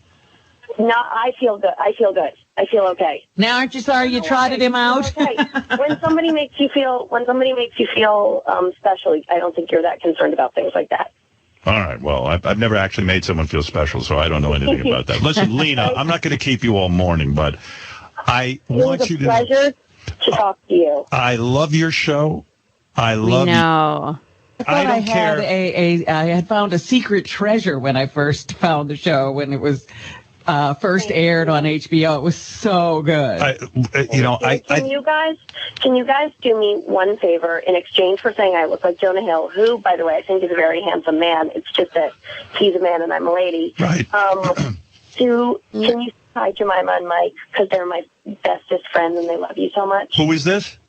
No, I feel good. I feel good. I feel okay. Now, aren't you sorry you trotted him out? Okay. When somebody makes you feel special, I don't think you're that concerned about things like that. All right. Well, I've never actually made someone feel special, so I don't know anything about that. Listen, Lena, I'm not going to keep you all morning, but I want you to. It was a pleasure to talk to you. I love your show. I love you. I don't care. I had found a secret treasure when I first found the show when it was first aired on HBO. It was so good. Can you guys do me one favor in exchange for saying I look like Jonah Hill, who, by the way, I think is a very handsome man. It's just that he's a man and I'm a lady. Right. Can you say hi Jemima and Mike, because they're my bestest friends and they love you so much. Who is this?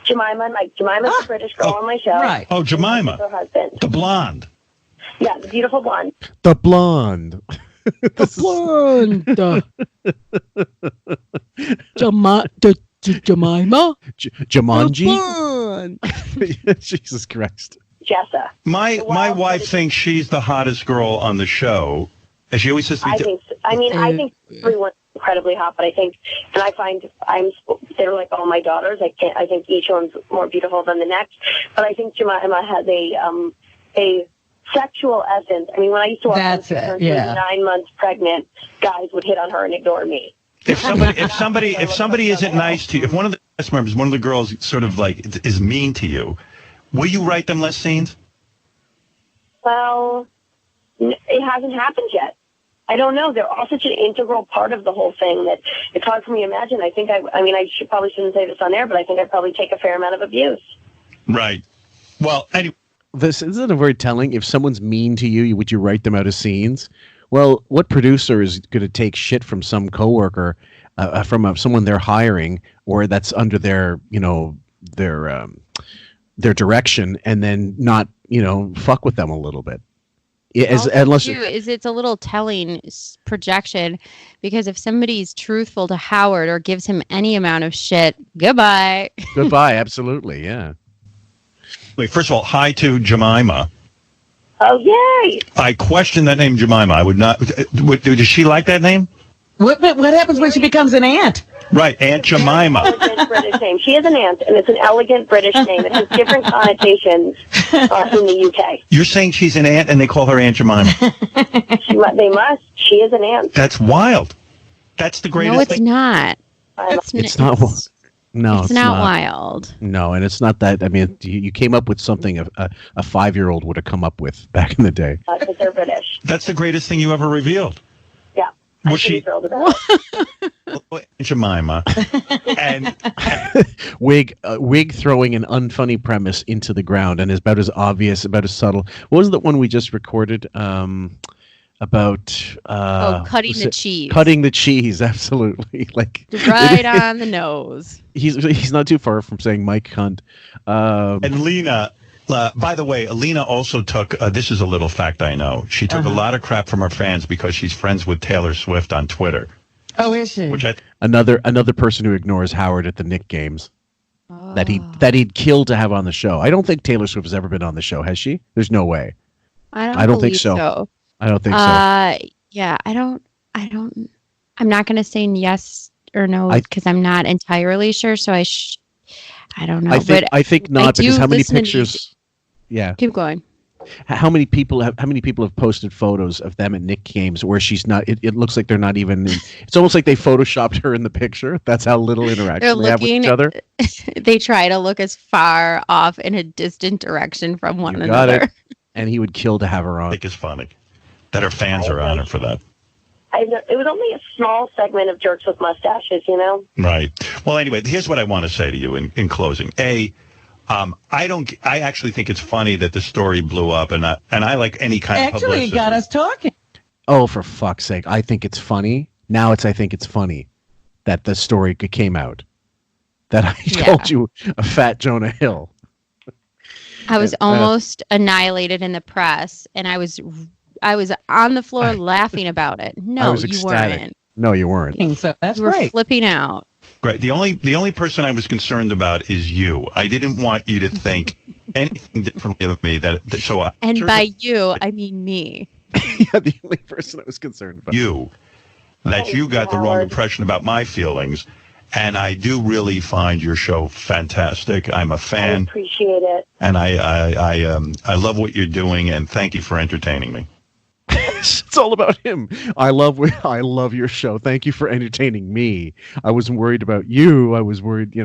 Jemima and Mike. Jemima's the British girl on my show. Right. Oh, Jemima. Her husband. The blonde. Yeah, the beautiful blonde. The blonde. The blonde. Jemima? Jumanji? The blonde. Jesus Christ. Jessa. My wife thinks she's the hottest girl on the show. And she always says to me, I think everyone's incredibly hot, but I think, and I find they're like all my daughters. I think each one's more beautiful than the next. But I think Jemima has a sexual essence. I mean, when I used to watch her 9 months pregnant, guys would hit on her and ignore me. if somebody isn't nice to you, if one of the cast members, one of the girls sort of like is mean to you, will you write them less scenes? Well, it hasn't happened yet. I don't know. They're all such an integral part of the whole thing that it's hard for me to imagine. I think I probably shouldn't say this on air, but I think I'd probably take a fair amount of abuse. Right. Well, anyway. This isn't a very telling. If someone's mean to you, would you write them out of scenes? Well, what producer is going to take shit from some coworker, from someone they're hiring, or that's under their direction, and then not fuck with them a little bit? It's a little telling projection, because if somebody's truthful to Howard or gives him any amount of shit, goodbye. Goodbye, absolutely, yeah. Wait, first of all, hi to Jemima. Oh, yay! I question that name, Jemima. I would not. Does she like that name? What happens when she becomes an aunt? Right, Aunt Jemima. Elegant British name. She is an aunt, and it's an elegant British name. It has different connotations in the UK. You're saying she's an aunt, and they call her Aunt Jemima? They must. She is an aunt. That's wild. That's the greatest. No, it's not. It's not. No, it's not wild. No, and it's not that. I mean, you came up with something a 5-year-old would have come up with back in the day. Because they're British. That's the greatest thing you ever revealed. Yeah. Was she thrilled about it. Jemima and Wig throwing an unfunny premise into the ground and is about as obvious, about as subtle. What was the one we just recorded? About cutting the cheese. Cutting the cheese, absolutely. Like right on the nose. He's not too far from saying Mike cunt. And Lena, by the way, Lena also took. This is a little fact I know. She took a lot of crap from her fans because she's friends with Taylor Swift on Twitter. Oh, is she? Another person who ignores Howard at the Knick games. That he'd kill to have on the show. I don't think Taylor Swift has ever been on the show, has she? There's no way. I don't think so. I don't think so. Yeah, I don't. I'm not going to say yes or no because I'm not entirely sure. So I don't know. I think not, because how many pictures? Yeah. Keep going. How many people have posted photos of them at Knick games where she's not? It looks like they're not even. It's almost like they photoshopped her in the picture. That's how little interaction they have with each other. They try to look as far off in a distant direction from one another. Got it. And he would kill to have her on. I think it's funny that her fans are on her for that. It was only a small segment of jerks with mustaches, Right. Well, anyway, here's what I want to say to you in closing. I actually think it's funny that the story blew up, and I like any kind of publicity. Actually, it got us talking. Oh, for fuck's sake! I think it's funny. Now I think it's funny that the story came out. That I called you a fat Jonah Hill. I was almost annihilated in the press, and I was on the floor laughing about it. No, you weren't. No, you weren't. So that's you were great. Flipping out. Great. The only person I was concerned about is you. I didn't want you to think anything differently of me. And by you, I mean me. Yeah, the only person I was concerned about. You. that you got the wrong impression about my feelings. And I do really find your show fantastic. I'm a fan. I appreciate it. And I love what you're doing, and thank you for entertaining me. It's all about him. I love your show. Thank you for entertaining me. I wasn't worried about you. I was worried,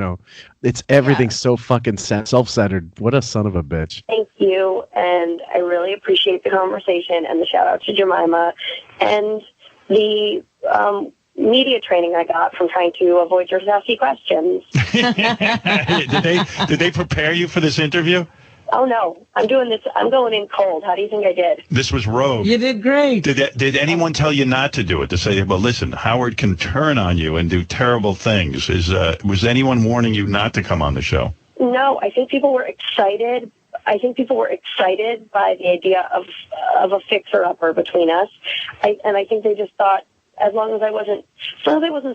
it's everything's so fucking self-centered. What a son of a bitch. Thank you, and I really appreciate the conversation and the shout out to Jemima and the media training I got from trying to avoid your sassy questions. Did they prepare you for this interview? Oh no, I'm doing this. I'm going in cold. How do you think I did? This was rogue. You did great. Did anyone tell you not to do it? To say, well, listen, Howard can turn on you and do terrible things. Was anyone warning you not to come on the show? No, I think people were excited. I think people were excited by the idea of a fixer-upper between us. I think they just thought, as long as I wasn't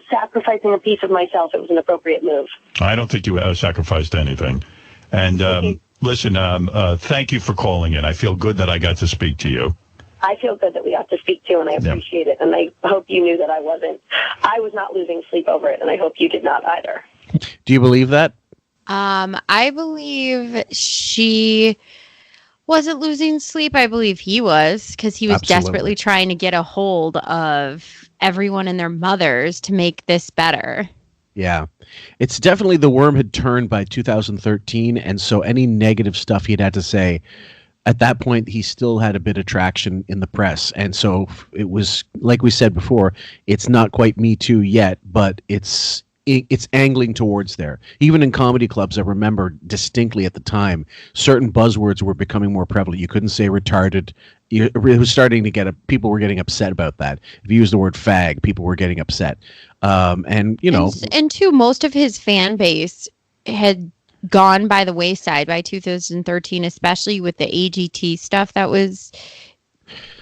sacrificing a piece of myself, it was an appropriate move. I don't think you sacrificed anything. And listen, thank you for calling in. I feel good that I got to speak to you. I feel good that we got to speak to, and I appreciate it. And I hope you knew that I was not losing sleep over it, and I hope you did not either. Do you believe that? I believe she wasn't losing sleep. I believe he was, because he was desperately trying to get a hold of everyone and their mothers to make this better. Yeah, it's definitely the worm had turned by 2013, and so any negative stuff he'd had to say, at that point, he still had a bit of traction in the press. And so it was, like we said before, it's not quite Me Too yet, but it's angling towards there. Even in comedy clubs, I remember distinctly at the time, certain buzzwords were becoming more prevalent. You couldn't say retarded. It was starting to people were getting upset about that. If you used the word fag, people were getting upset. And too, most of his fan base had gone by the wayside by 2013, especially with the AGT stuff that was,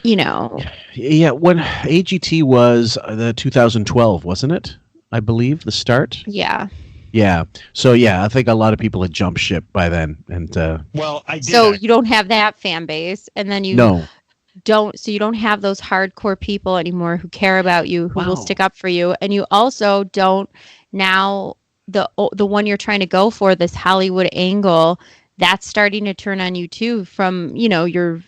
Yeah, when AGT was the 2012, wasn't it? I believe the start. Yeah. Yeah. So I think a lot of people had jumped ship by then, and I did. So you don't have that fan base, and then you don't have those hardcore people anymore who care about you, who will stick up for you, and you also don't now the one you're trying to go for, this Hollywood angle, that's starting to turn on you too. From your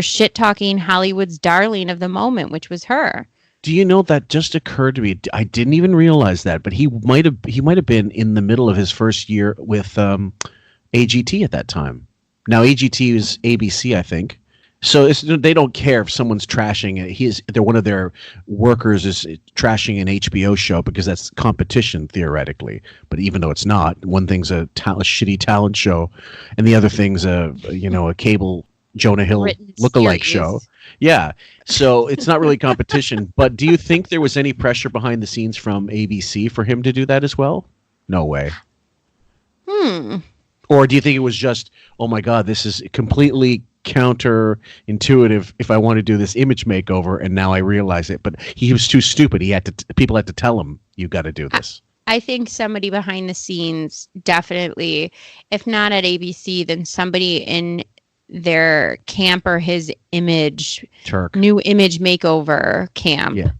shit talking Hollywood's darling of the moment, which was her. Do you know that just occurred to me? I didn't even realize that, but he might have been in the middle of his first year with AGT at that time. Now AGT is ABC, I think. So they don't care if someone's trashing it. They're one of their workers is trashing an HBO show because that's competition theoretically. But even though it's not, one thing's a shitty talent show, and the other thing's a cable Jonah Hill lookalike show. Yeah, so it's not really competition. But do you think there was any pressure behind the scenes from ABC for him to do that as well? No way. Or do you think it was just, oh my God, this is completely counterintuitive if I want to do this image makeover, and now I realize it. But he was too stupid. People had to tell him, you got to do this. I think somebody behind the scenes, definitely, if not at ABC, then somebody in their camp or his new image makeover camp. Yeah,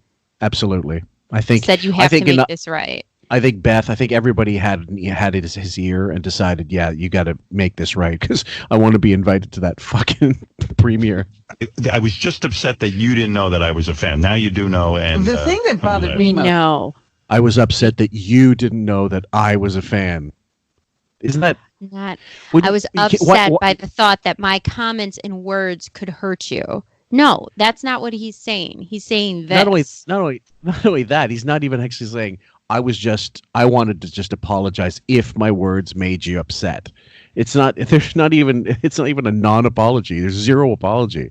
absolutely. I think said you have to make this right. I think everybody had his ear and decided, yeah, you got to make this right because I want to be invited to that fucking premiere. I was just upset that you didn't know that I was a fan. Now you do know. And the thing that bothered me, I was upset that you didn't know that I was a fan. Isn't that? I was upset by the thought that my comments and words could hurt you. No, that's not what he's saying. He's saying this. Not only that, he's not even actually saying I wanted to just apologize if my words made you upset. It's not even a non-apology. There's zero apology.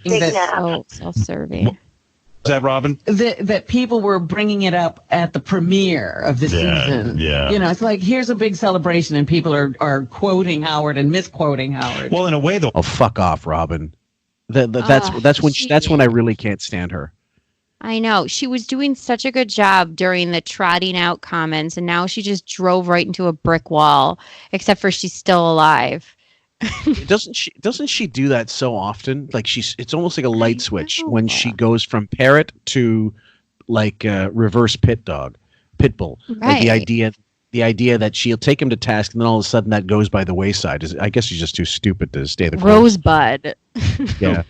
That's so self-serving. Is that Robin? That people were bringing it up at the premiere of the season. Yeah. It's like, here's a big celebration, and people are quoting Howard and misquoting Howard. Well, in a way, though. Oh, fuck off, Robin. That's when I really can't stand her. I know. She was doing such a good job during the trotting out comments, and now she just drove right into a brick wall, except for she's still alive. Doesn't she do that so often? Like it's almost like a light switch when she goes from parrot to reverse pit bull. Like the idea that she'll take him to task, and then all of a sudden that goes by the wayside. I guess she's just too stupid to stay the course. Rosebud. Yeah.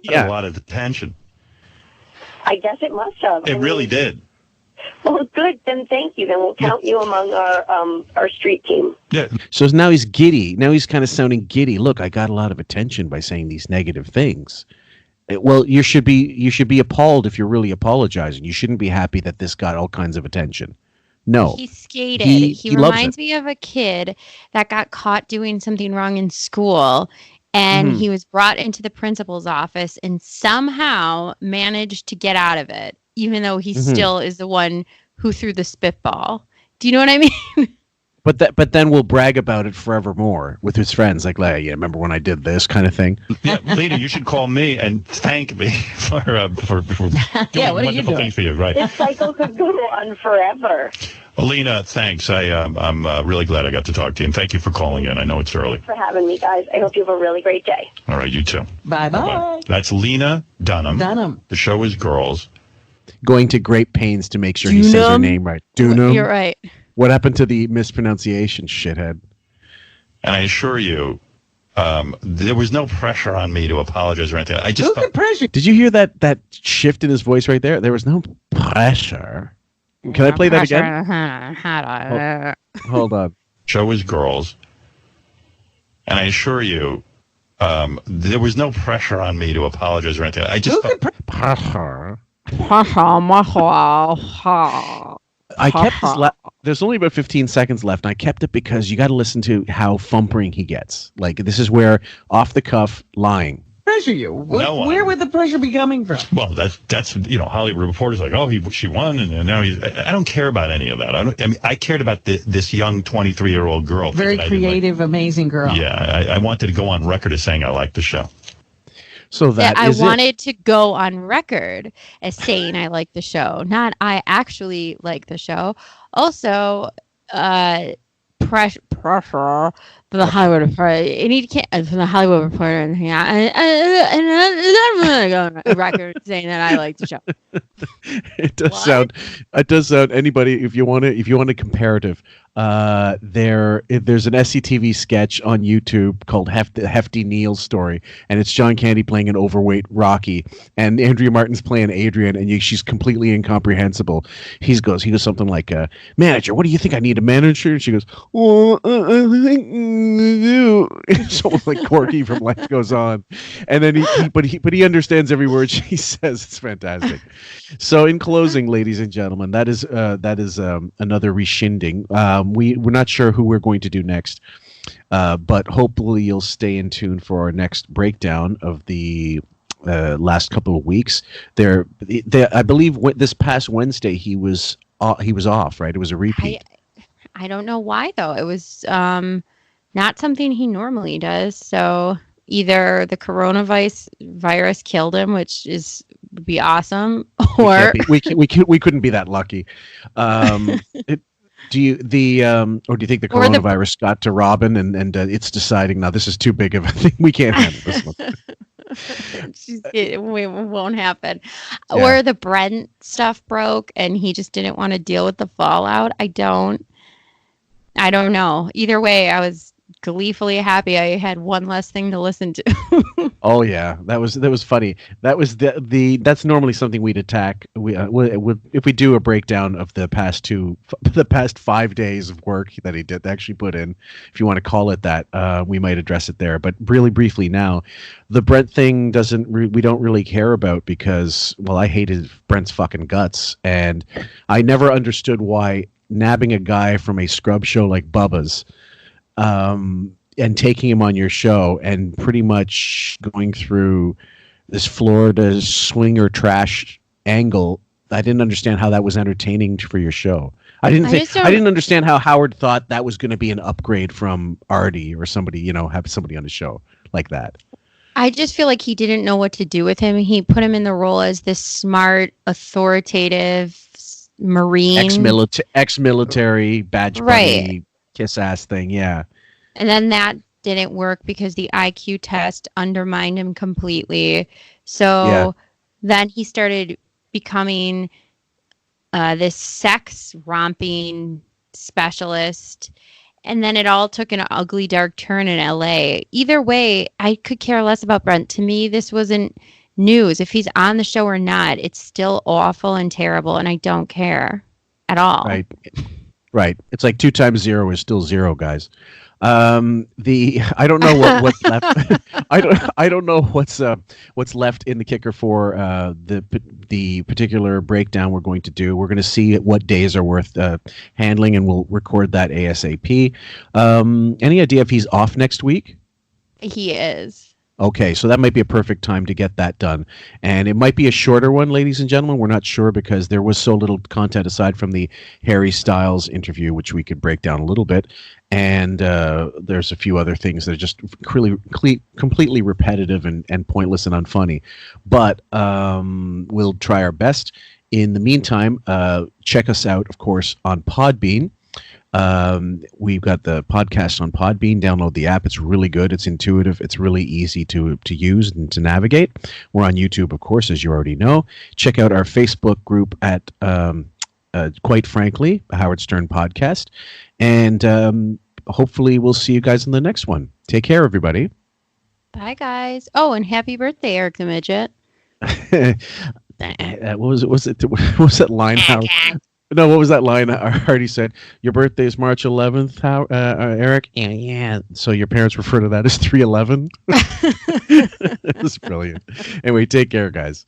Yeah. A lot of attention. I guess it must have. It really did. Well, good. Then thank you. Then we'll count you among our street team. Yeah. So now he's giddy. Now he's kind of sounding giddy. Look, I got a lot of attention by saying these negative things. Well, you should be appalled if you're really apologizing. You shouldn't be happy that this got all kinds of attention. No. He skated. He loves reminds it. me of a kid that got caught doing something wrong in school, and he was brought into the principal's office and somehow managed to get out of it, even though he still is the one who threw the spitball. Do you know what I mean? But then we'll brag about it forevermore with his friends, like, yeah, remember when I did this kind of thing. Yeah, Lena, you should call me and thank me for doing wonderful things for you. Right? This cycle could go on forever. Well, Lena, thanks. I'm really glad I got to talk to you, and thank you for calling in. I know it's early. Thanks for having me, guys. I hope you have a really great day. All right, you too. Bye-bye. Bye-bye. That's Lena Dunham. The show is Girls. Going to great pains to make sure he says her name right. Dunham. You're right. What happened to the mispronunciation, shithead? And I assure you, there was no pressure on me to apologize or anything. I just thought, pressure. Did you hear that shift in his voice right there? There was no pressure. Can I play that again? Hold on. Show is Girls. And I assure you, there was no pressure on me to apologize or anything. I just thought, pressure. I kept this. There's only about 15 seconds left, and I kept it because you got to listen to how thumpering he gets. Like, this is where off the cuff lying. Pressure you. Where would the pressure be coming from? Well, that's Hollywood Reporter's like, oh, she won, and now he's. I don't care about any of that. I cared about this young 23-year-old girl. Very creative, amazing girl. Yeah, I wanted to go on record as saying I liked the show. So that I wanted to go on record as saying I like the show, not I actually like the show. Also, pressure for the Hollywood Reporter. For the Hollywood Reporter, and I'm going on record saying that I like the show. It does sound. Anybody, if you want a comparative, there's an SCTV sketch on YouTube called Hefty Neil's Story, and it's John Candy playing an overweight Rocky, and Andrea Martin's playing Adrian, and she's completely incomprehensible. He goes something like, "Manager, what do you think I need a manager?" And she goes, "Well, I think you." It's almost like Corky from Life Goes On, and then he understands every word she says. It's fantastic. So, in closing, ladies and gentlemen, that is another Reschinding. We're not sure who we're going to do next, but hopefully you'll stay in tune for our next breakdown of the last couple of weeks. I believe this past Wednesday he was off, right? It was a repeat. I don't know why though. It was not something he normally does. So either the coronavirus killed him, which would be awesome, or we couldn't be that lucky. Do you think the coronavirus got to Robin and it's deciding now this is too big of a thing, we can't handle this one? It won't happen. Yeah. Or the Brent stuff broke and he just didn't want to deal with the fallout. I don't know. Either way, I was gleefully happy I had one less thing to listen to. Oh yeah, that was funny. That was that's normally something we'd attack. If we do a breakdown of the past 5 days of work that he did actually put in, if you want to call it that, we might address it there. But really briefly now, the Brent thing we don't really care about because, well, I hated Brent's fucking guts, and I never understood why nabbing a guy from a scrub show like Bubba's and taking him on your show and pretty much going through this Florida swinger trash angle, I didn't understand how that was entertaining for your show. I didn't understand how Howard thought that was going to be an upgrade from Artie or somebody, have somebody on the show like that. I just feel like he didn't know what to do with him. He put him in the role as this smart, authoritative Marine. Ex-military, badge bunny, kiss ass thing, yeah. And then that didn't work because the IQ test undermined him completely. So then he started becoming this sex romping specialist. And then it all took an ugly, dark turn in LA. Either way, I could care less about Brent. To me, this wasn't news. If he's on the show or not, it's still awful and terrible, and I don't care at all. Right. It's like 2 times 0 is still 0, guys. I don't know what's left. I don't know what's left in the kicker for the particular breakdown we're going to do. We're going to see what days are worth handling, and we'll record that ASAP. Any idea if he's off next week? He is. Okay, so that might be a perfect time to get that done. And it might be a shorter one, ladies and gentlemen. We're not sure because there was so little content aside from the Harry Styles interview, which we could break down a little bit. And there's a few other things that are just really completely repetitive and pointless and unfunny. But we'll try our best. In the meantime, check us out, of course, on Podbean. We've got the podcast on Podbean. Download the app. It's really good. It's intuitive. It's really easy to use and to navigate. We're on YouTube, of course, as you already know. Check out our Facebook group at, quite frankly, Howard Stern Podcast. And hopefully we'll see you guys in the next one. Take care, everybody. Bye, guys. Oh, and happy birthday, Eric the Midget. What was that line? No, what was that line Hardy said? Your birthday is March 11th, Eric? Yeah. So your parents refer to that as 311? That's brilliant. Anyway, take care, guys.